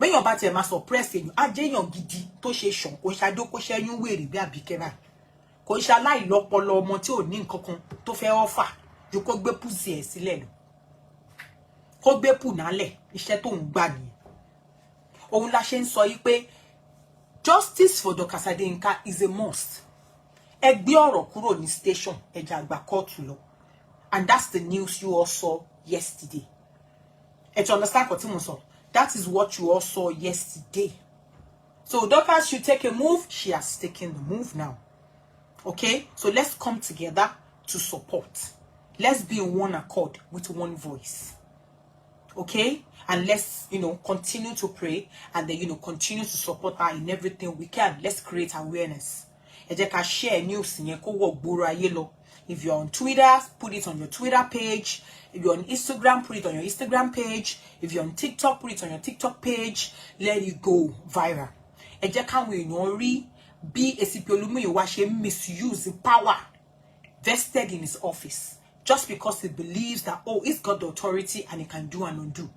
Speaker 1: Béèyàn bá tiẹ̀ máa suppress èèyàn, á jẹ́ èèyàn gidi tó ṣe ṣàn, kò ṣàdó kó ṣẹ́yún wèrè bí Àbíkẹ́ báyìí. Kò ṣe aláìlọ́pọlọ ọmọ tí ò ní nǹkan kan tó fẹ́ ọ́fà ju kó gbé pùsì ẹ̀ sílẹ̀ lọ. Kó gbé pù nálẹ̀, iṣẹ́ tó ń gbà nìyẹn. Òun la ṣe ń sọ yìí pé justice for Dorcas Adéyínká is a must. Ẹ gbé ọ̀rọ̀ kúrò ní station, ẹ jà àgbà kóòtù lọ. And that's the news you all saw yesterday. And you understand what I'm saying? That is what you all saw yesterday. So Dorcas should take a move. She has taken the move now. Okay? So let's come together to support. let's be in one accord with one voice. Okay? And let's, continue to pray and then, continue to support her in everything we can. Let's create awareness. Ẹ jẹ́ ká share news yẹn kó wọ gbòòrò ayé lọ. If you're on Twitter, put it on your Twitter page. If you're on Instagram, put it on your Instagram page. If you're on TikTok, put it on your TikTok page. Let it go viral. Ẹ jẹ́ káwọn èèyàn rí bí ACP Olúmúyìwá ṣe misuse the power vested in his office just because he believes that, oh, he's got the authority and he can do and undo.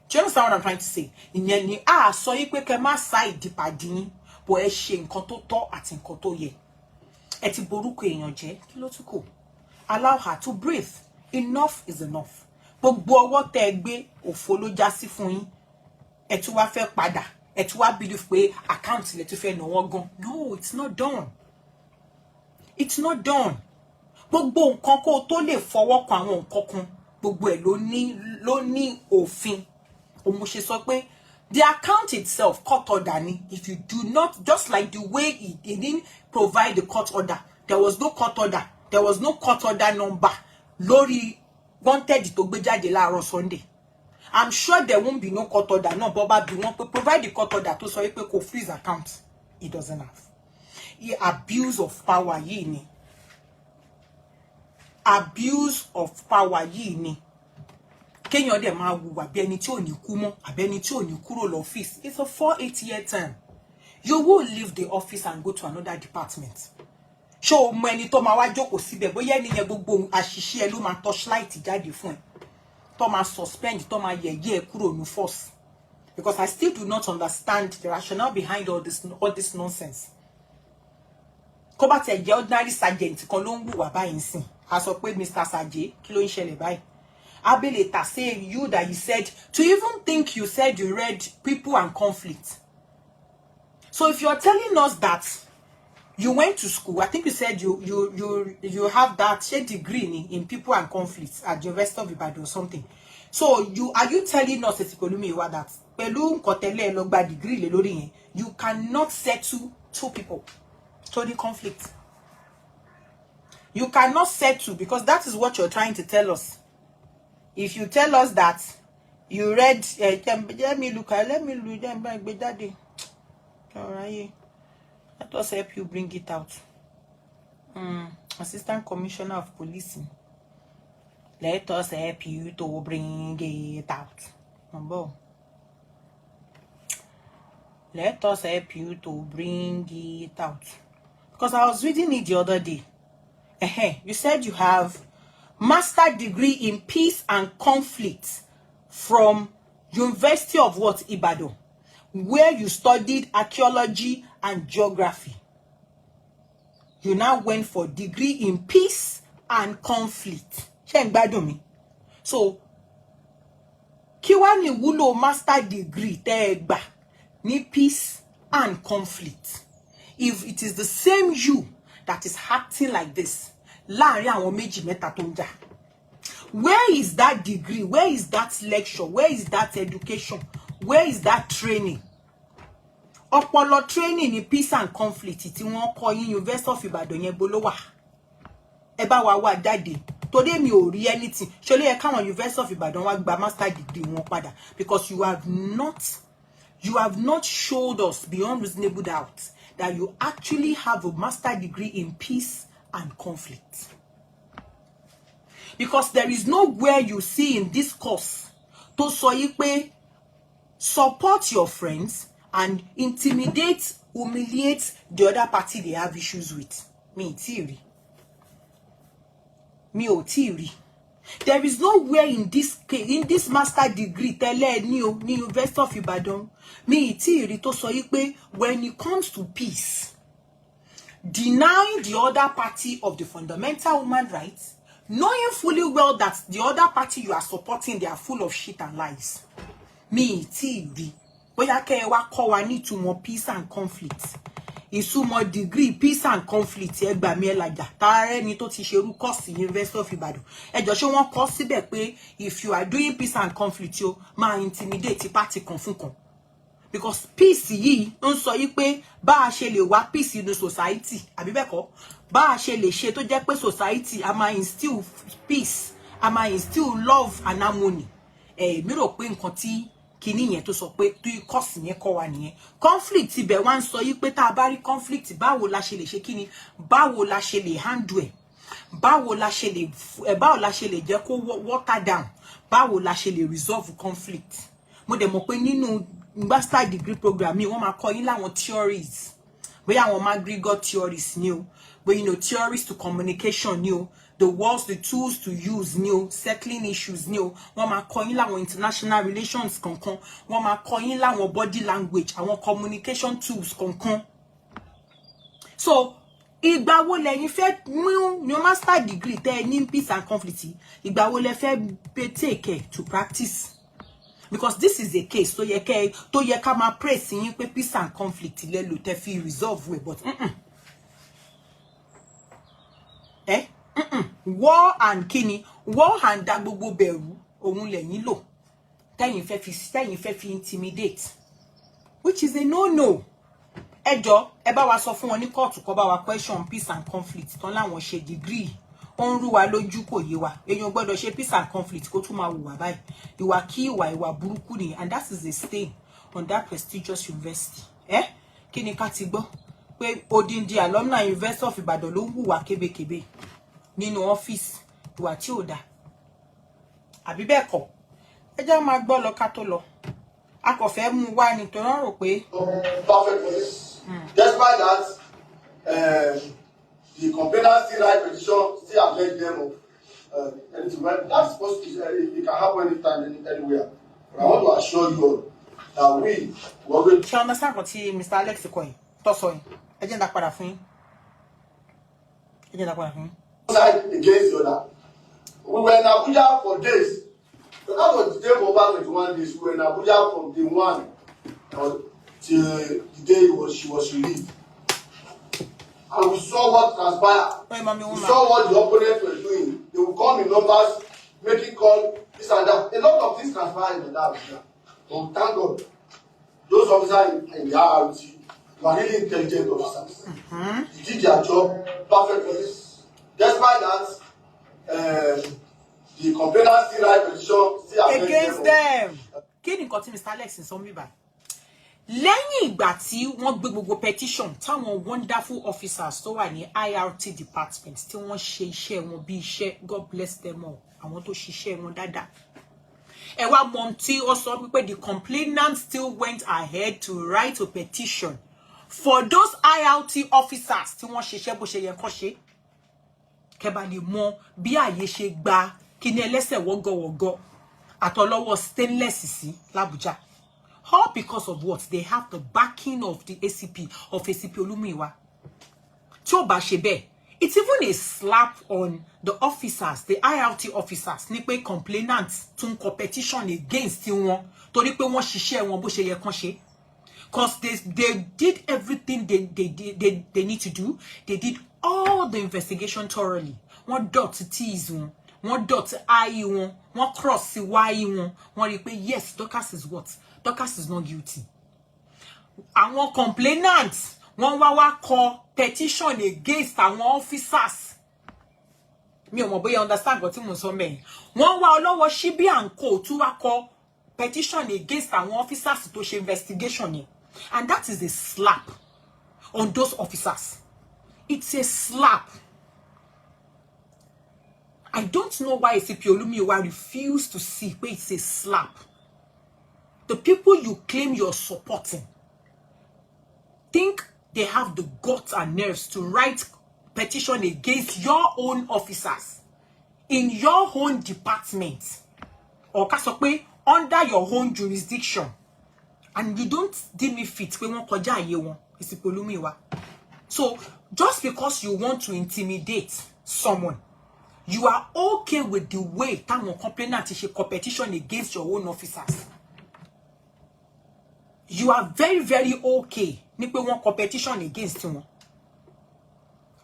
Speaker 1: Do you understand what I'm trying to say? Ìyẹn ni sọ yí pé kẹ́ má sa ìdìpàdé yín bó ẹ ṣe nǹkan tó tọ́ àti nǹkan tó yẹ. Ẹ ti borúkọ èèyàn jẹ́, kí ló tún kù? Allow her to breathe. Enough is enough. Gbogbo ọwọ́ tẹ́ ẹ gbé òfo ló já sí fún yín. Ẹ tún wá fẹ́ padà. Ẹ tún wá believe pé account lẹ tún fẹ́ náwó gan. No, it's not done. It's not done. Gbogbo nǹkan kó tó lè fọwọ́ kan àwọn nǹkan kan, gbogbo ẹ̀ ló ní òfin. Mo ṣe sọ pé the account itself court order ni. If you do not, just like the way he didn't provide the court order, there was no court order. There was no court order number. Lórí wanted tó gbé jáde láàárọ̀ Sunday. I'm sure there won't be no court order. No, Boba be one provide the court order to so you pay freeze account. He doesn't have. He abuse of power yìí ni. Abuse of power yìí ni. Kéèyàn dẹ̀ máa hùwà bí ẹni tí ò ní kú mọ́, àbí ẹni tí ò ní kúrò lọ́fíìsì. It's a 4-8-year term. You will leave the office and go to another department. Show mọ ẹni tó máa wá jókòó síbẹ̀, bóyá ẹni yẹn gbogbo àṣìṣe ẹ ló máa torchlight jáde fún ẹ. Tó máa suspend, tó máa yẹ̀yẹ́ ẹ kúrò ní force. Because I still do not understand the rationale behind all this nonsense. Kó bá tẹ̀ jẹ́ ordinary sergeant kan ló ń hùwà báyìí nsìn. A sọ pé Mr. Saje, kí ló ń ṣẹlẹ̀ báyìí? Abeleta say you that you said, to even think you said you read People and Conflict. So if you're telling us that you went to school, I think you said you have that degree in People and Conflict at the University of Ibadan or something. So are you telling us that pẹ̀lú nkotele ló gba degree le lórí yẹn, you cannot settle two people to the conflict? You cannot settle, because that is what you're trying to tell us. If you tell us that you read, let me look, daddy. Alright, let us help you bring it out. Assistant Commissioner of Policing. Let us help you to bring it out. Number. Let us help you to bring it out. Because I was reading it the other day. You said you have master degree in peace and conflict from University of what? Ibadan, where you studied archaeology and geography. You now went for degree in peace and conflict. So, kí wá ní wúlò master degree tẹ́ gbà ní peace and conflict if it is the same you that is acting like this? Láàrin àwọn méjì mẹ́ta tó ń jà. Where is that degree? Where is that lecture? Where is that education? Where is that training? Ọpọlọ training in peace and conflict tí wọ́n kọ́ yín University of Ibadan yẹn bó ló wà. Ẹ bá wa wá jáde. Today mi ò rí anything. Ṣé ló yẹ káwọn University of Ibadan wá gba master degree wọn padà, because you have not showed us beyond reasonable doubt that you actually have a master degree in peace and conflict. Because there is nowhere you see in this course to sọ yí pé support your friends and intimidate, humiliate the other party they have issues with. Mi ò tí rí. There is nowhere in this master degree tẹ́lẹ̀ ní University of Ibadan mi tí rí tó sọ yí pé when it comes to peace, denying the other party of the fundamental human rights, knowing fully well that the other party you are supporting, they are full of shit and lies. Mi tí rí. Bóyá kẹ́ ẹ wá kọ́ wa ní ìtumọ̀ peace and conflict. Ìtumọ̀ degree peace and conflict ẹ gbà mí ẹ làjà. Tààrẹ ni tó ti ṣerú course University of Ibadan. Ẹ jọ̀ọ́ ṣé wọ́n kọ síbẹ̀ pé if you are doing peace and conflict, you máa intimidate party kan fún kan. because peace yìí ń sọ yí pé bá a ṣe lè wá peace in the society àbí bẹ́ẹ̀ kọ́ bá a ṣe lè ṣe tó jẹ́ pé society a máa instill peace a máa instill love and harmony mi rò pé nǹkan tí kíní yẹn tó sọ pé tó cause yẹn kọ́ wa nìyẹn conflict ibẹ̀ wá ń sọ yí pé tá a bá rí conflict báwo la ṣe lè ṣe kíni báwo la ṣe lè handle ẹ̀ báwo la ṣe lè jẹ́ kó water down báwo la ṣe lè resolve conflict mo dẹ̀ mọ̀ pé nínú master degree program mi wọ́n máa kọ́ yín láwọn theories bóyá àwọn McGregor theories ni o but theories to communication ni o the words the tools to use ni o settling issues ni o wọ́n máa kọ́ yín láwọn international relations kankan wọ́n máa kọ́ yín láwọn body language àwọn communication tools kankan so ìgbà wo lẹ́yìn fẹ́ mú your master degree tẹ́ ní peace and conflict ìgbà wo lẹ fẹ́ take care to practice because this is a case tó yẹ ká máa praise yín pé peace and conflict lẹ lò tẹ́ fi resolve way but war and kini war and da gbogbo bẹ̀rù ohun lẹ́yìn lò tẹ́yìn fẹ́ fi intimidate which is a no ẹjọ́ ẹ bá wa sọ fún wọn ní court kó bá wa question peace and conflict tán láwọn ṣe degree ó ń rú wa lójú kò yé wa èèyàn gbọ́dọ̀ ṣe peace and conflict kó tún máa hùwà báyìí ìwà kí ìwà burúkú ni and that is a stain on that prestigious university kí ni ká ti gbọ́ pé odindi alumni University of Ibadan ló ń hùwà kébékébé nínú ọ́fíìsì ìwà tí ò dá àbí bẹ́ẹ̀ kọ́ ẹ jẹ́ máa gbọ́ lọ ká tó lọ a kò fẹ́ mú wá ní tó rán rò pé.
Speaker 5: Perfect police. Despite that, the complainant still write petition, still allege them of anything. Well, that's possible. It can happen anytime, anywhere. But I want to assure you all that we are going to.
Speaker 1: Ṣé understand what Mr. Alex kọ́ yìí tó sọ yìí? Ẹ jẹ́ n dá padà fún yín.
Speaker 5: Side against the other. We were in Abuja for days. So that was the day for over 21 days. We were in Abuja from day 1 till the day she was relieved. And we saw what transpired. We saw what the opponents were doing. They would come in numbers, making call, this and that. A lot of things transpired in that Abuja. But thank God, those officers in the RRT were really intelligent officers. They did their job perfectly. Despite that, the complainant still write petition, still
Speaker 1: against them. Kí ni nǹkan tí Mr. Alex sọ mí báyìí? Lẹ́yìn ìgbà tí wọ́n gbé gbogbo petition táwọn wonderful officers tó wà ní IRT department tí wọ́n ṣe iṣẹ́ wọn bí iṣẹ́, God bless them all, àwọn tó ṣiṣẹ́ wọn dáadáa. Ẹ wá mọ̀ tí ó sọ wípé the complainant still went ahead to write a petition for those IRT officers tí wọ́n ṣiṣẹ́ bó ṣe yẹ kó ṣe. Kẹ́bà lè mọ̀ bí àyè ṣe gba kíní ẹlẹ́sẹ̀ wọ́gọ́wọ́gọ́ àtọlọ́wọ́ stainless sí l'Abuja. All because of what? They have the backing of the ACP, of ACP Olumiwa. Tí ó bá ṣe bẹ́ẹ̀, it's even a slap on the officers, the IRT officers, ní pé complainants tún competition against wọn torí pé wọ́n ṣiṣẹ́ wọn bó ṣe yẹ kán ṣe. Because they did everything they need to do. They did all the investigation thoroughly. Wọ́n dot T's wọn, wọ́n dot I wọn, wọ́n cross Y wọn, wọ́n rí pé yes, Dorcas is what? Dorcas is not guilty. Àwọn complainants wọ́n wá kọ petition against àwọn officers. Mi ò mọ̀ bóyá understand what mo sọ mẹ́yìn. Wọ́n wá Ọlọ́wọ́ Shibi and Co tún wá kọ petition against àwọn officers tó ṣe investigation yẹn. And that is a slap on those officers. It's a slap. I don't know why ACP Olumiwa refused to see, but it's a slap. The people you claim you're supporting think they have the guts and nerves to write petition against your own officers in your own department or under your own jurisdiction, and you don't deem it fit when one koja aye won ACP Olumiwa. So just because you want to intimidate someone, you are okay with the way táwọn complainant ṣe competition against your own officers. You are very, very okay ní pé wọ́n competition against wọn.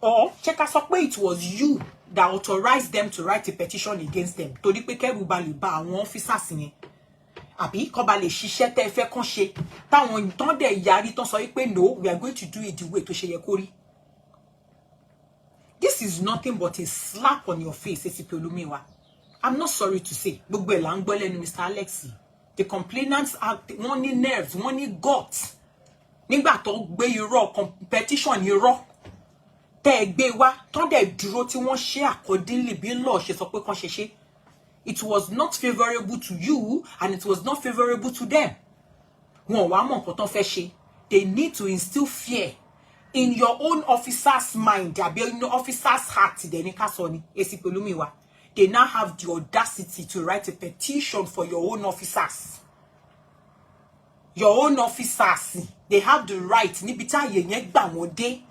Speaker 1: Or check us up it was you that authorized them to write a petition against them. Torí pé kẹ́rù ba lè ba àwọn officers yẹn. àbí kó ba lè ṣiṣẹ́ tẹ́ fẹ́ kàn ṣe táwọn tán dẹ̀ yarí tán sọ wípé no, we are going to do it the way tó ṣe yẹ kó rí. This is nothing but a slap on your face, ACP Olumiwa. I'm not sorry to say. Gbogbo ẹ̀ là ń gbọ́ lẹ́nu Mr. Alex. The complainants are wọ́n ní nerves, wọ́n ní guts. Nígbà tó gbé irọ́ competition irọ́ tẹ́ ẹ gbé wá tán dẹ̀ dúró tí wọ́n ṣe accordingly bí law ṣe sọ pé kán ṣe ṣe. It was not favorable to you and it was not favorable to them. Wọ́n wá mọ̀ nǹkan tán fẹ́ ṣe. They need to instill fear in your own officer's mind, in your officer's heart. ACP Olumiwa. They now have the audacity to write a petition for your own officers. Your own officers, they have the right. Nibita yenye gba won de.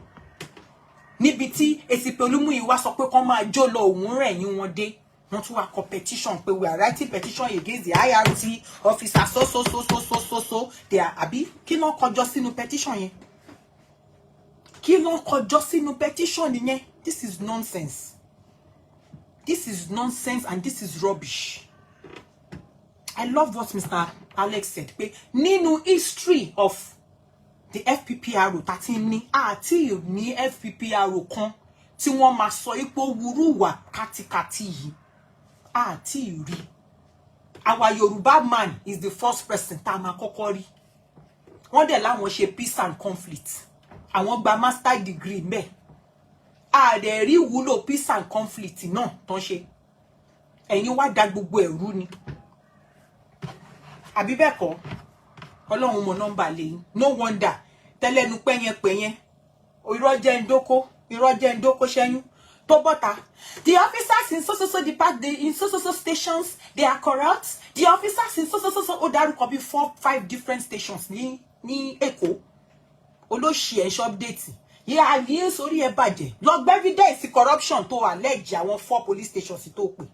Speaker 1: Nibiti ACP Olumiwa sọ pé kán máa jó lọ òun rẹ̀yìn wọn dé. Wọ́n tún wá competition pé we are writing petition against the IRT officer so. They are àbí kí ló kọjọ sínú petition yẹn. Kí ló kọjọ sínú petition yẹn. This is nonsense. This is nonsense and this is rubbish. I love what Mr. Alex said. Nínú history of the FPPRO tati ni àti ní FPPRO kan tí wọ́n máa sọ ipò wuruwa katikati yìí. Àti rí. Our Yoruba man is the first person tá máa kọ́kọ́ rí. Wọ́n dẹ̀ láwọn ṣe peace and conflict. Àwọn gba master degree ńbẹ̀. Dẹ̀ rí wúlò peace and conflict náà tán ṣe. Ẹ̀yin wá dá gbogbo ẹ̀rú ni. Àbí bẹ́ẹ̀ kọ́, Ọlọ́run mọ nọ́mbà lẹ́yìn. No wonder tẹ́lẹ̀nu pẹ́yẹn. Irọ́ jẹ́ ndókó ṣẹ́yún. Tó bọ́ta. The officers in so department, in so stations, they are corrupt. The officers in so ó dárúkọ bí 4-5 different stations ní Èkó. Olóṣì ẹ̀ ṣe update. Yeah, yes, sórí ẹ bàjẹ́. Lọ gbé evidence corruption tó allege àwọn 4 police stations tó pè.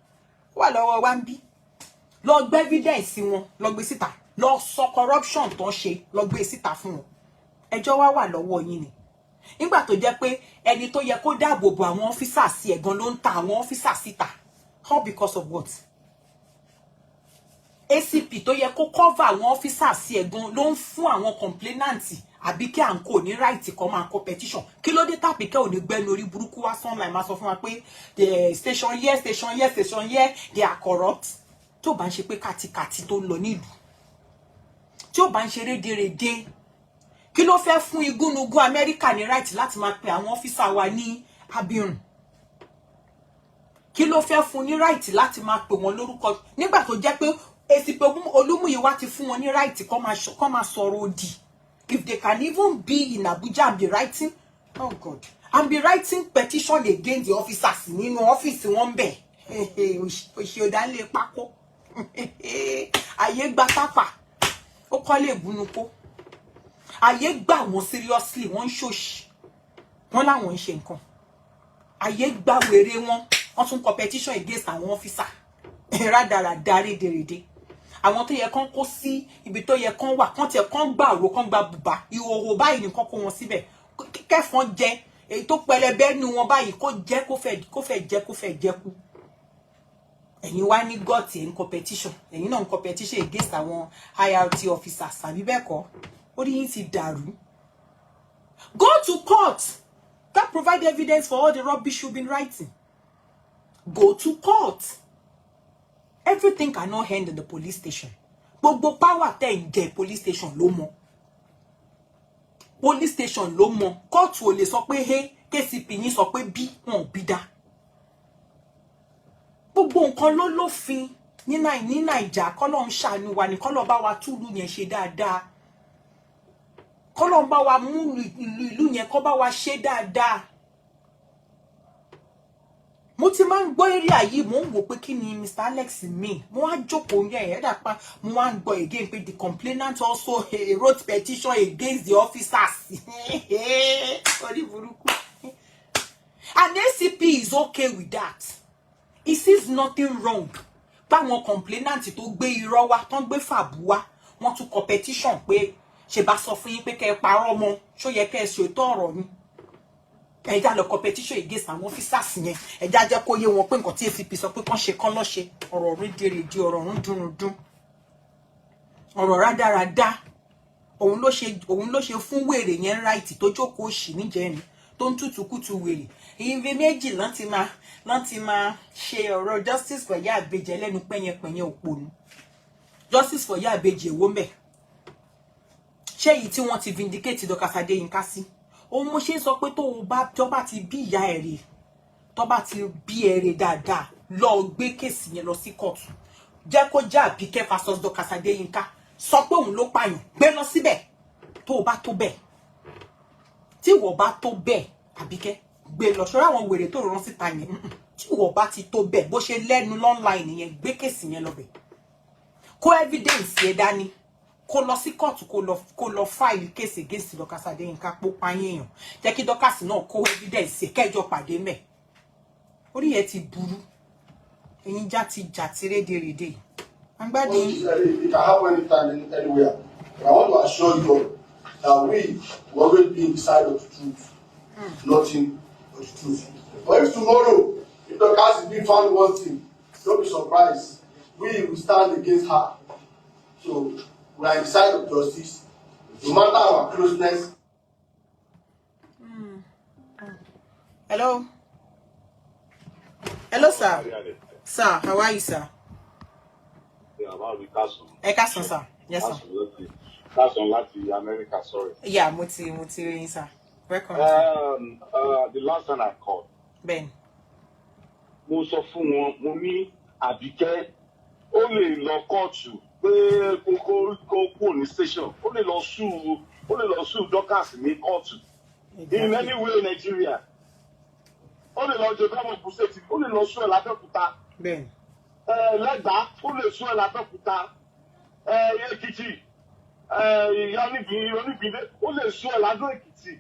Speaker 1: Wà lọ́wọ́ wa ńbí. Lọ gbé evidence wọn, lọ gbé síta. Lọ sọ corruption tó ṣe, lọ gbé síta fún wọn. Ẹjọ́ wà lọ́wọ́ yín ni. Nígbà tó jẹ́ pé ẹni tó yẹ kó dáàbò bo àwọn officers sí ẹ̀gan ló ń ta àwọn officers síta. All because of what? ACP tó yẹ kó cover àwọn officers sí ẹ̀gan ló ń fún àwọn complainants àbí kí àǹkó ní right kó máa competition. Kí ló dé tàbí kẹ́ ò ní gbẹ́nu orí burúkú wá online máa sọ fún wa pé the station here, they are corrupt. Tó bá ń ṣe pé kátikàti tó ń lọ nílùú. Tí ó bá ń ṣe rédèrèdè. Kí ló fẹ́ fún igúnnugún Amẹ́ríkà ní right láti máa pe àwọn officer wa ní abirùn? Kí ló fẹ́ fún ní right láti máa pe wọn lórúkọ nígbà tó jẹ́ pé ACP Olúmúyìwá ti fún wọn ní right kó máa sọ̀rọ̀ òdì? If they can even be in Abuja and be writing, oh God, and be writing petition against the officers nínú ọ́fíìsì wọn bẹ̀. Òṣìọ̀dá lè pákó. Ayé gba tápà. Ó kọ́lé ìbúnukó. Ayé gbà wọ́n seriously, wọ́n ṣòṣì. Wọ́n láwọn ń ṣe nǹkan. Ayé gbà wèrè wọ́n tún competition against àwọn officer. Rádaràdà rédèrèdè. Àwọn tó yẹ kán kó sí ibi tó yẹ kán wà, kán tiẹ̀ kán gbà ro, kán gba bùbá. Ìhòòhò báyìí nìkan kó wọn síbẹ̀. Kẹ́fọn jẹ, èyí tó pẹlẹbẹ nu wọn báyìí kó jẹ kó fẹ́ jẹkú. Ẹ̀yin wá ní gut in competition. Ẹ̀yin náà ń competition against àwọn IRT officers. Àbí bẹ́ẹ̀ kọ́? Orí yín ti dàrú. Go to court. Can't provide evidence for all the rubbish you've been writing. Go to court. Everything cannot end in the police station. Gbogbo power tẹ́ ń jẹ police station ló mọ̀. Police station ló mọ̀. Court ò lè sọ pé hey, KCP yín sọ pé bí wọn ò bí dá. Gbogbo nǹkan ló lófin ní Naija. Kọ́lọ́run ṣàánú wa ni kọ́lọ́run bá wa túlù yẹn ṣe dáadáa. Kọ́lọ́run bá wa mú ìlú yẹn kó bá wa ṣe dáadáa. Mo ti máa ń gbọ́ area yìí, mo ń wò pé kí ni Mr. Alex mi. Mo wá jókòó yẹn ẹ̀ dàpá, mo wá ń gbọ́ again pé the complainant also wrote petition against the officers. Orí burúkú. And ACP is okay with that. He sees nothing wrong. Báwọn complainant tó gbé irọ́ wá, tán gbé fàbú wá, wọ́n tún competition pé ṣe bá sọ fún yín pé kẹ́ parọ́ mọ́, ṣó yẹ kẹ́ ṣe tó ọ̀rọ̀ ni. Ẹja lọ competition against àwọn officers yẹn. Ẹja jẹ́ kó yé wọn pé nǹkan tí ACP sọ pé kán ṣe kán lọ ṣe. Ọ̀rọ̀ rédèrèdè, ọ̀rọ̀ rúndùnrúndùn. ọ̀rọ̀ rádaràda òun ló ṣe fún wèrè yẹn right tó jókòó òṣì níjẹrin tó ń tútùkùtù wèrè ìwé méjì láti máa ṣe ọ̀rọ̀ justice for Ìyá Ìbejì lẹ́nu pẹ́yẹpẹ́yẹ òpònú justice for Ìyá Ìbejì èwo ńbẹ̀ ṣé èyí tí wọ́n ti vindicate Dorcas Adéyínká sí òun mo ṣe ń sọ pé tó bá ti bí ìyá ẹ̀ rè tó bá ti bí ẹ̀ rè dáadáa lọ gbé kéèsì yẹn lọ sí kóòtù jẹ́ kó jẹ́ Àbíkẹ́ versus Dorcas Adéyínká sọ pé òun ló pààyàn gbé lọ síbẹ̀ tó bá tó bẹ́ẹ̀ tí ìwọ bá tó bẹ́ẹ̀ Àbíkẹ́ gbé lọ ṣọ́ra àwọn wèrè tó rán síta yẹn tí ìwọ bá ti tó bẹ́ẹ̀ bó ṣe lẹ́nu online yẹn gbé kéèsì yẹn lọ bẹ̀ kó evidence yẹn dání kó lọ sí kóòtù kó lọ file case against Dorcas Adéyínká pó pààyàn jẹ́ kí Dorcas náà kó evidence kẹjọ pàdé mẹ́ orí yẹn ti burú ẹ̀yin já ti jà tí rédèrèdè àgbàdì.
Speaker 5: It can happen anytime, anywhere. But I want to assure you all that we will always be in the side of the truth, nothing but the truth. But if tomorrow, if Dorcas is being found wanting, don't be surprised. We will stand against her. So we are in the side of justice, no matter our closeness.
Speaker 1: Hello. Hello, sir. Sir, how are you, sir? Ẹ káàsán, sir. Yes, sir.
Speaker 6: Káàsán láti America, sorry.
Speaker 1: Yeah, mo ti rí yín, sir. Welcome.
Speaker 6: The last time I called.
Speaker 1: Ben.
Speaker 6: Mo sọ fún wọn, mo ní Àbíkẹ́, ó lè lọ kóòtù pé kó kúrò ní station, ó lè lọ sue Dorcas ní kóòtù. In any way in Nigeria. Ó lè lọ jẹ bẹ́ẹ̀ mọ̀ bùsẹ̀tì, ó lè lọ sue ẹ̀ l'Abẹ́òkúta.
Speaker 1: Ben.
Speaker 6: Lẹ́gbàá, ó lè sue ẹ̀ l'Abẹ́òkúta. Èkìtì, ìyá oníbìnrin, ó lè sue ẹ̀ l'Adó Èkìtì.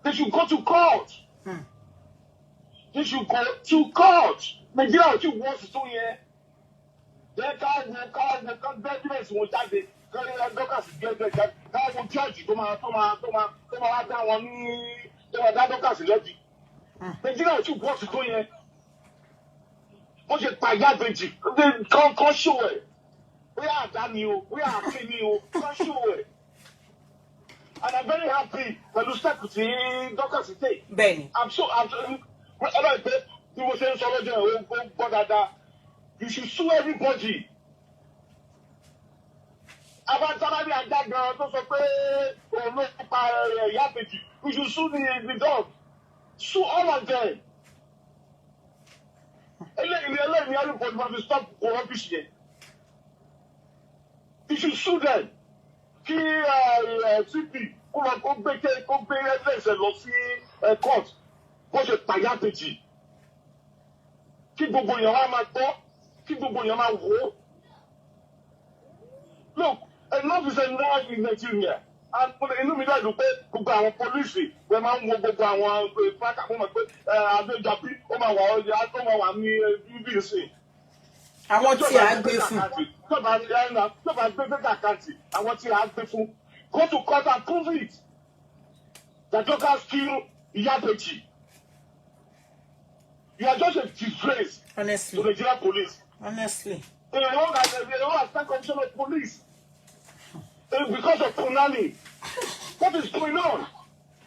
Speaker 6: They should go to court. They should go to court. Nigeria ò tí wọ́n sì tó yẹn. Jẹ́ ká evidence wọn jáde. Dorcas gbẹ́gbẹ́ jáde. Káwọn judge tó máa wá dá wọn ní tó máa dá Dorcas lẹ́bi. Nigeria ò tí wọ́n sì tó yẹn. Wọ́n ṣe pa Ìyá Ìbejì. Kán ṣó ẹ̀. Bóyá àdá ni o, bóyá àké ni o, kán ṣó ẹ̀. And I'm very happy pẹ̀lú step tí Dorcas take.
Speaker 1: Bẹ́ẹ̀ni.
Speaker 6: Ọlọ́run pé bí mo ṣe ń sọ lọ́jọ́ ẹ̀ ó gbọ́ dáadáa. You should sue everybody. Abatara ní ajá gan tó sọ pé òun ló pa Ìyá Ìbejì. You should sue the dog. Sue all of them. Eléyìí ni everybody want to stop rubbish yẹn. You should sue them. Kí CP kó gbé ẹlẹ́sẹ̀ lọ sí court bó ṣe pa Ìyá Ìbejì. Kí gbogbo èèyàn wá máa gbọ́, kí gbogbo èèyàn máa wò ó. Look, enough is enough in Nigeria. Inú mi dẹ́nu pé gbogbo àwọn pólísì wọ́n máa ń wo gbogbo àwọn ìfúnnáká fún mi pé Adéjọbí ó máa wà ní BBC.
Speaker 1: Àwọn tí a gbé fún.
Speaker 6: Tó bá gbé data àkáǹtì, àwọn tí a gbé fún. Go to court and prove it. That Dorcas kill Ìyá Ìbejì. You are just a disgrace.
Speaker 1: Honestly.
Speaker 6: To the Nigerian police.
Speaker 1: Honestly.
Speaker 6: They don't have State Commission of Police. Because of Punani. What is going on?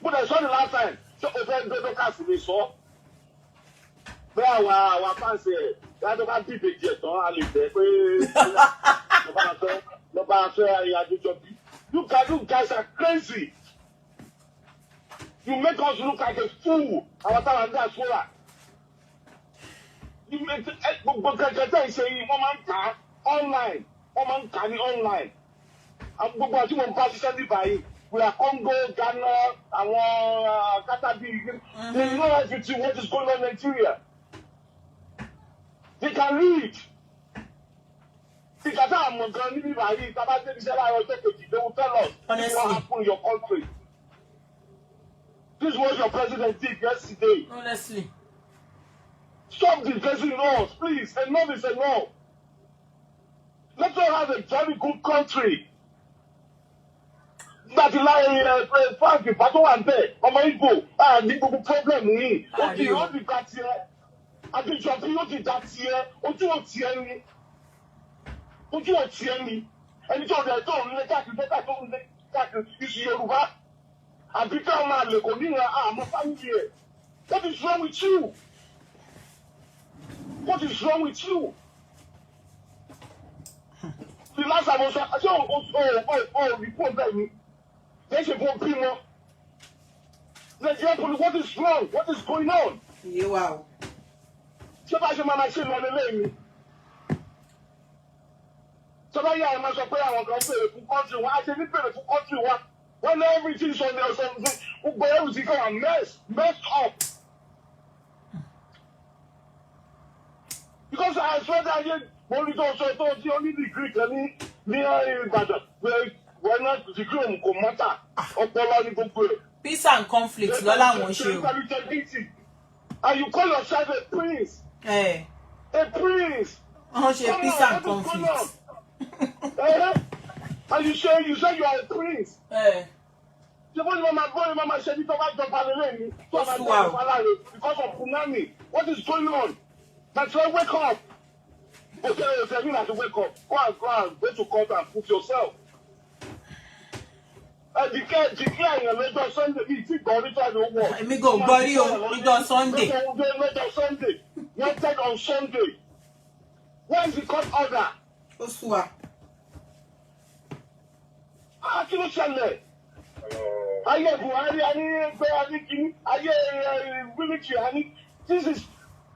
Speaker 6: But I saw the last time. So Dorcas me saw. Where our fans say that Dorcas did the jet on Ali there. You guys are crazy. You make us look like a fool. Our time that's what. You make gbogbo kẹkẹtẹ ìṣẹyìn wọn máa ń kà online wọn máa ń kà ní online gbogbo àti wọn bá ṣiṣẹ́ níbà yìí we are Congo, Ghana, àwọn Katabi. They know everything what is going on in Nigeria. They can read. Ìkàtà àmọ̀ gan níbí báyìí tábà dé iṣẹ́ láàárọ̀ ọjọ́ kejì they will tell us what happened in your country. This was your president did yesterday.
Speaker 1: Honestly.
Speaker 6: Stop disgracing us, please. Enough is enough. Let us have a very good country. That Frank Ìbátó wà bẹ́ẹ̀, ọmọ Igbo, ní gbogbo problem yìí. Ó di gba tiẹ̀. Adéjọbí ó di gba tiẹ̀. Ojú ò tiẹ̀ ni. ẹni tó rẹ̀ tó ń lé káàkiri tó ń lé káàkiri ìṣù Yorùbá àbí káwọn máa lè kò níran àmọ́ fámìlì ẹ̀. What is wrong with you? What is wrong with you? The last time I was report that me. They should go people. Nigerian police, what is wrong? What is going on?
Speaker 1: Yeah, wow.
Speaker 6: Somebody might say on the lane. Somebody might say I'm going to pay for country. I said, you pay for country. When everything's on there, something, everything going messed up. Because I saw that only the only degree can near when not degree on matter of the
Speaker 1: peace and conflict. Lola won't show.
Speaker 6: And you call yourself a prince.
Speaker 1: Eh.
Speaker 6: A prince.
Speaker 1: Oh, she peace and conflict.
Speaker 6: And you say you are a prince.
Speaker 1: Eh.
Speaker 6: Mama said because of Punani. What is going on? That's why wake up. Okay, you have to wake up. Go to court and prove yourself. Declare your later Sunday.
Speaker 1: Me go body on Sunday.
Speaker 6: Sunday. Wanted on Sunday. Where is the court order?
Speaker 1: Osua.
Speaker 6: Kí ló ṣẹlẹ̀? Ayé Buhari, ayé military, this is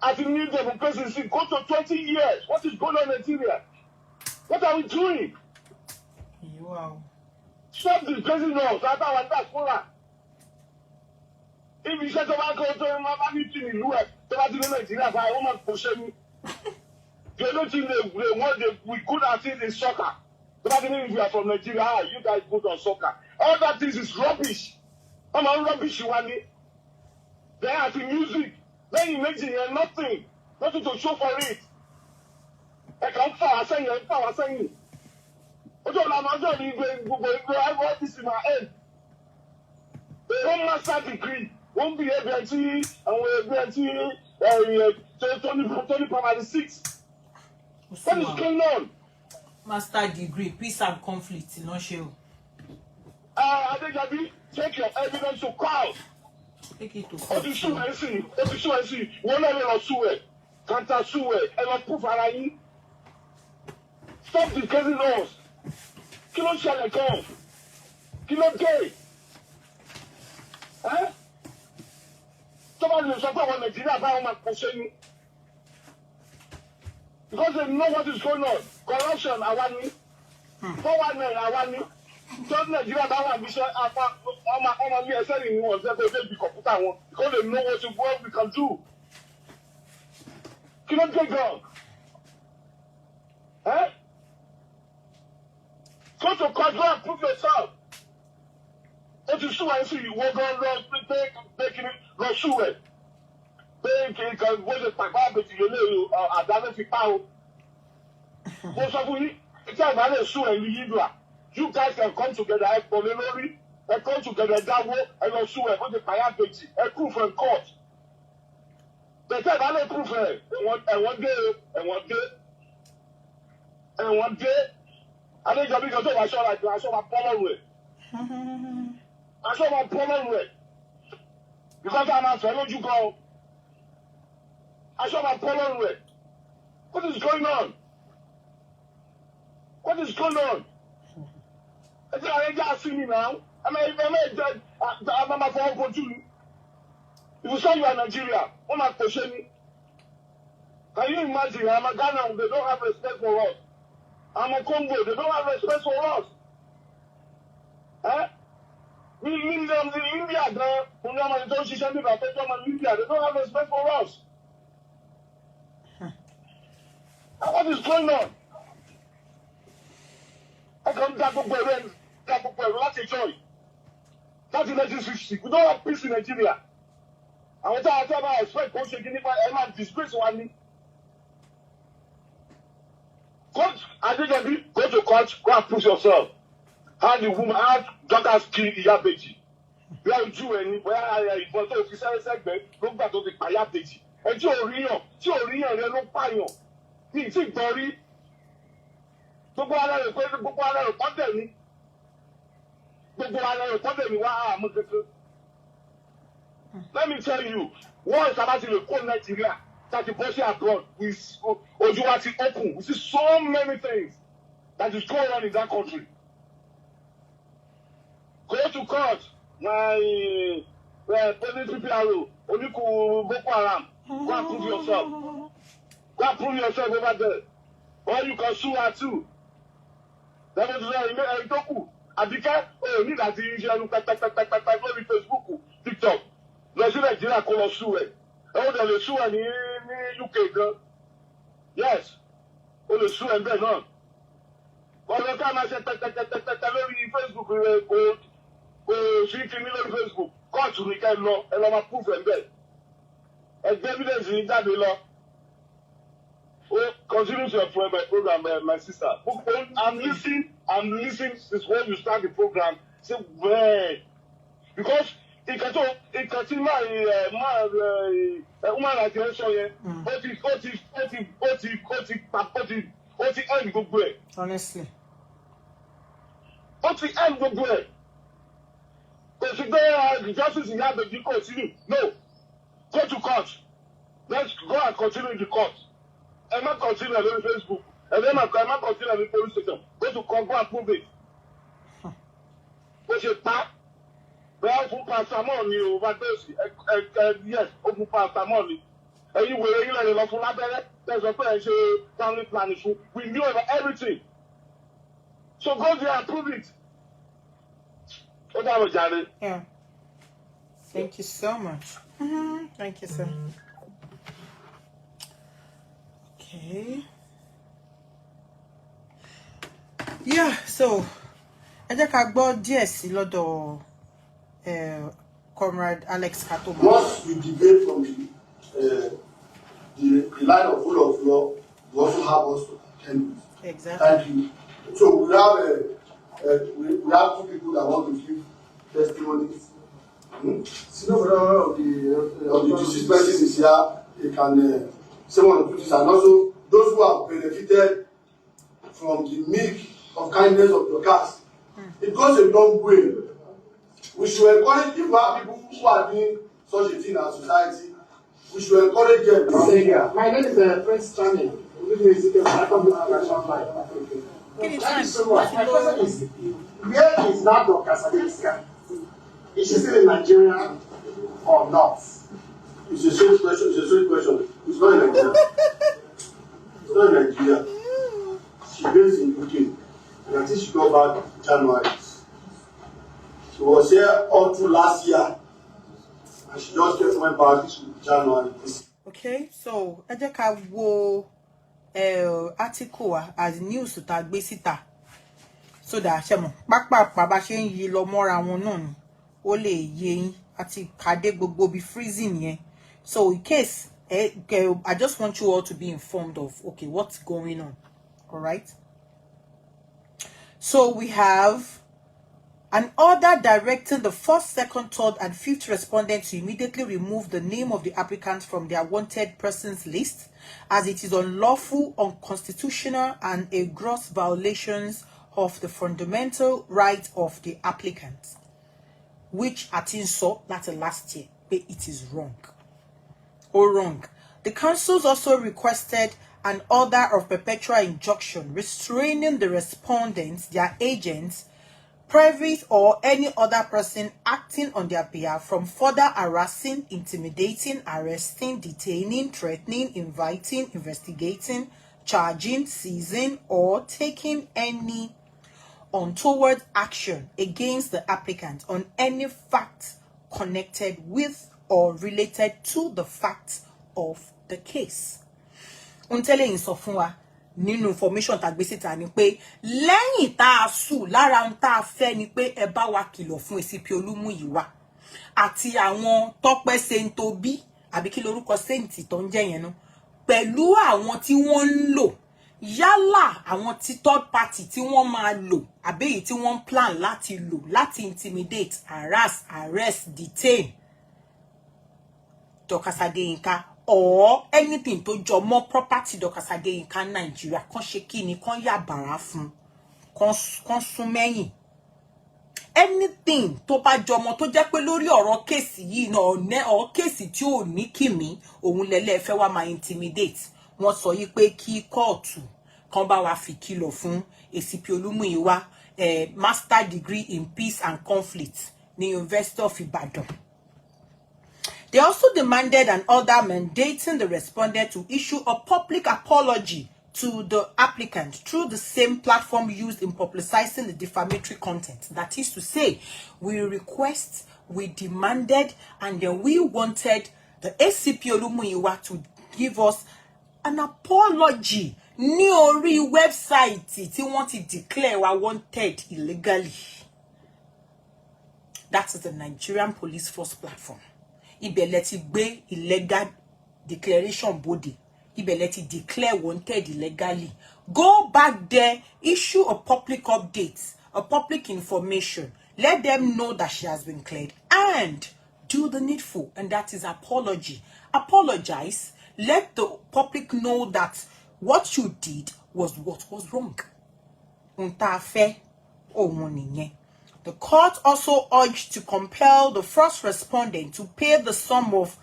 Speaker 6: as a new democracy, go to 20 years. What is going on in Nigeria? What are we doing?
Speaker 1: Wow.
Speaker 6: Stop disgracing us. That's what if you say to my country, my meeting in Lua, to my Nigeria, I want to push me. They don't think they want we good at it in soccer. But if you are from Nigeria, you guys good on soccer. All that is rubbish. I'm a rubbish one. They have the music. Then you make it nothing to show for it. I can't far saying. What I want this in my head. The one master degree won't be able to and we're Tony Primary 6. What is going on?
Speaker 1: Master degree, peace and conflict, no show.
Speaker 6: I think I be take your evidence to court.
Speaker 1: Take it to
Speaker 6: Ó
Speaker 1: court.
Speaker 6: ti sún ẹ sí, wọ́n náà lè lọ sún ẹ, kàńtà sún ẹ lọ proof ara yín. Stop disgracing us. Kí ló ṣẹlẹ̀ gan? Kí ló dé? Tọ́ba lè sọ pé àwọn Nàìjíríà báwọn máa pọ̀ ṣe ni. Because they know what is going on. Corruption, àwa ni. 419, àwa ni. Just Nigeria bá wà níṣẹ́ apá ọmọ ilé ẹsẹ̀ yìí ni wọ́n ṣe fẹ́ bí kọ̀ǹpútà wọn because they know what we can do. Kí ló dé gan? Go to court, go and prove yourself. Ó ti sún wáyé sí ìwọ gan pé kí ni lọ sún ẹ̀. Pé kí n wọ́n ṣe pàpà àbètì lélẹ̀ àdáná fi pa o. Mo sọ fún yín, tí àgbà lè sún ẹ̀ ní Yídùá. You guys can come together, come together, that way, and also what the fire page, a proof and court. They said, I don't proof it. And one day, I think I saw my problem with. I saw my problem with. Because I'm not telling you go. I saw my problem with. What is going on? What is going on? I just see me now. I'm a for you. If you say you are Nigeria, I'm not pushing me. Can you imagine? I'm a Ghana, they don't have respect for us. I'm a Congo, they don't have respect for us. India, they don't have respect for us. What is going on? I come back up láti joy. Láti 1960, we don't have peace in Nigeria. Àwọn tá a tẹ́ bá expect kó ṣe kí nípa ẹ̀ máa disgrace wa ní. Court, Adejobi, go to court, go and prove yourself. How the woman, how daughters kill Iyabeji. Bí a ju ẹni, bóyá ìbọn tó fi sẹ́gbẹ̀ẹ́ ló gbà tó fi pa Iyabeji. Ẹ tí ò ríyàn rẹ ló pààyàn. Ní ìtì gbọ́ rí. gbogbo ara rẹ̀ pé gbogbo ara rẹ̀ pọ́ndẹ̀ ni gbogbo ara rẹ̀ pọ́ndẹ̀ ni wá àmọ́ kékeré. Let me tell you, once about to call Nigeria, that the body abroad, Ojuwati open. We see so many things that is going on in that country. Go to court, my police PRO, Oniku Boko Haram. Go and prove yourself. Go and prove yourself over there. Or you can sue her too. That was very Toku. Abika, oh, need that you shall look at Facebook, TikTok. Lọ sí Nàìjíríà kó lọ sú ẹ ó dẹ̀ lè sú ẹ ní UK gan yes ó lè sú ẹ bẹ́ẹ̀ náà ọ̀rọ̀ ká máa ṣe tẹ́tẹ́tẹ́tẹ́tẹ́ lórí Facebook rẹ kò sí kíní lórí Facebook kóòtù ní ká ẹ lọ máa proof ẹ bẹ́ẹ̀ ẹgbẹ́ evidence ní jáde lọ continue to employ my program my sister I'm listening since when you start the program say well because ìkàtí woman like ẹ sọ yẹn ó ti end gbogbo ẹ̀.
Speaker 1: Honestly.
Speaker 6: Ó ti end gbogbo ẹ̀. Kò sí pé justice ìyá àbẹ̀jì continue no go to court let's go and continue the court ẹ má continue lórí Facebook ẹ má continue lórí police station go to court go and prove it. Bó ṣe pa. Well, for paracetamol ni overdose. Yes, for paracetamol ni. You were in a lot of labor. There's a family planning. We knew about everything. So go there and prove it. What that was, Jared?
Speaker 1: Yeah. Thank you so much. Thank you, sir. Okay. Yeah. So, I think I got yes, lọ́dọ̀ Comrade Alex Katoma.
Speaker 5: Once you debate from the line of rule of law, you also have us to attend.
Speaker 1: Exactly.
Speaker 5: Thank you. So we have two people that want to give testimonies. Of the deceased persons is here. They can say one of the duties, and also those who have benefited from the milk of kindness of your cast. It goes a long way. We should encourage if we have people who are doing such a thing in our society. We should encourage them.
Speaker 2: My name is Prince Chani. Thank you so much. My question is, where is now Dr. Sadisika? Is she still in Nigeria or not?
Speaker 5: It's a strange question. It's a strange question. It's not in Nigeria. It's not in Nigeria. She's based in UK. And I think she got back in January. She was here up to last year. And she just went back to January.
Speaker 1: Okay, so ẹ jẹ́ ká wo article wa as news tá gbé síta. So that ṣé mọ̀ pápá bá ṣe ń yí lọ mọ́ra wọn náà ni ó lè yé yín àti kàdé gbogbo bí freezing yẹn. So in case I just want you all to be informed of okay what's going on. All right? So we have an order directing the first, second, third, and fifth respondents to immediately remove the name of the applicants from their wanted persons list, as it is unlawful, unconstitutional, and a gross violations of the fundamental rights of the applicants, which at INSO, that's last year, but it is wrong. Or wrong. The councils also requested an order of perpetual injunction restraining the respondents, their agents, private or any other person acting on their behalf from further harassing, intimidating, arresting, detaining, threatening, inviting, investigating, charging, seizing, or taking any untoward action against the applicant on any fact connected with or related to the facts of the case. Untele insofua nínú information tá gbé síta ni pé lẹ́yìn tá sù lára un tá fẹ́ ni pé ẹ bá wa kìlọ̀ fún ACP Olúmúyìwá àti àwọn Tọ́pẹ́ Saint-Obi àbí kí lorúkọ saint tó ń jẹ́ yẹn no pẹ̀lú àwọn tí wọ́n ń lò yálà àwọn tí third party tí wọ́n máa lò àbí èyí tí wọ́n plan láti lò láti intimidate, harass, arrest, detain. Dr. Sadeyinka or anything to jọ mọ́ property Dorcas Adeyinka Nigeria kan ṣe kíni kan yà bàrà fún kan sún mẹ́yìn anything tó bá jọ mọ́ tó jẹ́ pé lórí ọ̀rọ̀ case yìí náà or case tí ò ní kìmí òun lẹ́lẹ́ fẹ́ wá máa intimidate wọ́n sọ yìí pé kí kóòtù kan bá wa fi kìlọ̀ fún ACP Olúmúyìwá master degree in peace and conflict ní University of Ibadan. They also demanded an order mandating the respondent to issue a public apology to the applicant through the same platform used in publicizing the defamatory content. That is to say, we request, we demanded, and then we wanted the ACP Olúmúyìwá to give us an apology. Ní orí website tí wọ́n ti declare wa wanted illegally. That is the Nigerian Police Force platform. Ibẹ̀ lẹ ti gbé illegal declaration body. Ibẹ̀ lẹ ti declare wanted illegally. Go back there, issue a public update, a public information. Let them know that she has been cleared and do the needful, and that is apology. Apologize. Let the public know that what you did was what was wrong. The court also urged to compel the first respondent to pay the sum of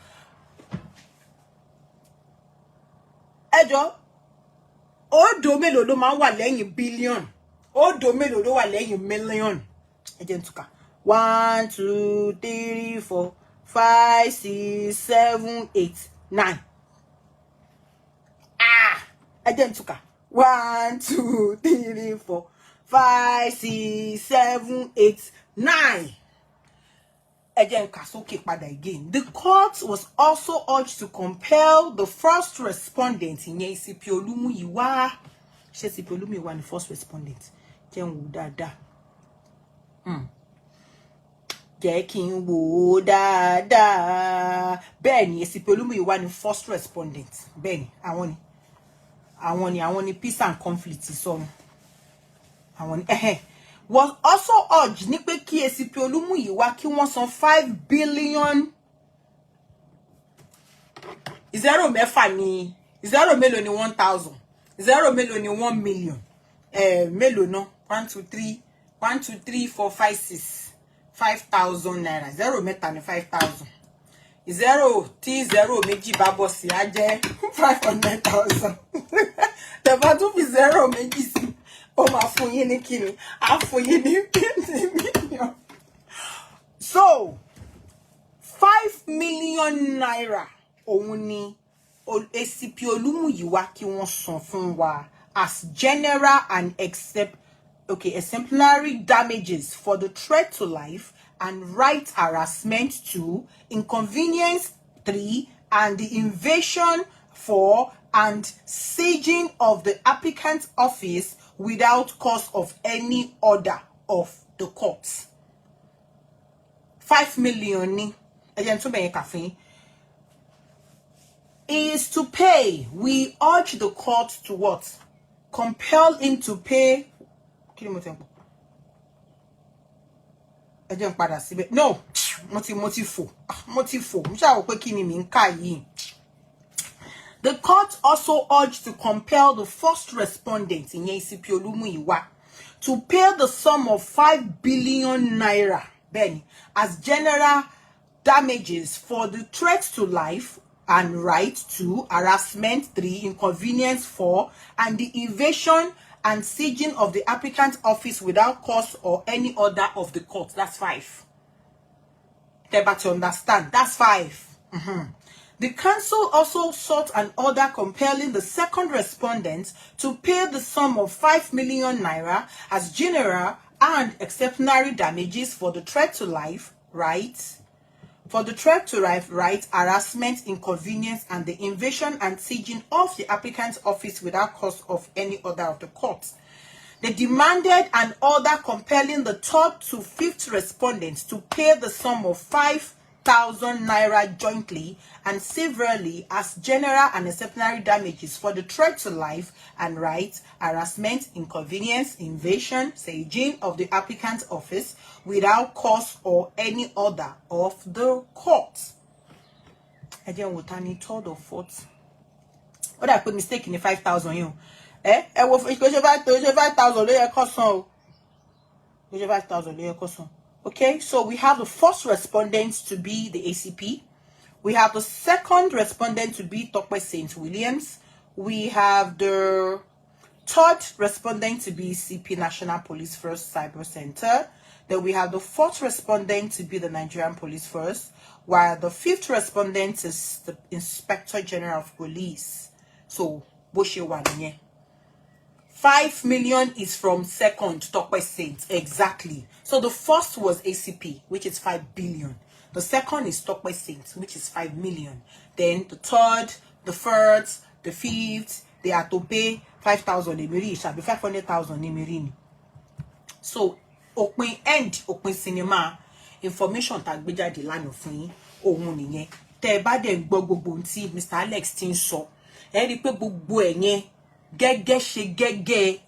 Speaker 1: odo mélòó ló máa wà lẹ́yìn billion, odo mélòó ló wà lẹ́yìn million. 1 2 3 4 5 6 7 8 9. 1 2 3 4 5 6 7 8 9. Again, the court was also urged to compel the first respondent in ACP Olúmúyìwá. ACP Olúmúyìwá the first respondent. Benny ACP Olúmúyìwá the first respondent. Benny, I want peace and conflict so. Was also urged ní pé kí ACP Olúmúyìwá kí wọ́n san 5 billion. Zero mẹ́fà ni zero mélòó ni 1,000. Zero mélòó ni 1 million. Mélòó no 1 2 3 1 2 3 4 5 6 5,000 naira. Zero mẹ́ta ni 5,000. Zero tí zero méjì bá bọ́ sí á jẹ́ 500,000. Tẹ́ bá tún fi zero méjì sí so 5 million naira òun ACP Olúmúyìwá kí wọ́n san fún wa as general and exemplary damages for the threat to life and right harassment 2, inconvenience 3, and the invasion 4, and sieging of the applicant's office without cause of any order of the court. 5 million is to pay. We urge the court to what? Compel him to pay. No, the court also urged to compel the first respondent in ACP Olúmúyìwá to pay the sum of 5 billion naira as general damages for the threat to life and right 2, harassment 3, inconvenience 4, and the evasion and sieging of the applicant's office without cause or any order of the court. That's 5. But to understand, that's 5. The council also sought an order compelling the second respondent to pay the sum of 5 million naira as general and exceptionary damages for the threat to life, right? For the threat to life, right, harassment, inconvenience, and the invasion and sieging of the applicant's office without cause of any order of the court. They demanded an order compelling the third to fifth respondents to pay the sum of 5,000 naira jointly and severally as general and exceptionary damages for the threat to life and rights, harassment, inconvenience, invasion, sieging of the applicant's office without cause or any order of the court. ẹ jẹ́ wò ta ni 3rd or 4th. Ó dà pé mistake ní 5,000 yìí o. Ẹ wo kò ṣe 5,000 ló yẹ kó san o. Kò ṣe 5,000 ló yẹ kó san. Okay, so we have the first respondent to be the ACP. We have the second respondent to be Tope St. Williams. We have the third respondent to be CP National Police Force Cyber Center. Then we have the fourth respondent to be the Nigerian Police Force, while the fifth respondent is the Inspector General of Police. So, Boshe Wadnye. 5 million is from second Tope Saint. Exactly. So the first was ACP, which is 5 billion. The second is Tope Saint, which is 5 million. Then the third, the fourth, the fifth, they are to pay 5,000 emiri. It shall be 500,000 emiri. So, open end, open cinema information tag beja de lano fún yín ohun nìyẹn. Tẹ́ bá dé gbọ́ gbogbo nti Mr. Alex tin sọ. Ẹ rí pé gbogbo ẹ̀ yẹn gẹ́gẹ́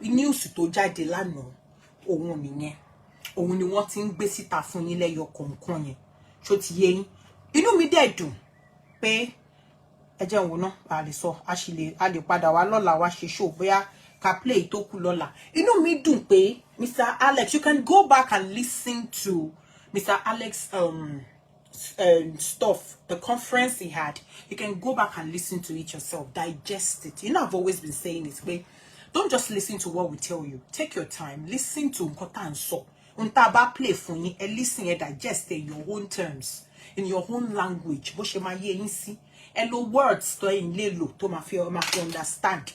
Speaker 1: news tó jáde lánàá ohun nìyẹn. Ohun ni wọ́n tin gbé síta fún yín lẹ́yọ kọ̀ọ̀kan yẹn. Ṣó ti yé yín. Inú mi dẹ̀ dùn pé ẹ jẹ́ wò ná a lè sọ a lè padà wá lọ́la wá ṣe show bóyá ka play tó kù lọ́la. Inú mi dùn pé Mr. Alex, you can go back and listen to Mr. Alex stuff, the conference he had. You can go back and listen to it yourself, digest it. You know, I've always been saying this way. Don't just listen to what we tell you. Take your time, listen to nkota and so. Unta ba play fún yín, ẹ listen and digest in your own terms, in your own language. Bó ṣe máa yé yín sí. Ẹ lo words tó yin lè lò tó máa fi understand.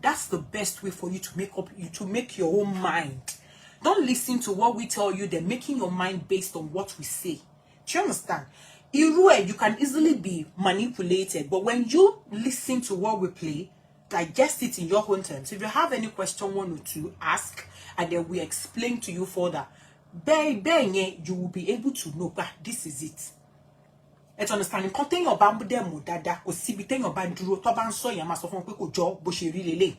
Speaker 1: That's the best way for you to make your own mind. Don't listen to what we tell you. They're making your mind based on what we say. Do you understand? You can easily be manipulated, but when you listen to what we play, digest it in your own terms. If you have any question, one or two, ask, and then we explain to you further. You will be able to know that this is it. Let's understand. Contain your bamboo demo dada kò síbi téèyàn bá dúró tó bá ń sọ yẹn máa sọ fún pé kò jọ bó ṣe rí lélẹ̀.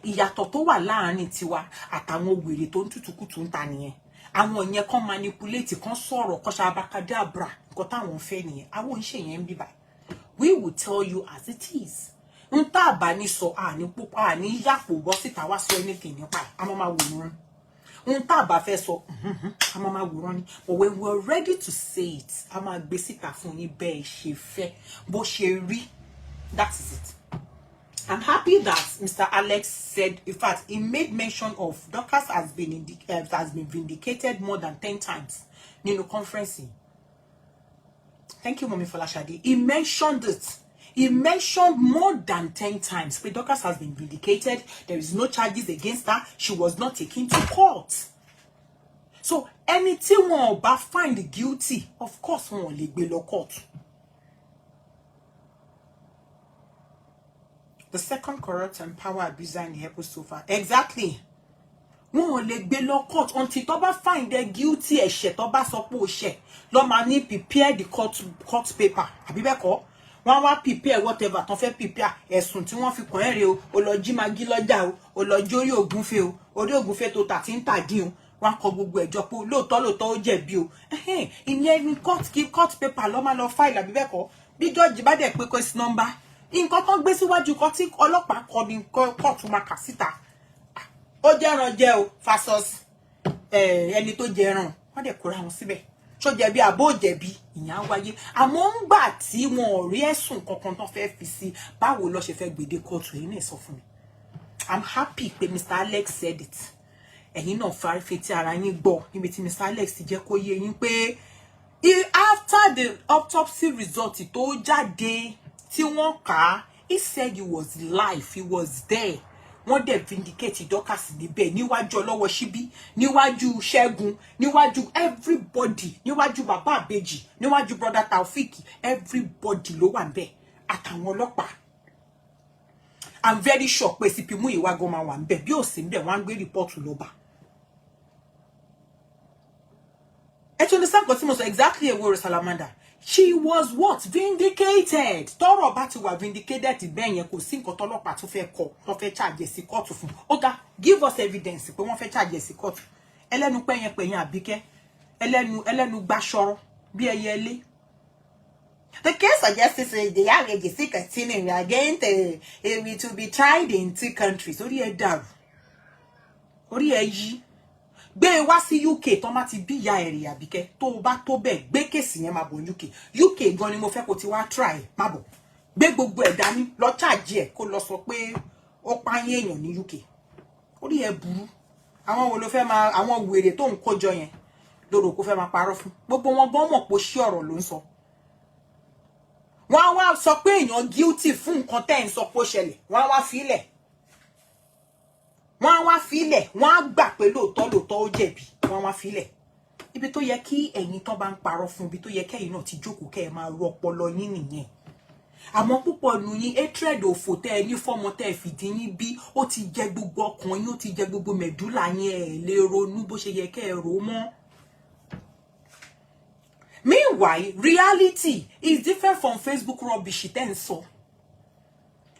Speaker 1: Ìyàtọ̀ tó wà láàárín tiwa àtàwọn wèrè tó ń tutukutu ń ta nìyẹn. Àwọn yẹn kan manipulate kan sọ̀rọ̀ kan ṣabakadabra nǹkan táwọn fẹ́ nìyẹn. Àwọn ń ṣe yẹn ń bí báyìí. We will tell you as it is. Ń tá bá ní sọ àní pupa àní yàpò bọ́ síta wá sọ anything nípa ẹ̀. A máa máa wò wọ́n. But when we're ready to say it, that is it. I'm happy that Mr. Alex said, in fact, he made mention of Dorcas has been vindicated more than 10 times in the conferencing. Thank you, Mommy Folashade. He mentioned it. He mentioned more than 10 times. But Dorcas has been vindicated. There is no charges against her. She was not taken to court. So, anything one about find guilty, of course, one will be low court. The second corrupt and power abuser in the episode so far. Exactly. One will be low court until Toba find their guilty as shit. Toba suppose shit. Loma ni prepare the court paper. Abibeko. Wọ́n wá prepare whatever ton fẹ́ prepare ẹ̀sùn tí wọ́n fi kàn ẹ́ rẹ̀ o lọ jí magi lọ́jà o lọ jí orí ògúnfe o orí ògúnfe tó tà tí ń tà dín o wọ́n kọ gbogbo ẹjọ́ pé lóòótọ́ ó jẹ̀bi o ìyẹn ní court paper ló máa lọ file àbí bẹ́ẹ̀ kọ́ bí judge bá dẹ̀ pé case number nǹkan kan gbé síwájú kan tí ọlọ́pàá kọ ní court máa kà síta ó jẹ́ran jẹ́ o fasos ẹni tó jẹ́ran wọ́n dẹ̀ kóra wọn síbẹ̀ ṣó jẹ̀bi àbó jẹ̀bi ìyẹn wáyé àmọ́ ńgbà tí wọn ò rí ẹ̀sùn kankan tán fẹ́ fi sí báwo ló ṣe fẹ́ gbèdé kóòtù yìí náà sọ fún mi. I'm happy pé Mr. Alex said it. Ẹ̀yin náà fari fetí ara yín gbọ́ níbi tí Mr. Alex ti jẹ́ kó yé yín pé after the autopsy result tó jáde tí wọ́n kà he said he was live, he was there. Wọ́n dẹ̀ vindicate Dorcas níbẹ̀ níwájú ọlọ́wọ́ síbí níwájú Ṣẹ́gun níwájú everybody níwájú bàbá Àbèjì níwájú brother Taofik everybody ló wà ńbẹ̀ àtàwọn ọlọ́pàá. I'm very sure pé CP Múyìwá gan máa wà ńbẹ̀ bí ó sì ńbẹ̀ wọ́n á gbé report lọ bá. Ẹ tún understand what mo sọ exactly Ewúro Salamander. She was what? Vindicated. Tọ́rọ̀ bá ti wà vindicated bẹ́ẹ̀ yẹn kò sí nǹkan tọ́lọ́pàá tó fẹ́ kọ wọ́n fẹ́ charge sí court fún. Oga, give us evidence pé wọ́n fẹ́ charge sí court. Ẹlẹ́nu pẹ́yẹn Àbíkẹ́. Ẹlẹ́nu gbàṣọrọ bí ẹyẹ ilé. The case suggests the young age is continuing against it to be tried in 2 countries. Ori e daru. Ori e yi. Gbe wá sí UK tó má ti bí ìyá ẹ̀ rí Àbíkẹ́ tó bá tó bẹ́ẹ̀ gbé case yẹn má bọ̀ UK gan ni mo fẹ́ kó ti wá try má bọ̀ gbé gbogbo ẹ̀ dání lọ charge ẹ̀ kó lọ sọ pé ó pààyàn èèyàn ní UK orí ẹ̀ burú àwọn wo ló fẹ́ máa àwọn wèrè tó ń kójọ yẹn lóró kó fẹ́ máa parọ́ fún gbogbo wọn gan mọ̀ pé ṣí ọ̀rọ̀ ló ń sọ wọ́n wá sọ pé èèyàn guilty fún nǹkan tẹ́ ń sọ pé ó ṣẹlẹ̀ wọ́n wá filẹ̀ wọ́n wá filẹ̀ wọ́n gbà pé lóòótọ́ ó jẹ̀bi wọ́n wá filẹ̀ ibi tó yẹ kí ẹ̀yin tán bá ń parọ́ fún ibi tó yẹ kẹ́yin náà ti jókòó kẹ́ ẹ máa rọ ọpọlọ yín nìyẹn àmọ́ púpọ̀ nù yín hatred òfò tẹ́ ẹ ní fọ́mọ tẹ́ ẹ fìdí yín bí ó ti jẹ gbogbo ọkàn yín ó ti jẹ gbogbo mẹ̀dúlà yín ẹ lè ronú bó ṣe yẹ kẹ́ ẹ rò mọ́. Meanwhile, reality is different from Facebook rubbish tẹ́ ń sọ.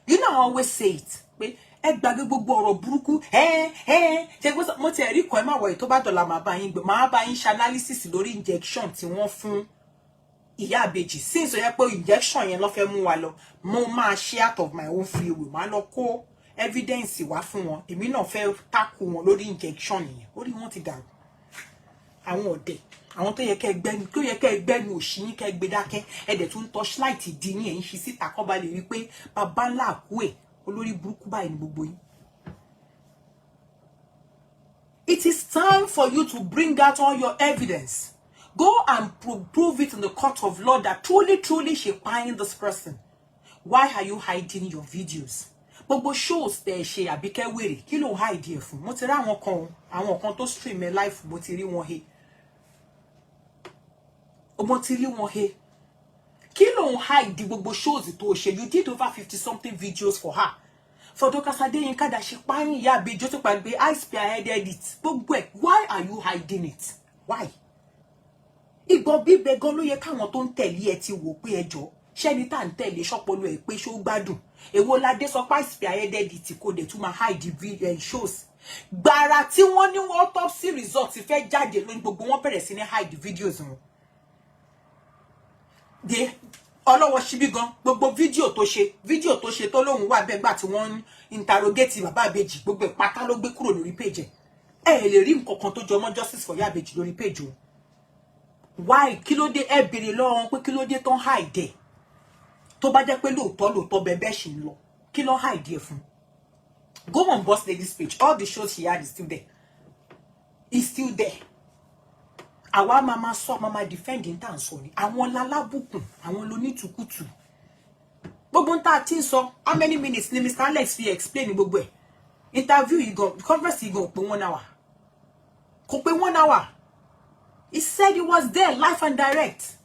Speaker 1: You know I always say it pé ẹ gbàgbé gbogbo ọ̀rọ̀ burúkú ṣe gbé mo ti ẹ̀rí kan ẹ má wọ̀ tó bá dọ̀là máa bá yín ṣe analysis lórí injection tí wọ́n fún ìyá àbèjì since ó yẹ pé injection yẹn ló fẹ́ mú wa lọ mo máa ṣe out of my own free will máa lọ kó evidence wá fún wọn èmi náà fẹ́ tackle wọn lórí injection yẹn orí wọn ti dàrú àwọn ọ̀dẹ̀ àwọn tó yẹ kẹ́ gbẹ́nu òṣì yín kẹ́ gbé dákẹ́ ẹ̀dẹ̀ tó ń torchlight di yín ẹ̀ ń ṣe síta kọ́ ba lè rí pé bàbá ńlá àkú ẹ̀ olórí burúkú báyìí ní gbogbo yín. It is time for you to bring out all your evidence. Go and prove it in the court of law that truly she paying this person. Why are you hiding your videos? Gbogbo shows tẹ́ ṣe Àbíkẹ́ wèrè kí ló hide ẹ̀ fún? Mo ti rí àwọn kan tó stream ẹ live mo ti rí wọn he. Mo ti rí wọn he. Kí ló hide gbogbo shows tó ṣe? You did over 50 something videos for her. For Dorcas Adeyinka that she paying ìyá àbèjì tó pa gbé I spearheaded it. Gbogbo ẹ̀, why are you hiding it? Why? Ìgbọ́ bíbẹ gan ló yẹ káwọn tó ń tẹ̀lé ẹ ti wò pé ẹjọ́ ṣẹ́ni tá ń tẹ̀lé ṣọ́pọ̀lọ́ ẹ̀ pé ṣó gbádùn èwo ládé sọ pé spearheaded it kò dẹ̀ tún máa hide video shows gbàrà tí wọ́n ní wọ́n autopsy result fẹ́ jáde lórí gbogbo wọn bẹ̀rẹ̀ sí ní hide videos wọn de ọlọ́wọ́ ṣíbí gan gbogbo fídíò tó ṣe tó lóhùn wà bẹ́ẹ̀ gbà tí wọ́n ń interrogate bàbá àbèjì gbogbo ìpátá ló gbé kúrò lórí page ẹ̀ lè rí nǹkan kan tó jọ mọ́ justice for ìyá àbèjì lórí page wọn. Why kí ló dé ẹ béèrè lọ́wọ́ pé kí ló dé tán hide tó bá jẹ́ pé lóòótọ́ bẹ́ẹ̀ ṣì ń lọ kí ló hide fún. Go on Boss Lady's page, all the shows she had is still there. Àwa mama sọ mama defending tan sọ ni àwọn lalábùkún àwọn lonitukutu gbogbo nta tin sọ how many minutes ni Mr. Alex fi explain gbogbo ẹ̀ interview yìí gan conference yìí gan pé 1 hour kò pé 1 hour. He said he was there live and direct.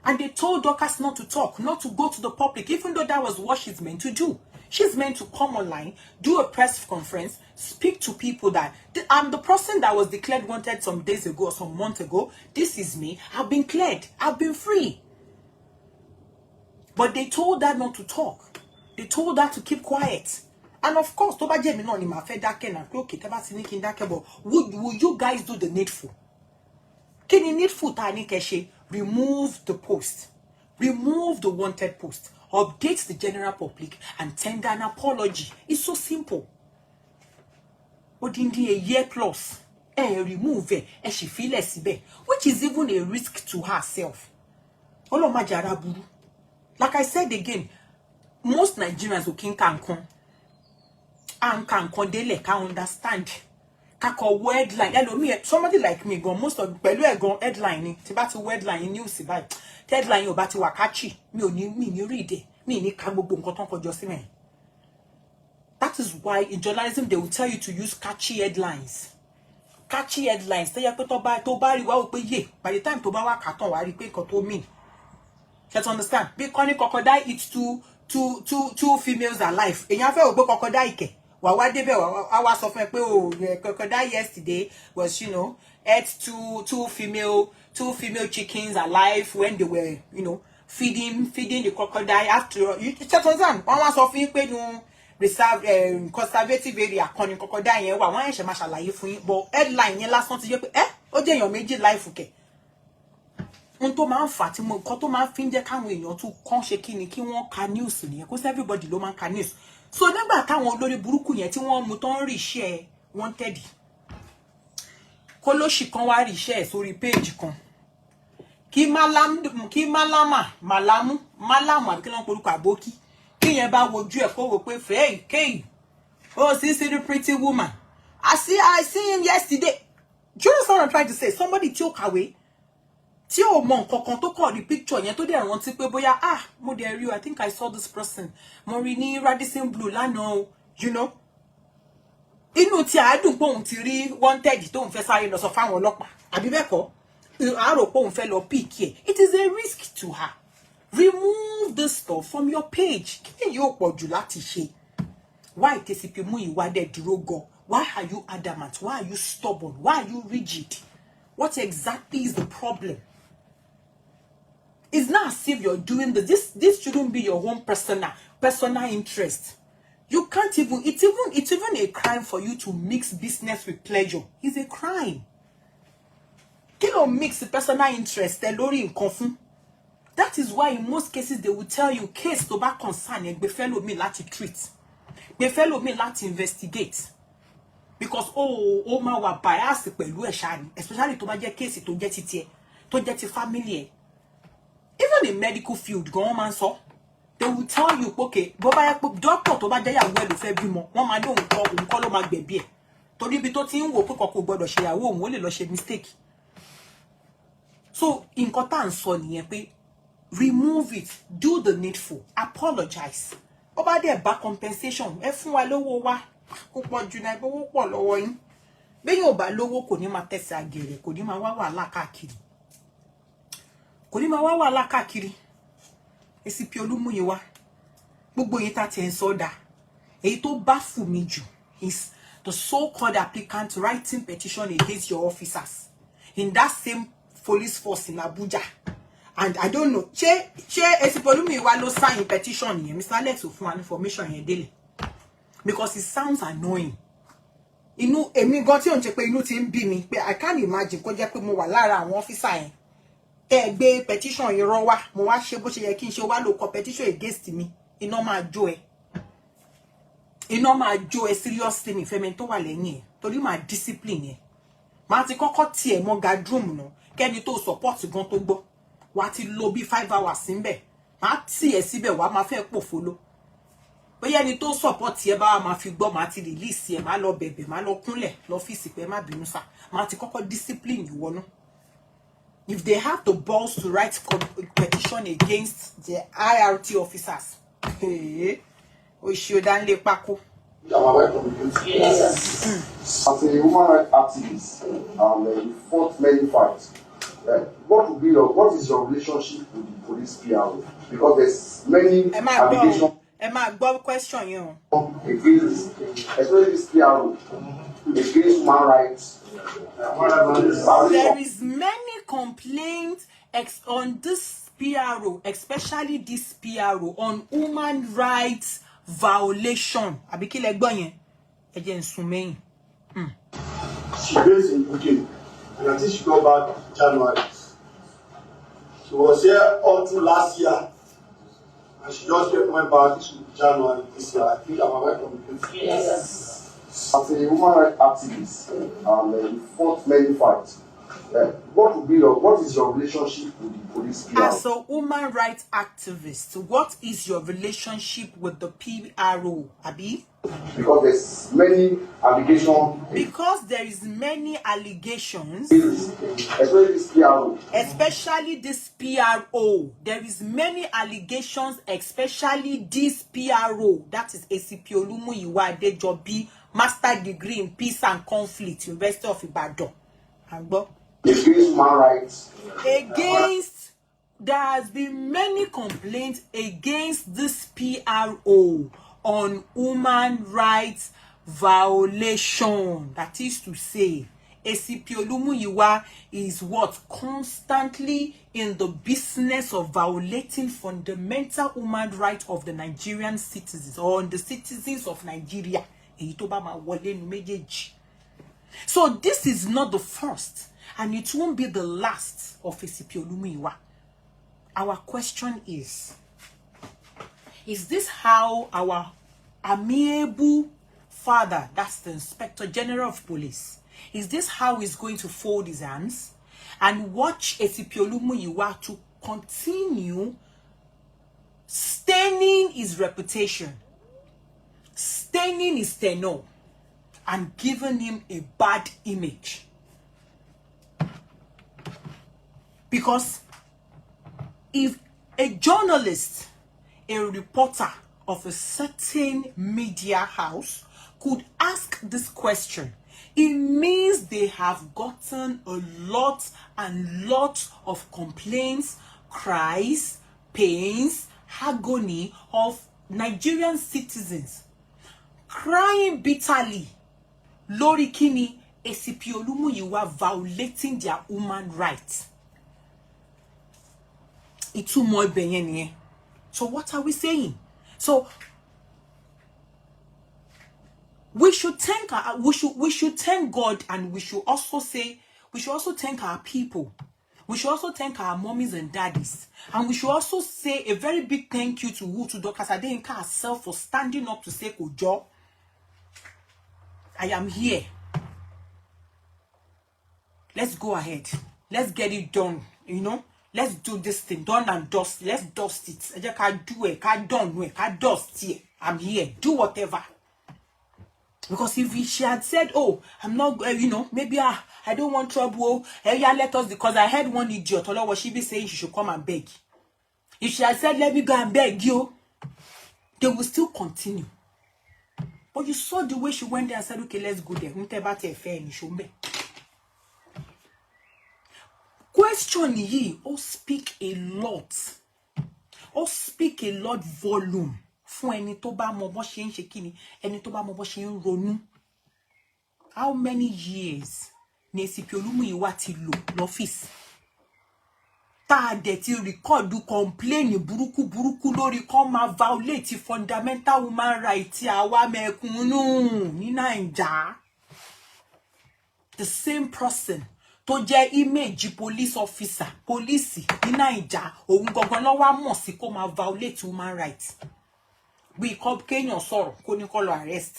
Speaker 1: And they told Dorcas not to talk, not to go to the public, even though that was what she's meant to do. She's meant to come online, do a press conference, speak to people that I'm the person that was declared wanted some days ago or some months ago. This is me. I've been cleared. I've been free. But they told her not to talk. They told her to keep quiet. And of course, Toba Jemi no ni ma fe dake na pe okay, teba ti ni kin dake, but would you guys do the needful? Kí ni needful ta ni kẹ́ ṣe? Remove the post. Remove the wanted post. Update the general public and tender an apology. It's so simple. Odindi a year plus. Remove it. She feel síbẹ̀, which is even a risk to herself. Oloma jara buru. Like I said again, most Nigerians who can dele can understand. Kako headline. Somebody like me go most of pẹ̀lú ẹ̀ gan headline ni. Tí bá ti headline news báyìí. Headline yóò bá ti wà catchy. Mi ní read it. Mi ní ka gbogbo nǹkan tán kọjọ sí mi. That is why in journalism they will tell you to use catchy headlines. Catchy headlines. Tell you pé tó bá rí wá ó pé ye. By the time tó bá wá kà tán wá rí pé nǹkan tó mean. Let's understand. Bí kọ́ni crocodile eats two females alive. Èyàn fẹ́ ó gbé crocodile kẹ̀. Wá débẹ̀ wá sọ fún ẹ pé oh crocodile yesterday was ate two female chickens alive when they were feeding the crocodile. After all, you check on one sọ fún yín pé no reserve conservative area kan ni crocodile yẹn wà wọ́n ṣe máa ṣàlàyé fún yín but headline yẹn lásán ti jẹ́ pé ó jẹ́ èèyàn méjì life kẹ̀ ohun tó máa ń fà tí mo nǹkan tó máa ń fi ń jẹ́ káwọn èèyàn tún kàn ṣe kí ni kí wọ́n ka news nìyẹn kó sí everybody ló máa ń ka news so nígbà táwọn olórí burúkú yẹn tí wọ́n mú tán rí iṣẹ́ wanted kó lóṣì kan wá rí iṣẹ́ ẹ̀ sórí page kan kí malamu àbí kí ló ń porúkọ àbókí kí yẹn bá wojú ẹ̀ kó wò pé fẹ́ẹ̀ kéyì oh see the pretty woman I see him yesterday. Do you understand what I'm trying to say? Somebody tí ó kàwé tí ó mọ nǹkan kan tó kọ rí picture yẹn tó dẹ̀ rántí pé bóyá mo dẹ̀ rí I think I saw this person mo rí ní Radisson Blu lánàá you know inú tí àádùn pé òun ti rí wanted tóun fẹ́ sáré lọ sọ fáwọn ọlọ́pàá àbí bẹ́ẹ̀ kọ́ àárò pé òun fẹ́ lọ pick ẹ̀ it is a risk to her. Remove this stuff from your page kí ni yóò pọ̀ jù láti ṣe why KCP Muyiwa dẹ̀ dúró gan. Why are you adamant? Why are you stubborn? Why are you rigid? What exactly is the problem? It's not as if you're doing this shouldn't be your own personal interest. You can't even it's even a crime for you to mix business with pleasure. It's a crime. You don't mix the personal interest lórí nǹkan fún. That is why in most cases they will tell you case tó bá concern ẹ gbé fellow mi láti treat. Gbé fellow mi láti investigate. Because oh ma wa bias pẹ̀lú ẹ̀ṣá ni especially tó bá jẹ́ case tó jẹ́ ti tiẹ̀ tó jẹ́ ti family ẹ̀ even in medical field gan man sọ they will tell you okay bó bá yẹ pé doctor tó bá jẹ́ ìyàwó ẹ̀ ló fẹ́ bímọ wọ́n máa ní òun kọ́ ló máa gbẹ̀bí ẹ̀ torí ibi tó ti ń wò pé kò gbọdọ̀ ṣe ìyàwó òun ó lè lọ ṣe mistake so nǹkan tá ń sọ nìyẹn pé remove it do the needful apologize ó bá dẹ̀ bá compensation ẹ fún wa lówó wa kò pọ̀ jù náà owó pọ̀ lọ́wọ́ yín bẹ́yìn ò bá lówó kò ní máa tẹ̀sí àgèrè kò ní máa wá wàhálà káàkiri ACP Olúmúyìwá gbogbo yín tá ti ń sọ́dà èyí tó bá fù mí jù is the so-called applicant writing petition against your officers in that same police force in Abuja and I don't know ṣé ACP Olúmúyìwá ló sign petition yẹn Mr. Alex ò fún wa information yẹn délé because it sounds annoying. Inú èmi gan tí ó ń ṣe pé inú ti ń bí mi pé I can't imagine kó jẹ́ pé mo wà lára àwọn officer yẹn tẹ́ gbé petition yẹn rán wá mo wá ṣe bó ṣe yẹ kí n ṣe wá lò kọ petition against mi iná máa jó ẹ seriously mi fẹ́ mi tó wà lẹ́yìn ẹ̀ torí máa discipline yẹn máa ti kọ́kọ́ tiẹ̀ mọ́ gadroom náà kẹ́ni tó support gan tó gbọ́ wá ti lò bí 5 hours ńbẹ̀ máa tiẹ̀ síbẹ̀ wá máa fẹ́ pòfolo bóyá ẹni tó support ẹ bá máa fi gbọ́ máa ti release ẹ máa lọ bẹ̀bẹ̀ máa lọ kúnlẹ̀ lọ́fíìsì pé má bínú sá máa ti kọ́kọ́ discipline ìwọ náà if they have the balls to write petition against the IRT officers Oshiodanle Pako.
Speaker 5: Yes. As a human rights activist, you fought many fights. What is your relationship with the police PRO? Because there's many allegations.
Speaker 1: Question you.
Speaker 5: Against, especially this PRO, against human rights.
Speaker 1: There is many complaints on this PRO, especially this PRO, on human rights violation. Abikile Gboyen, Ejen Sumeyin.
Speaker 6: She based in UK, and I think she got back January. She was here all through last year, and she just went back to January this year. I think I'm aware from the UK.
Speaker 5: Yes. As a human rights activist, you fought many fights. What is your relationship with the police PRO?
Speaker 1: As a human rights activist, what is your relationship with the PRO, Abi?
Speaker 5: Because there's many allegations.
Speaker 1: Because there is many allegations.
Speaker 5: Especially this PRO.
Speaker 1: Especially this PRO. There is many allegations, especially this PRO. That is ACP Olúmúyìwá Adéjọbí, Master Degree in Peace and Conflict, University of Ibadan.
Speaker 5: Against human rights.
Speaker 1: There has been many complaints against this PRO on human rights violation. That is to say, ACP Olúmúyìwá is what? Constantly in the business of violating fundamental human rights of the Nigerian citizens or the citizens of Nigeria. So this is not the first. And it won't be the last of ACP Olumuyiwa. Our question is this how our amiable father, that's the Inspector General of Police, is this how he's going to fold his hands and watch ACP Olumuyiwa to continue staining his reputation, staining his tenure, and giving him a bad image? Because if a journalist, a reporter of a certain media house could ask this question, it means they have gotten a lot and lot of complaints, cries, pains, agony of Nigerian citizens crying bitterly lórí kíni ACP Olumuyiwa violating their human rights. Ìtumọ̀ ibẹ̀ yẹn nìyẹn. So what are we saying? So we should thank God, and we should also thank our people. We should also thank our mommies and daddies. And we should also say a very big thank you to Dr. Adenka herself for standing up to say, Kojo, I am here. Let's go ahead. Let's get it done. You know, let's do this thing. Done and dust. Let's dust it. I just can't do it. Can't done it. Can't dust it. I'm here. Do whatever. Because if she had said, oh, I'm not, you know, maybe I don't want trouble. Yeah, let us, because I heard one idiot, what she be saying, she should come and beg. If she had said, let me go and beg you, they will still continue. But you saw the way she went there and said, okay, let's go there. Question ye, oh, speak a lot. Oh, speak a lot volume. Fún ẹni tó bá mọ bó ṣe ń ṣe kíni, ẹni tó bá mọ bó ṣe ń ronú. How many years ni ACP Olumuyiwa ti lò lọ́fíìsì? Tá a dẹ̀ ti record complain burúkú lórí kó máa violate fundamental human rights àwa mẹ̀kúnnù ní Naija. The same person tó jẹ́ image police officer, police ní Naija, òun gangan ló wá mọ̀ sí kó máa violate human rights. Bí kéèyàn sọ̀rọ̀ kó ní kó lọ arrest.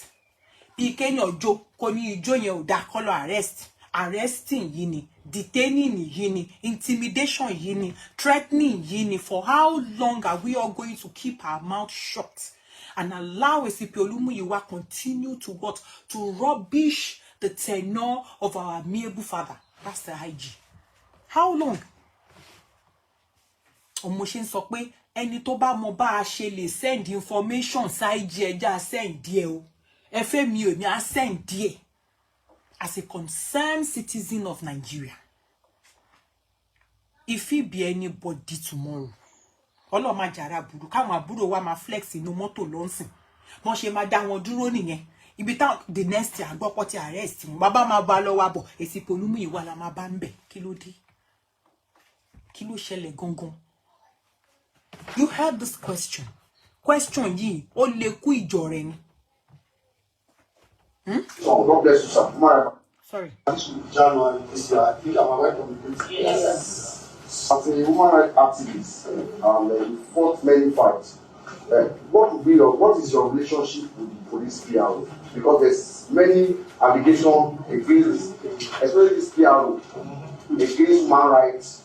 Speaker 1: Bí kéèyàn jó kó ní ijó yẹn ò dá kó lọ arrest. Arresting yìí ni, detaining yìí ni, intimidation yìí ni, threatening yìí ni. For how long are we all going to keep our mouth shut and allow ACP Olumuyiwa continue to what? To rubbish the tenure of our amiable father? That's the IG. How long? Ọmọ ṣe ń sọ pé ẹni tó bá mọ bá a ṣe lè send information sáìjì ẹja send díẹ̀ o. Ẹ fẹ́ mi ò ní a send díẹ̀. As a concerned citizen of Nigeria, if it be anybody tomorrow, Ọlọ́run má jàrá burú, káwọn àbúrò wa máa flex inú mọ́tò lọ́nsìn. Wọ́n ṣe máa dá wọn dúró nìyẹn. Ibi táwọn the next year àgbọ́pọ̀ ti arrest wọn. Bàbá máa bá lọ wá bọ̀. ACP Olumuyiwa la máa bá ń bẹ̀. Kí ló dé? Kí ló ṣẹlẹ̀ gangan? You heard this question. Question yìí, ó lè kú ìjọ rẹ̀ ni.
Speaker 5: So, God bless you, sir.
Speaker 1: Sorry.
Speaker 5: January this year, I think I'm aware from the police. Yes. As a human rights activist, you fought many fights. What is your relationship with the police PRO? Because there's many allegations against, especially this PRO, against human rights.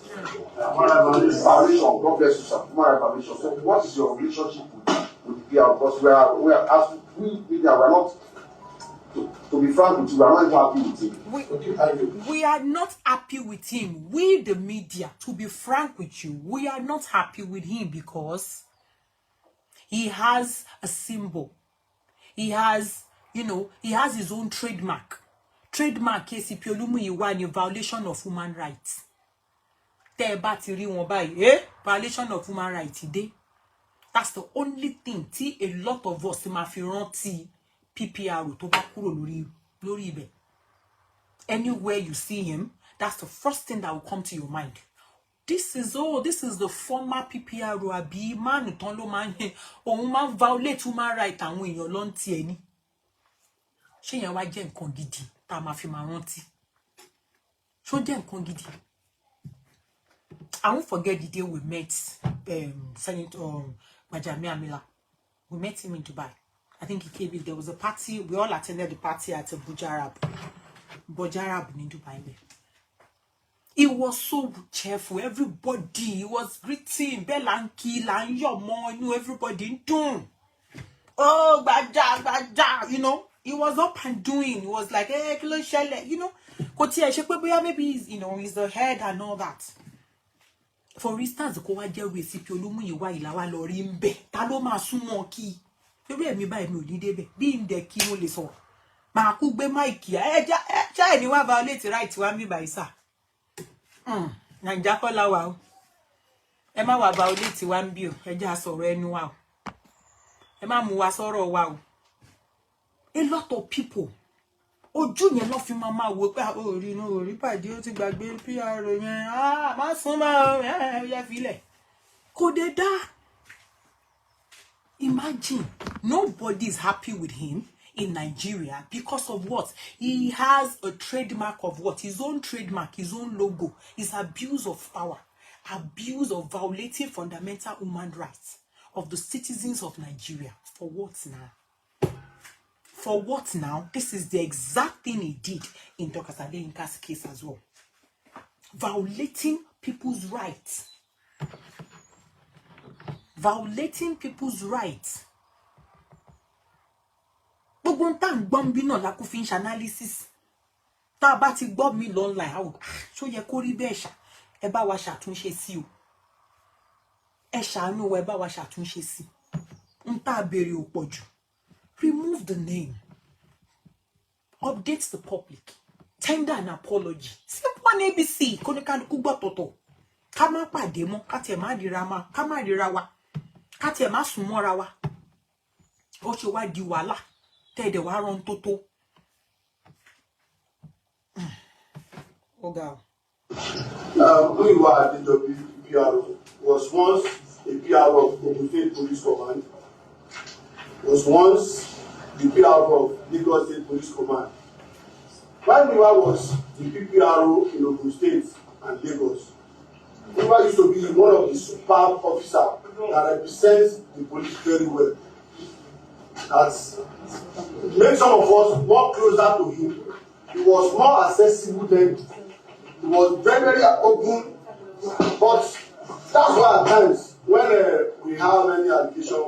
Speaker 5: Violation. God bless you, sir. Human rights violation. So, what is your relationship with the PRO? Because we are not. To be frank with you, we are not happy with him.
Speaker 1: We are not happy with him. We, the media, to be frank with you, we are not happy with him because he has a symbol. He has, you know, he has his own trademark. Trademark ACP Olumuyiwa in violation of human rights. Violation of human rights today. That's the only thing. A lot of us PPR to bá kúrò lórí ibẹ̀. Anywhere you see him, that's the first thing that will come to your mind. This is the former PPR àbí man tán ló máa ń òun máa ń violate human rights àwọn èèyàn ló ń ti ẹni. Ṣé yẹn wá jẹ́ nǹkan gidi tá máa fi máa rántí? Show them gidi. I won't forget the day we met Senator Majami Amila. We met him in Dubai. I think he came in. There was a party. We all attended the party at Bujarab in Dubai. He was so cheerful. Everybody, he was greeting. Belanki, Lanyomo, knew everybody doing. Oh, baja, you know. He was up and doing. He was like, hey, you know. Maybe he's, you know, he's the head and all that. For instance, ko wa je we sipi Olumuyiwa Ilawa lo ri nbe. Ta ló máa súnmọ́ kí. Torí èmi báyìí mi ò ní débẹ̀. Bí nde kí mo lè sọ. Ma ku gbe mic ya. Ja ni wa violate right wa mi by sir. Naija ko la wa o. Ẹ má wá violate wa nbi o. Ẹ ja sọ̀rọ̀ ẹnu wa o. Ẹ má mú wa sọ̀rọ̀ wa o. A lot of people ojú yẹn ló fi máa wo pé orí no orí pàdé ó ti gbàgbé PR yẹn má sún má ya filẹ̀ kò dé dá. Imagine nobody is happy with him in Nigeria because of what? He has a trademark of what? His own trademark, his own logo. Is abuse of power, abuse of violating fundamental human rights of the citizens of Nigeria. For what now? For what now? This is the exact thing he did in Dr. Adeyinka's case as well. Violating people's rights. Violating people's rights. Gbogbo ntan gbon bi náà la kú fi ń analysis. Tá bá ti gbọ́ mi online, how ṣó yẹ kó rí bẹ́ẹ̀ ṣá. Ẹ bá wa ṣàtúnṣe sí o. Ẹ ṣàánú wa, ẹ bá wa ṣàtúnṣe sí. Nta béèrè ò pọ̀jù. Remove the name. Update the public. Tender an apology. Simple one ABC. Konikan gbọ́ tọ̀tọ̀. Ká má pàdé mọ́, ká tiẹ̀ má ríra ma, ká má ríra wa. Ká tiẹ̀ má sún mọ́ra wa. Ó ṣe wá di wàhálà. Tẹ́ẹ̀dẹ̀ wá rán tótó. Oga.
Speaker 5: Muyiwa Adejobi PRO was once a PRO of Ogun State Police Command. Was once the PRO of Lagos State Police Command. While Muyiwa was the PRO in Ogun State and Lagos, Muyiwa used to be one of the superb officers that represents the police very well. That made some of us more closer to him. He was more accessible then. He was very, very open. But that's why at times when we have any allegation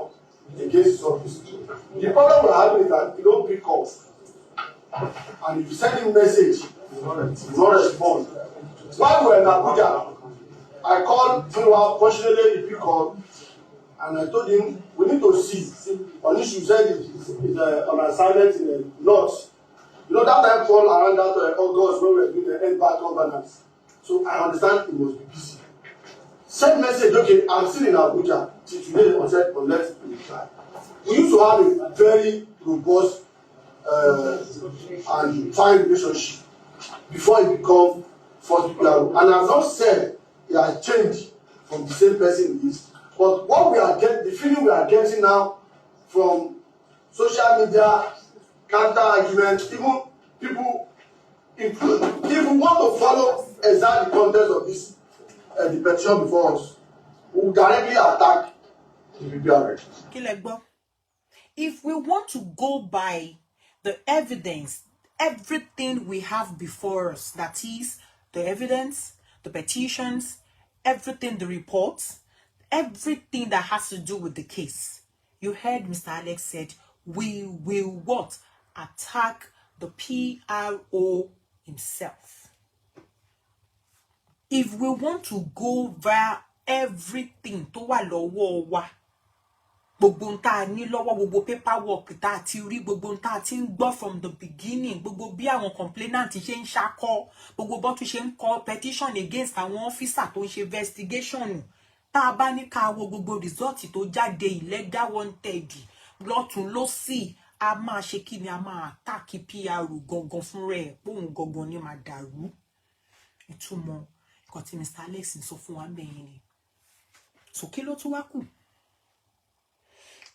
Speaker 5: against his office, the problem we're having is that he don't pick up. And if you send him a message, he will not respond. While we were in Abuja, I called Muyiwa, fortunately he picked up, and I told him we need to see. On issue said it is on assignment in the north. You know that time fall around that August when we were doing the end back governance. So I understand he must be busy. Send message, okay, I'm still in Abuja till today unless we try. We used to have a very robust and fine relationship before he become first PRO. And I've not said he has changed from the same person he is. But what we are getting, the feeling we are getting now from social media, counter arguments, even people, if we want to follow exactly the context of this, the petition before us, we will directly attack the PPRA.
Speaker 1: If we want to go by the evidence, everything we have before us, that is the evidence, the petitions, everything, the reports, everything that has to do with the case. You heard Mr. Alex said, we will what? Attack the PRO himself. If we want to go via everything to wa lọ́wọ́ wa, gbogbo nta ní lọ́wọ́, gbogbo paperwork ta ti rí, gbogbo nta ti ń gbọ́ from the beginning, gbogbo bí àwọn complainant ṣe ń ṣakọ, gbogbo bó tún ṣe ń kọ petition against àwọn officer tó ń ṣe investigation. Tá bá ní ká wo gbogbo result tó jáde illegal wanted lọ́tùn lósì, a máa ṣe kíni, a máa attack PRO gangan fún rẹ̀, pohun gangan ni máa dàrú. Ìtumọ̀ nǹkan tí Mr. Alex ń sọ fún wa ńbẹ̀ ni. So kí ló tún wá kù?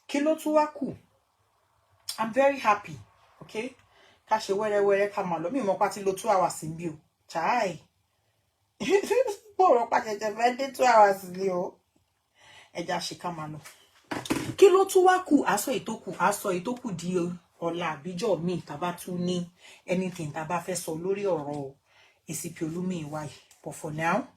Speaker 1: Kí ló tún wá kù? I'm very happy, okay? Ká ṣe wẹ́rẹ́wẹ́rẹ́ ká máa lọ. Mi mọ̀ pa ti lo 2 hours ń bí o. Chai. Bọ̀rọ̀ pàṣẹjẹ fẹ́ dé 2 hours ni o. Ẹja ṣe ká máa lọ. Kí ló tún wá kù? Aṣọ ìtókù di ọ̀la àbíjọ́ mi tàbá tún ní anything tàbá fẹ́ sọ lórí ọ̀rọ̀ ACP Olúmíyìwá yìí. But for now,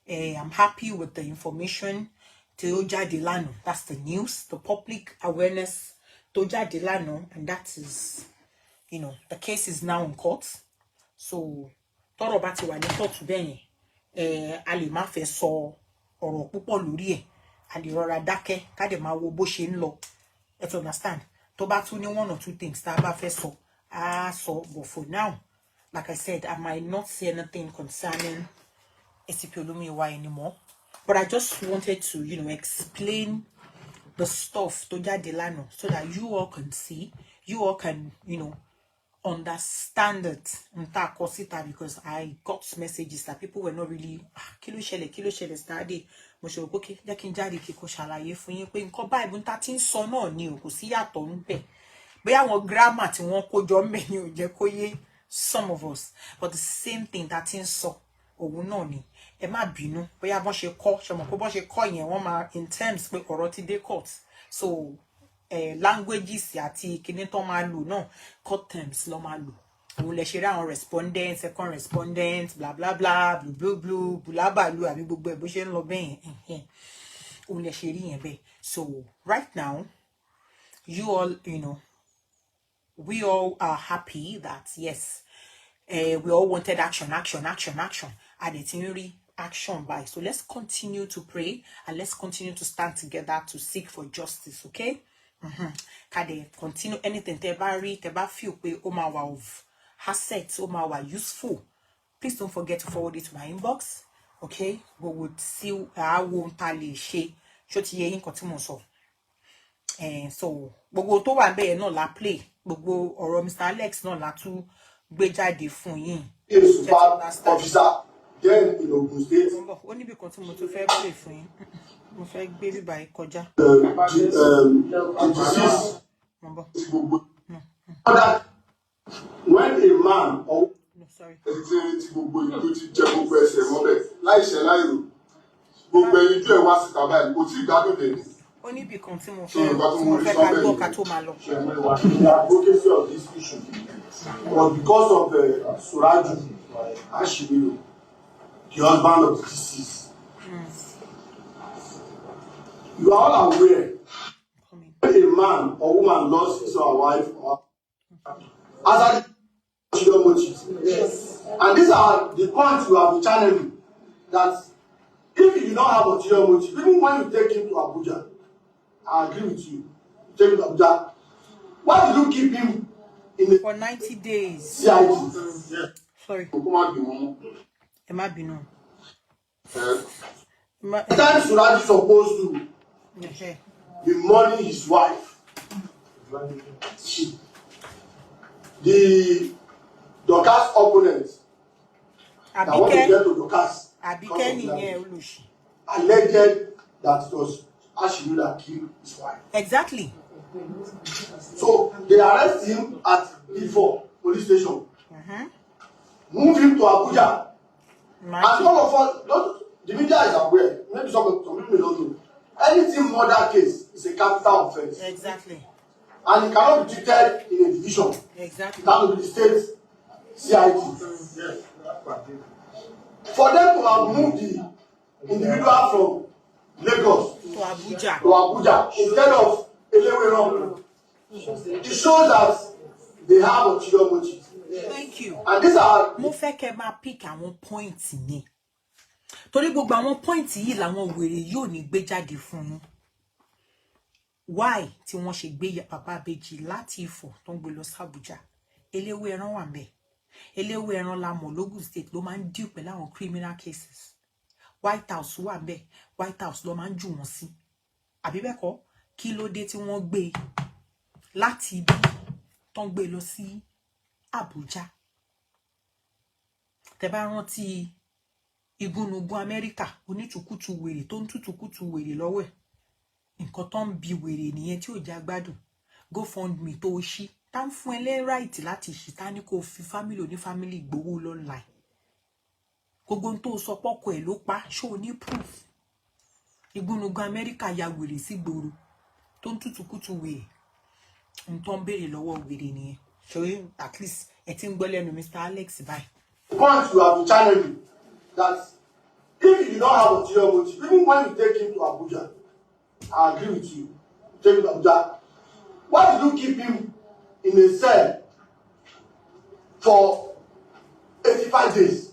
Speaker 1: I'm happy with the information tó jáde lánàá. That's the news, the public awareness tó jáde lánàá, and that is, you know, the case is now in court. So tọ́rọ̀ bá ti wà ní court bẹ́ẹ̀ yẹn, a lè má fẹ́ sọ ọ̀rọ̀ púpọ̀ lórí ẹ̀. A lè rọra dákẹ́ ká dẹ̀ máa wo bó ṣe ń lọ. Let's understand. Tó bá tún ní 1 or 2 things tá bá fẹ́ sọ, a sọ. But for now, like I said, I might not say anything concerning ACP Olúmíyìwá anymore. But I just wanted to, you know, explain the stuff tó jáde lánàá so that you all can see, you all can, you know, understand it. Because I got messages that people were not really kí ló ṣẹlẹ̀ study. Mo ṣe okay, jẹ́ kí n jáde kí kó ṣàlàyé fún yín pé nǹkan báyìí bó ń ta tí ń sọ náà ni o, kò sí yàtọ̀ ńbẹ̀. Bóyá àwọn grammar tí wọ́n kó jọ ńbẹ̀ ni ò jẹ́ kó yé some of us, but the same thing that tí ń sọ òun náà ni. Ẹ má bínú bóyá bọ́n ṣe kọ́, ṣe mọ̀ pé bọ́n ṣe kọ́ yẹn wọ́n máa in terms pé ọ̀rọ̀ ti dé court. So languages àti kíní tó máa lò náà court terms ló máa lò. Òun lè ṣe rí àwọn respondent, second respondent, bla bla bla, blue blue, bulabalu àbí gbogbo ẹ̀ bó ṣe ń lọ bẹ́ẹ̀. Òun lè ṣe rí yẹn bẹ́ẹ̀. So right now, you all, you know, we all are happy that yes, we all wanted action. And it's in action by. So let's continue to pray and let's continue to stand together to seek for justice, okay? Kade continue anything teba feel pe o ma wa of assets, o ma wa useful. Please don't forget to forward it to my inbox, okay? We would see how won tale she ti ye yin kan tí mo sọ. So gbogbo tó wà ńbẹ̀ náà la play, gbogbo ọ̀rọ̀ Mr. Alex náà la tún gbé jáde fún yín.
Speaker 5: Officer then in Ogun State.
Speaker 1: Ó níbi kan tí mo tún fẹ́ play fún yín. Mo fẹ́ gbé bíbá yìí kọjá.
Speaker 5: When a man or
Speaker 1: no, sorry. Ó níbi kan tí mo fẹ́ ká gbọ́ ká tó máa lọ.
Speaker 5: The advocacy of this issue was because of Suraju Ashibiru, the husband of the deceased. You are all aware when a man or woman lost his or her wife or as a ulterior motive. Yes. And these are the points you have been channeling, that if you do not have ulterior motive, even when you take him to Abuja, I agree with you. Take him to Abuja. Why did you keep him in the
Speaker 1: for 90 days?
Speaker 5: CID? Yes.
Speaker 1: Sorry. Emma Bino.
Speaker 5: That Suraj is supposed to be mourning his wife. The Dorcas opponent that want to get to Dorcas alleged that it was Ashiru that killed his wife.
Speaker 1: Exactly.
Speaker 5: So they arrest him at Ifo police station. Move him to Abuja. And all of us, the media is aware. Maybe some people may not know. Anything murder case is a capital offense.
Speaker 1: Exactly.
Speaker 5: And it cannot be treated in a division.
Speaker 1: Exactly.
Speaker 5: That will be the state CID. Yes. For them to have moved the individual from Lagos
Speaker 1: to Abuja
Speaker 5: instead of Eleweran, it shows that they have ulterior motives.
Speaker 1: Thank you.
Speaker 5: And these are
Speaker 1: mo fẹ́ kẹ́ máa pick àwọn points ni. Torí gbogbo àwọn points yìí làwọn wèrè yóò ní gbé jáde fún yín. Why tí wọ́n ṣe gbé Bàbá Ìbejì láti Ifọ̀ tó ń gbé lọ sí Abuja? Eléwéran wà ńbẹ̀. Eléwéran la mọ̀ l'Ogun State ló máa ń deal pẹ̀lú àwọn criminal cases. White House wà ńbẹ̀. White House ló máa ń jù wọ́n sí. Àbí bẹ́ẹ̀ kọ́, kí ló dé tí wọ́n gbé láti ibi tó ń gbé lọ sí Abuja? Tẹ́ bá rántí igúnnugún Amẹ́ríkà, onítùkùtù wèrè tó ń tútùkùtù wèrè lọ́wọ́ ẹ̀. Nǹkan tó ń bi wèrè nìyẹn tí ò já gbádùn. GoFundMe tó ṣí, tá ń fún ẹ lẹ́ right láti ṣí, tá ní kó fi family oní family gbowó online. gbogbo tó sọ pọ́kọ ẹ̀ ló pa ṣó ní proof ìgbónugun Amẹ́ríkà ya wèrè sí gbòòrò tó ń tútùkútù wèrè n tó ń béèrè lọ́wọ́ wèrè nìyẹn ṣòro at least ẹ ti ń gbọ́ lẹ́nu Mr. Alex báyìí.
Speaker 5: Point you have to challenge him that if you don't have ulterior motive, even when you take him to Abuja, I agree with you. Take him to Abuja. Why did you keep him in a cell for 85 days?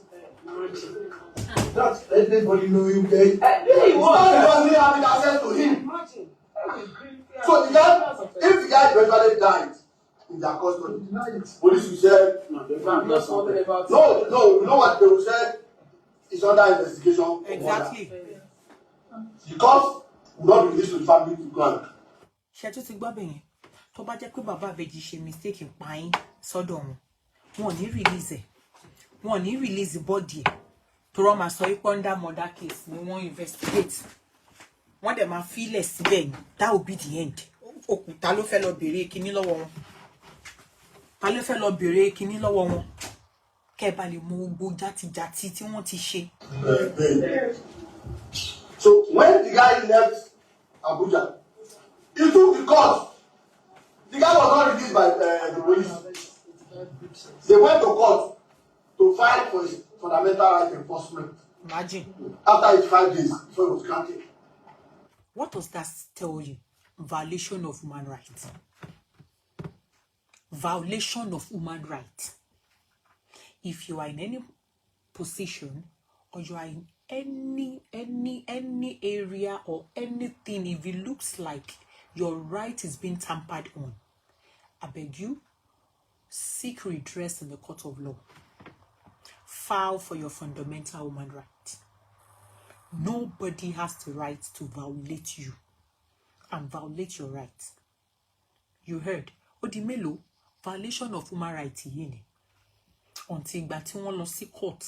Speaker 5: That's everybody know him, okay? It's not because me having access to him. So the guy, if the guy eventually died in their custody, police will say, no, you know what they will say? It's under investigation.
Speaker 1: Exactly.
Speaker 5: Because we not release to the family to go.
Speaker 1: Ṣé tó ti gbọ́ bẹ́yẹn tó bá jẹ́ pé bàbá àbèjì ṣe mistake pa yín sọ́dọ̀ wọn ò ní release ẹ̀ wọn ò ní release body ẹ̀ tó rọ́ máa sọ wípé under murder case ni wọ́n investigate wọ́n dẹ̀ máa fílẹ̀ síbẹ̀ ni that will be the end. Ta ló fẹ́ lọ béèrè kinní lọ́wọ́ wọn ta ló fẹ́ lọ béèrè kinní lọ́wọ́ wọn kẹ́ bá lè mọ gbogbo játijàti tí wọ́n ti ṣe.
Speaker 5: So when the guy left Abuja, he took the court. The guy was not released by the police. They went to court to file for his fundamental right enforcement.
Speaker 1: Imagine.
Speaker 5: After 85 days, before it was granted.
Speaker 1: What does that tell you? Violation of human rights. Violation of human rights. If you are in any position or you are in any area or anything, if it looks like your right is being tampered on, I beg you, seek redress in the court of law. File for your fundamental human right. Nobody has the right to violate you and violate your rights. You heard? Odimelo, violation of human rights yini. Until ìgbà tí wọ́n lọ sí court,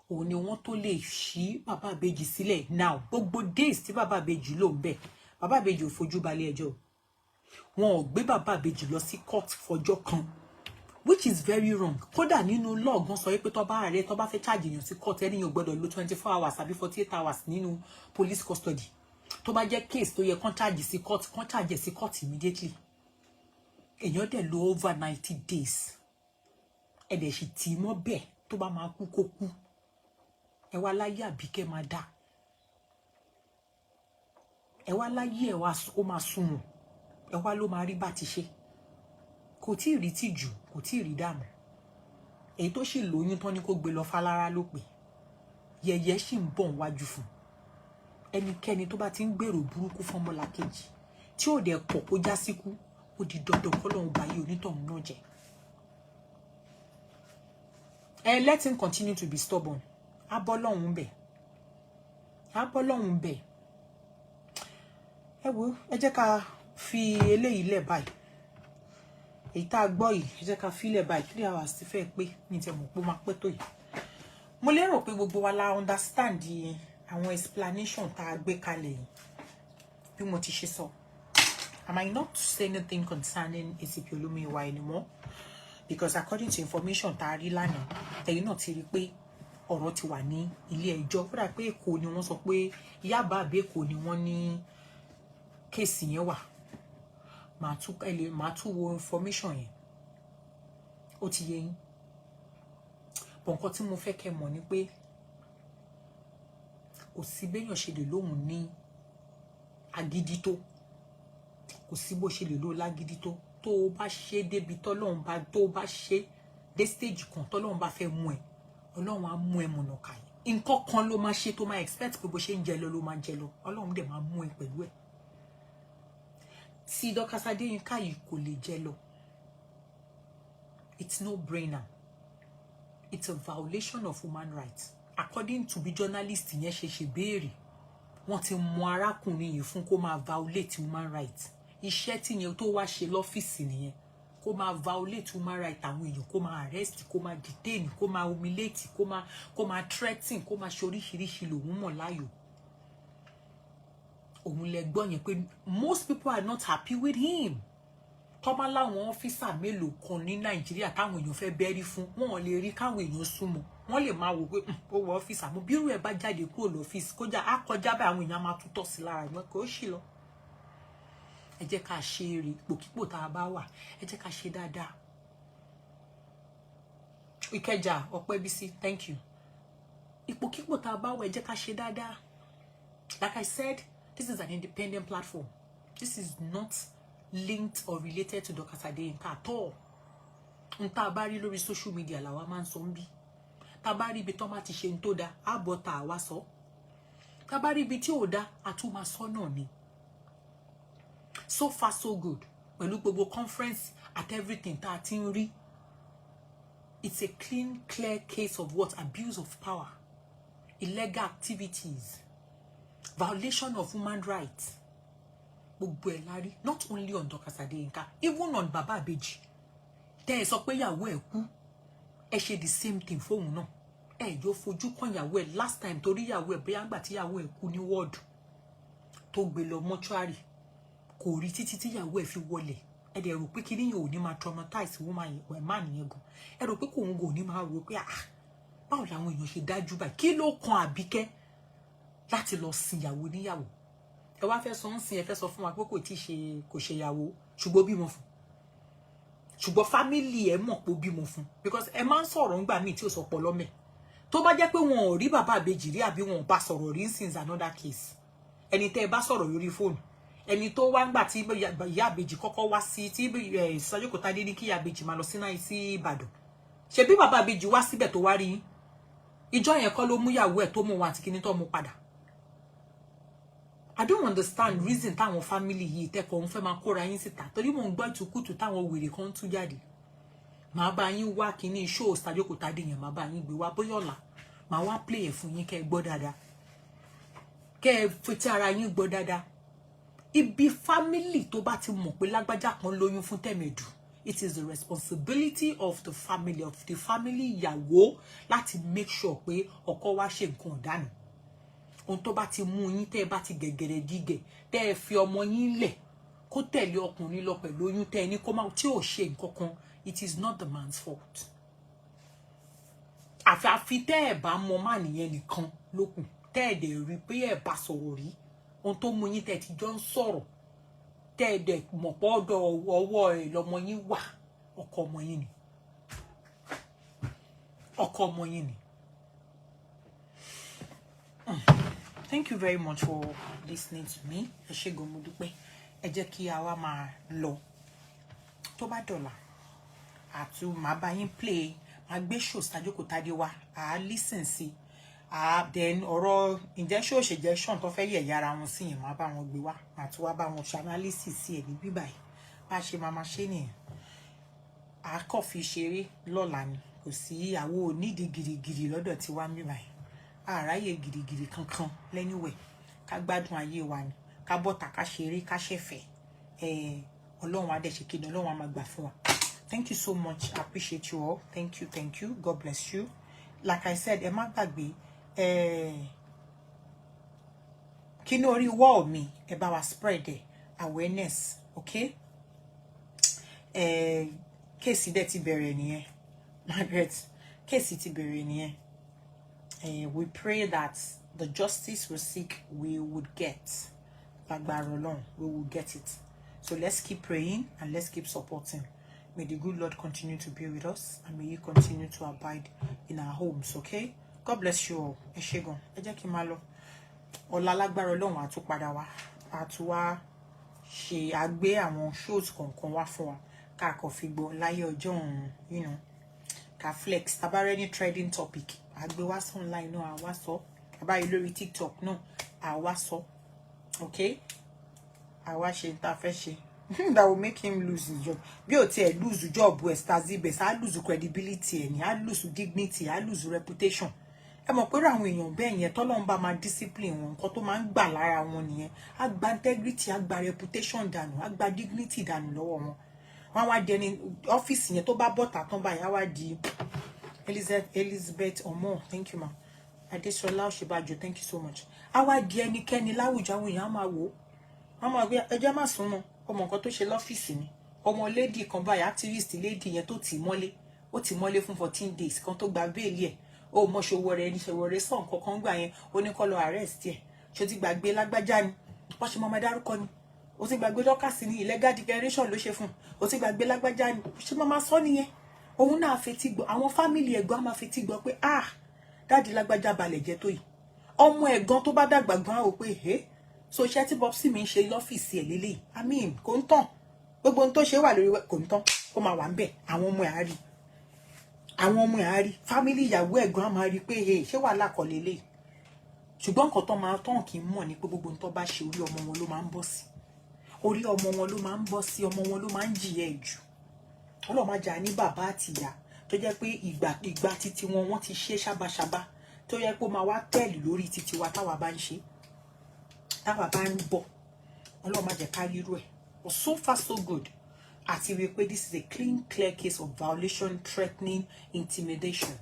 Speaker 1: òun ni wọ́n tó lè ṣí bàbá Ìbejì sílẹ̀. Now, gbogbo days tí bàbá Ìbejì lò ń bẹ̀, bàbá Ìbejì ò fojú balẹ̀ ẹjọ́. Wọn ò gbé bàbá Ìbejì lọ sí court fọjọ́ kan, which is very wrong. Kódà nínú law gan sọ pé tó bá ààrẹ tó bá fẹ́ charge èèyàn sí court ẹni yóò gbọ́dọ̀ lò 24 hours àbí 48 hours nínú police custody. Tó bá jẹ́ case tó yẹ kán charge sí court, kán charge sí court immediately. Èèyàn dẹ̀ lò over 90 days. Ẹ dẹ̀ sì tì mọ́ bẹ́ẹ̀ tó bá máa kú kó kú. Ẹ wá láyé àbíkẹ́ máa dá. Ẹ wá láyé ẹ wá ó máa sunwọ̀n. Ẹ wá ló máa rí bá ti ṣe. Kò tí ì rí tìjú, kò tí ì rí dààmú. Èyí tó sì lóyún tán ni kó gbé lọ fálára ló pè. Yẹ̀yẹ́ sì ń bọ̀ wájú fún. Ẹnikẹ́ni tó bá ti ń gbèrò burúkú fún ọmọlàkejì tí ò dẹ̀ pọ̀ kó já síkú, ó di dandan k'Ọlọ́run bá yí onítọ̀hún náà jẹ́. Let him continue to be stubborn. Abọ́lọ́hun bẹ̀. Abọ́lọ́hun bẹ̀. Ẹ wo, ẹ jẹ́ ká fi eléyìí lẹ̀ báyìí. Èyí tá gbọ́ yìí, ẹ jẹ́ ká fi lẹ̀ báyìí. 3 hours ti fẹ́ pé ní tẹ́ mọ̀ pé ó máa pẹ́ tó yìí. Mo lérò pé gbogbo wa la understand àwọn explanation tá gbé kalẹ̀ yìí. Bí mo ti ṣe sọ. I might not say anything concerning ACP Olumiyiwa anymore, because according to information tá rí lánàá, ẹ̀yin náà ti rí pé ọ̀rọ̀ ti wà ní ilé ẹjọ́. Ó dà pé Èkó ni wọ́n sọ pé Yaba àbí Èkó ni wọ́n ní kéèsì yẹn wà. Màá tún wo information yẹn. Ó ti yé yín. But nǹkan tí mo fẹ́ kẹ́ mọ̀ ni pé kò sí béèyàn ṣe lè lóhùn ní agídí tó. Kò sí bó ṣe lè lò lágídí tó. Tó o bá ṣe débi tọ́lọ́run bá tó o bá ṣe dé stage kan tọ́lọ́run bá fẹ́ mú ẹ, Ọlọ́run á mú ẹ mọ̀nà kà yìí. Nǹkan kan ló máa ṣe tó máa expect pé bó ṣe ń jẹ lọ ló máa jẹ lọ. Ọlọ́run dẹ̀ máa mú ẹ pẹ̀lú ẹ̀. Tí Dorcas Adéyínká yìí kò lè jẹ lọ. It's no brainer. It's a violation of human rights. According to bí journalist yẹn ṣe béèrè, wọ́n ti mú arákùnrin yìí fún kó máa violate human rights. Iṣẹ́ tí yẹn tó wá ṣe lọ́fíìsì nìyẹn. Kó máa violate human rights àwọn èèyàn, kó máa arrest, kó máa detain, kó máa humiliate, kó máa threaten, kó máa ṣe oríṣiríṣi lòun mọ̀ láyò. Òun lẹ gbọ́ yẹn pé most people are not happy with him. Tọ́mọ láwọn ọ́físà mélòó kan ní Nàìjíríà táwọn èèyàn fẹ́ bẹ́rí fún, wọn ò lè rí káwọn èèyàn súnmọ́. wọ́n lè máa wò pé ó wọ ọ́fíìsì àmọ́ bí irú ẹ̀ bá jáde kúrò lọ́fíìsì kọjá á kọjá bá àwọn èèyàn máa tútọ̀ sí lára ìwọ́n kò ṣì lọ. Ẹ jẹ́ ká ṣe eré ipòkípò tá a bá wà, ẹ jẹ́ ká ṣe dáadáa. Ìkẹjà Ọpẹ́bísí, thank you. Ipòkípò tá a bá wà, ẹ jẹ́ ká ṣe dáadáa. Like I said, this is an independent platform. This is not linked or related to Dr. Adeyinka at all. Tá bá rí lórí social media làwa máa ń sọ nbí. Tá bá rí ibi tó máa ti ṣe ń tó dá, á bọ́ tá wá sọ. Tá bá rí ibi tí ò dá, á tún máa sọ náà ni. So far so good. Pẹ̀lú gbogbo conference at everything tá ti ń rí. It's a clean, clear case of what? Abuse of power, illegal activities, violation of human rights. Gbogbo ẹ̀ la rí, not only on Dr. Adeyinka, even on Baba Abeji. Tẹ́ ẹ sọ pé ìyàwó ẹ̀ kú, ẹ ṣe the same thing fóun náà. Ẹ jọ fojú kan ìyàwó ẹ̀ last time torí ìyàwó ẹ̀ bóyá ńgbà tí ìyàwó ẹ̀ kú ní ward tó gbé lọ mortuary. Kò rí títí tí ìyàwó ẹ̀ fi wọlé. Ẹ dẹ̀ rò pé kíní yẹn ò ní máa traumatize woman yẹn, ẹ̀ má nìyẹn gan. Ẹ rò pé kòun gò ní máa rò pé báwo làwọn èèyàn ṣe dájú báyìí? Kí ló kan Àbíkẹ́ láti lọ sin ìyàwó níyàwó? Ẹ wá fẹ́ sọ ń sin, ẹ fẹ́ sọ fún wa pé kò ṣe ìyàwó ṣùgbọ́n bímọ fún. Ṣùgbọ́n family ẹ mọ̀ pé bímọ fún because ẹ máa ń sọ̀rọ̀ ńgbà míì tí ò sọ pọ̀ lọ́mẹ̀. Tó bá jẹ́ pé wọn ò rí bàbá Àbèjì rí àbí wọn ò bá sọ̀rọ̀ rí since another case. Ẹni tẹ́ ẹ bá sọ̀rọ̀ lórí fóònù, ẹni tó wá ńgbà tí ìyá Àbèjì kọ́kọ́ wá sí tí Sàjókòtadé ní kí ìyá Àbèjì máa lọ sí Ìbàdàn. Ṣé bí bàbá Àbèjì wá síbẹ̀ tó wá rí yín? Ìjọ yẹn kọ́ ló mú ìyàwó ẹ̀ tó mú wọn àti kíní tó mú padà. I don't understand reason táwọn family yìí tẹ́kọ̀ọ́ ń fẹ́ máa kóra yín síta torí mò ń gbọ́ ìtukùtù táwọn wèrè kan tú jáde. Màá bá yín wá kíní show Sàjókòtadé yẹn, màá bá yín gbé wá bóyá ọ̀la. Màá wá play ẹ̀ fún yín kẹ́ ẹ gbọ́ dáadáa. Kẹ́ ẹ fetí ara yín gbọ́ dáadáa. Ibi family tó bá ti mọ̀ pé lágbájá kan lóyún fún tẹ̀mẹ̀dù. It is the responsibility of the family ìyàwó láti make sure pé ọkọ wá ṣe nǹkan ọ̀daràn. Ohun tó bá ti mú yín tẹ́ ẹ bá ti gẹ̀gẹ̀rẹ̀ dígẹ̀ tẹ́ ẹ fi ọmọ yín lẹ̀ kó tẹ̀lé ọkùnrin lọ pẹ̀lú oyún tẹ́ ẹ ní kó máa tí ò ṣe nǹkan kan, it is not the man's fault. Àfi tẹ́ ẹ bá mọ má nìyẹn nìkan lókun tẹ́ ẹ dẹ̀ rí pé ẹ bá sọ̀rọ̀ rí ohun tó mú yín tẹ́ ẹ ti jọ ń sọ̀rọ̀ tẹ́ ẹ dẹ̀ mọ̀ pé ọ̀dọ̀ ọwọ́ ẹ lọmọ yín wà, ọkọ ọmọ yín ni. Ọkọ ọmọ yín ni. Thank you very much for listening to me. Ẹ ṣé gan mo dúpẹ́. Ẹ jẹ́ kí a wá máa lọ. Tó bá dọ̀la, màá bá yín play, màá gbé show Sàjókòtadé wá, listen sí. Then ọ̀rọ̀ ǹjẹ́ show suggestion tó fẹ́ yẹ̀yà ara wọn sí yẹn, màá bá wọn gbé wá. Màá tún wá bá wọn ṣe analysis sí ẹ̀ ní bíbáyìí. Bá ṣe máa ṣe nìyẹn. A kò fi ṣeré lọ́la ni. Kò sí àwo onídìí gìrìgìrì lọ́dọ̀ tí wá ń bíbáyìí. Àráyè gìrìgìrì kankan lẹ́niwẹ̀. Ká gbádùn ayé wa ni. Ká bọ́ta ká ṣeré ká ṣẹ̀fẹ̀. Ọlọ́run á dẹ̀ ṣe kéde, Ọlọ́run á máa gbà fún wa. Thank you so much. I appreciate you all. Thank you. God bless you. Like I said, ẹ má gbàgbé kí ní orí wall mi, ẹ bá wa spread awareness, okay? Kéèsì dẹ̀ ti bẹ̀rẹ̀ nìyẹn. Margaret, kéèsì ti bẹ̀rẹ̀ nìyẹn. We pray that the justice we seek we would get. Lágbára Ọlọ́run, we will get it. So let's keep praying and let's keep supporting. May the good Lord continue to be with us and may you continue to abide in our homes, okay? God bless you all. Ẹ ṣé gan. Ẹ jẹ́ kí n máa lọ. Ọ̀la lágbára Ọlọ́run á tún padà wá. Á tún wá ṣe àgbé àwọn shows kọ̀ọ̀kan wá fún wa. Ká kàn fi gbọ́ láyé ọjọ́ ọ̀hún, ká flex. Tá bá any trending topic, àgbé wá sí online náà, á wá sọ. Tá bá rí lórí TikTok náà, á wá sọ. Okay? Á wá ṣe tá fẹ́ ṣe. That will make him lose his job. Bí ó tiẹ̀ lose job Stazibes, á lose credibility ẹ̀ ní, á lose dignity, á lose reputation. Ẹ mọ̀ pé àwọn èèyàn bẹ́ẹ̀ yẹn tọ́lọ́run bá máa discipline wọn, nǹkan tó máa ń gbà lára wọn nìyẹn. Á gba integrity, á gba reputation dànù, á gba dignity dànù lọ́wọ́ wọn. Wọ́n wá di ẹni ọ́fíìsì yẹn tó bá bọ́ta tán báyìí, á wá di Elizabeth Omo, thank you ma. Adesola Oṣèbàjò, thank you so much. Á wá di ẹnikẹ́ni láwùjọ àwọn èèyàn á máa wò ó. Wọ́n máa gbé ẹjẹ́ má sún mọ́. Ọmọ nǹkan tó ṣe lọ́fíìsì ni. Ọmọ lady kan báyìí, activist lady yẹn tó tì mọ́lé. Ó tì mọ́lé fún 14 days kan tó gba bẹ́ẹ̀lì ẹ̀. ó mọ Ṣòwòrẹ́ ní Ṣòwòrẹ́ sàn kankan gbà yẹn ó ní kó lọ arrest ẹ̀ ṣó ti gbàgbé lágbájá ni wọ́n ṣe máa dárúkọ ni ó ti gbàgbé Dorcas ní illegal declaration ló ṣe fún ó ti gbàgbé lágbájá ni ṣé máa sọ nìyẹn òun náà fetí gbọ́ àwọn family ẹ̀gbọ́n á máa fetí gbọ́ pé dáàdi lágbájá balẹ̀ jẹ́ tó yìí ọmọ ẹ̀gbọ́n tó bá dàgbà gan á wò pé so iṣẹ́ tí Bobsy mi ń ṣe lọ́fíìsì ẹ̀ lélẹ̀ I mean kò ń tàn gbogbo ohun tó ṣe wà lórí kò ń tàn ó máa wà ń bẹ̀ àwọn ọmọ ẹ̀ á rí family ìyàwó ẹ̀gbọ́n á máa rí pé ṣé wàhálà kọ́ lélẹ̀ ṣùgbọ́n nǹkan tó máa tán kì í mọ̀ ní pé gbogbo ohun tó bá ṣe orí ọmọ wọn ló máa ń bọ́ sí orí ọmọ wọn ló máa ń bọ́ sí ọmọ wọn ló máa ń jìyà ẹ̀ jù Ọlọ́run má jà ní bàbá àti ìyá tó jẹ́ pé ìgbà títí wọn ti ṣe ṣábàṣábà tó yẹ pé ó máa wá tẹ̀lé lórí títí wa táwa bá ń ṣe táwa bá ń bọ̀ Ọlọ́run má jẹ́ ká rírú ẹ̀ but so far so good àti rí pé this is a clear case of violation, threatening, intimidation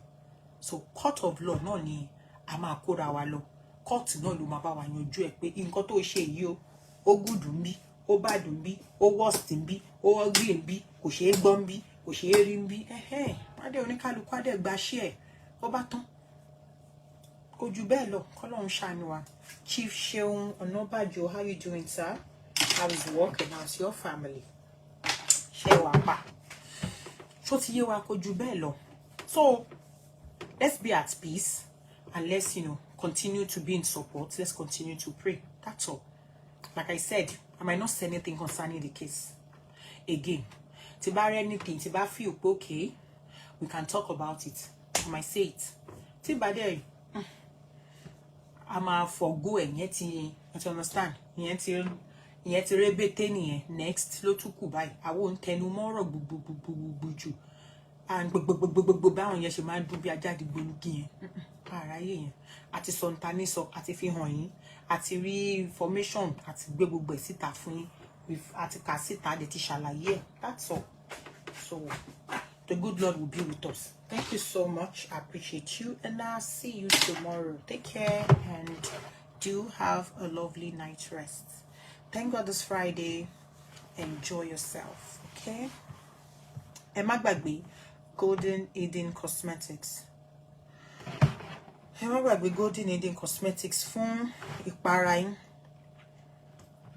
Speaker 1: so court of law náà ni a máa kóra wa lọ court náà ló máa bá wa yanjú ẹ̀ pé nǹkan tó ṣe yìí ó gùdù ń bí ó bàdùn ń bí ó worst ń bí ó ugly ń bí kò ṣeé gbọ́ ń bí kò ṣeé rí ń bí wọ́n dé oníkálukú á dẹ̀ gba ṣẹ́ ẹ̀ ó bá tán kò jù bẹ́ẹ̀ lọ kọ́lọ́run ṣàánú wa. Chief Seun Onabanjo, how you doing, sir? How is work and how's your family? Ṣé wàá pa ṣó ti yé wa kò jù bẹ́ẹ̀ lọ. So let's be at peace and let's continue to be in support. Let's continue to pray. That's all. Like I said, I might not say anything concerning the case again. Tí bá rí anything, tí bá feel okay, we can talk about it. I might say it. Tí bá dẹ̀ a máa forgo ẹ̀ yẹn ti understand ìyẹn ti rebete nìyẹn next ló tún kù báyìí àwọn tẹnu mọ́rọ̀ gbogbo jù and gbogbo báwọn yẹn ṣe máa ń dún bí ajáde gbòógì yẹn àráyé yẹn àti sọ̀ǹtanísọ àti fi hàn yín àti rí information àti gbé gbogbo ẹ̀ síta fún yín àti kà síta àti ti ṣàlàyé ẹ̀ that's all. So the good Lord will be with us. Thank you so much. I appreciate you and I'll see you tomorrow. Take care and do have a lovely night rest. Thank God it's Friday. Enjoy yourself. Okay? Ẹ má gbàgbé Golden Eden Cosmetics. Ẹ má gbàgbé Golden Eden Cosmetics fún ìpara yín.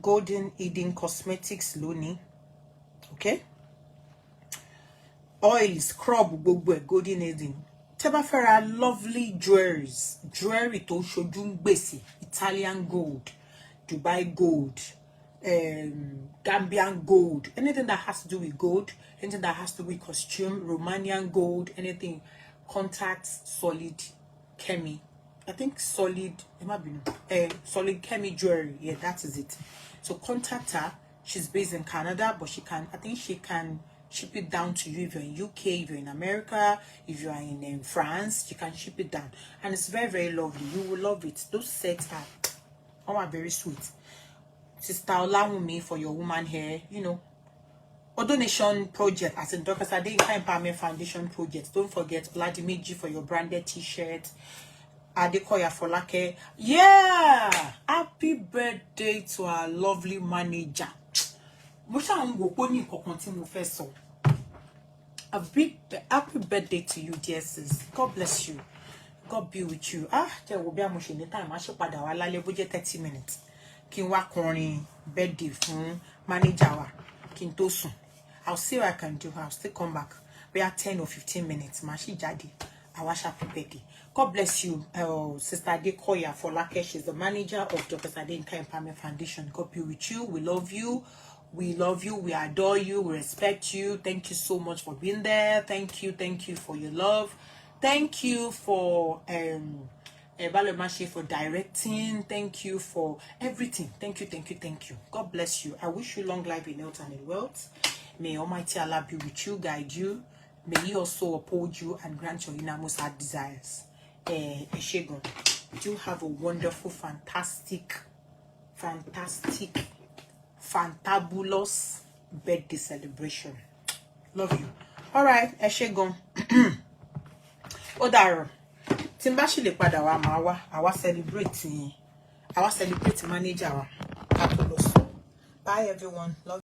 Speaker 1: Golden Eden Cosmetics lónìí. Okay? Oil, scrub, gbogbo ẹ̀ Golden Eden. Tẹ́ bá fẹ́ ra lovely jewelry tó ṣojú ń gbèsè, Italian gold, Dubai gold, Gambian gold, anything that has to do with gold, anything that has to do with costume, Romanian gold, anything, contact Solid Chemi. I think Solid Chemi jewelry. Yeah, that is it. So contact her. She's based in Canada, but she can ship it down to you if you're in UK, if you're in America, if you are in France, you can ship it down. And it's very, very lovely. You will love it. Those sets are very sweet. Sister Olawumi for your woman hair, a donation project as in Dorcas Adeyinka Empowerment Foundation project. Don't forget Vladimir G for your branded t-shirt. Adekoya Folake. Yeah! Happy birthday to our lovely manager. A big happy birthday to you, dear sis. God bless you. God be with you. There will be a motion in time. I should pad our lale budget 30 minutes. Kin wa korin birthday fún manager wa. Kin to soon. I'll see what I can do. I'll still come back. We are 10 or 15 minutes. Mashi jadi. I wash happy birthday. God bless you, Sister Adekoya Folake. She's the manager of Dr. Adeyinka Empowerment Foundation. God be with you. We love you. We love you. We adore you. We respect you. Thank you so much for being there. Thank you. Thank you for your love. Thank you for Balemashi for directing. Thank you for everything. Thank you. Thank you. Thank you. God bless you. I wish you long life in health and in wealth. May Almighty Allah be with you, guide you. May He also uphold you and grant your innermost heart desires. Eshegun, do have a wonderful, fantabulous birthday celebration. Love you. All right, Eshegun. Odaro. Timbashi le pada wa ma wa celebrate manager wa. Bye everyone. Love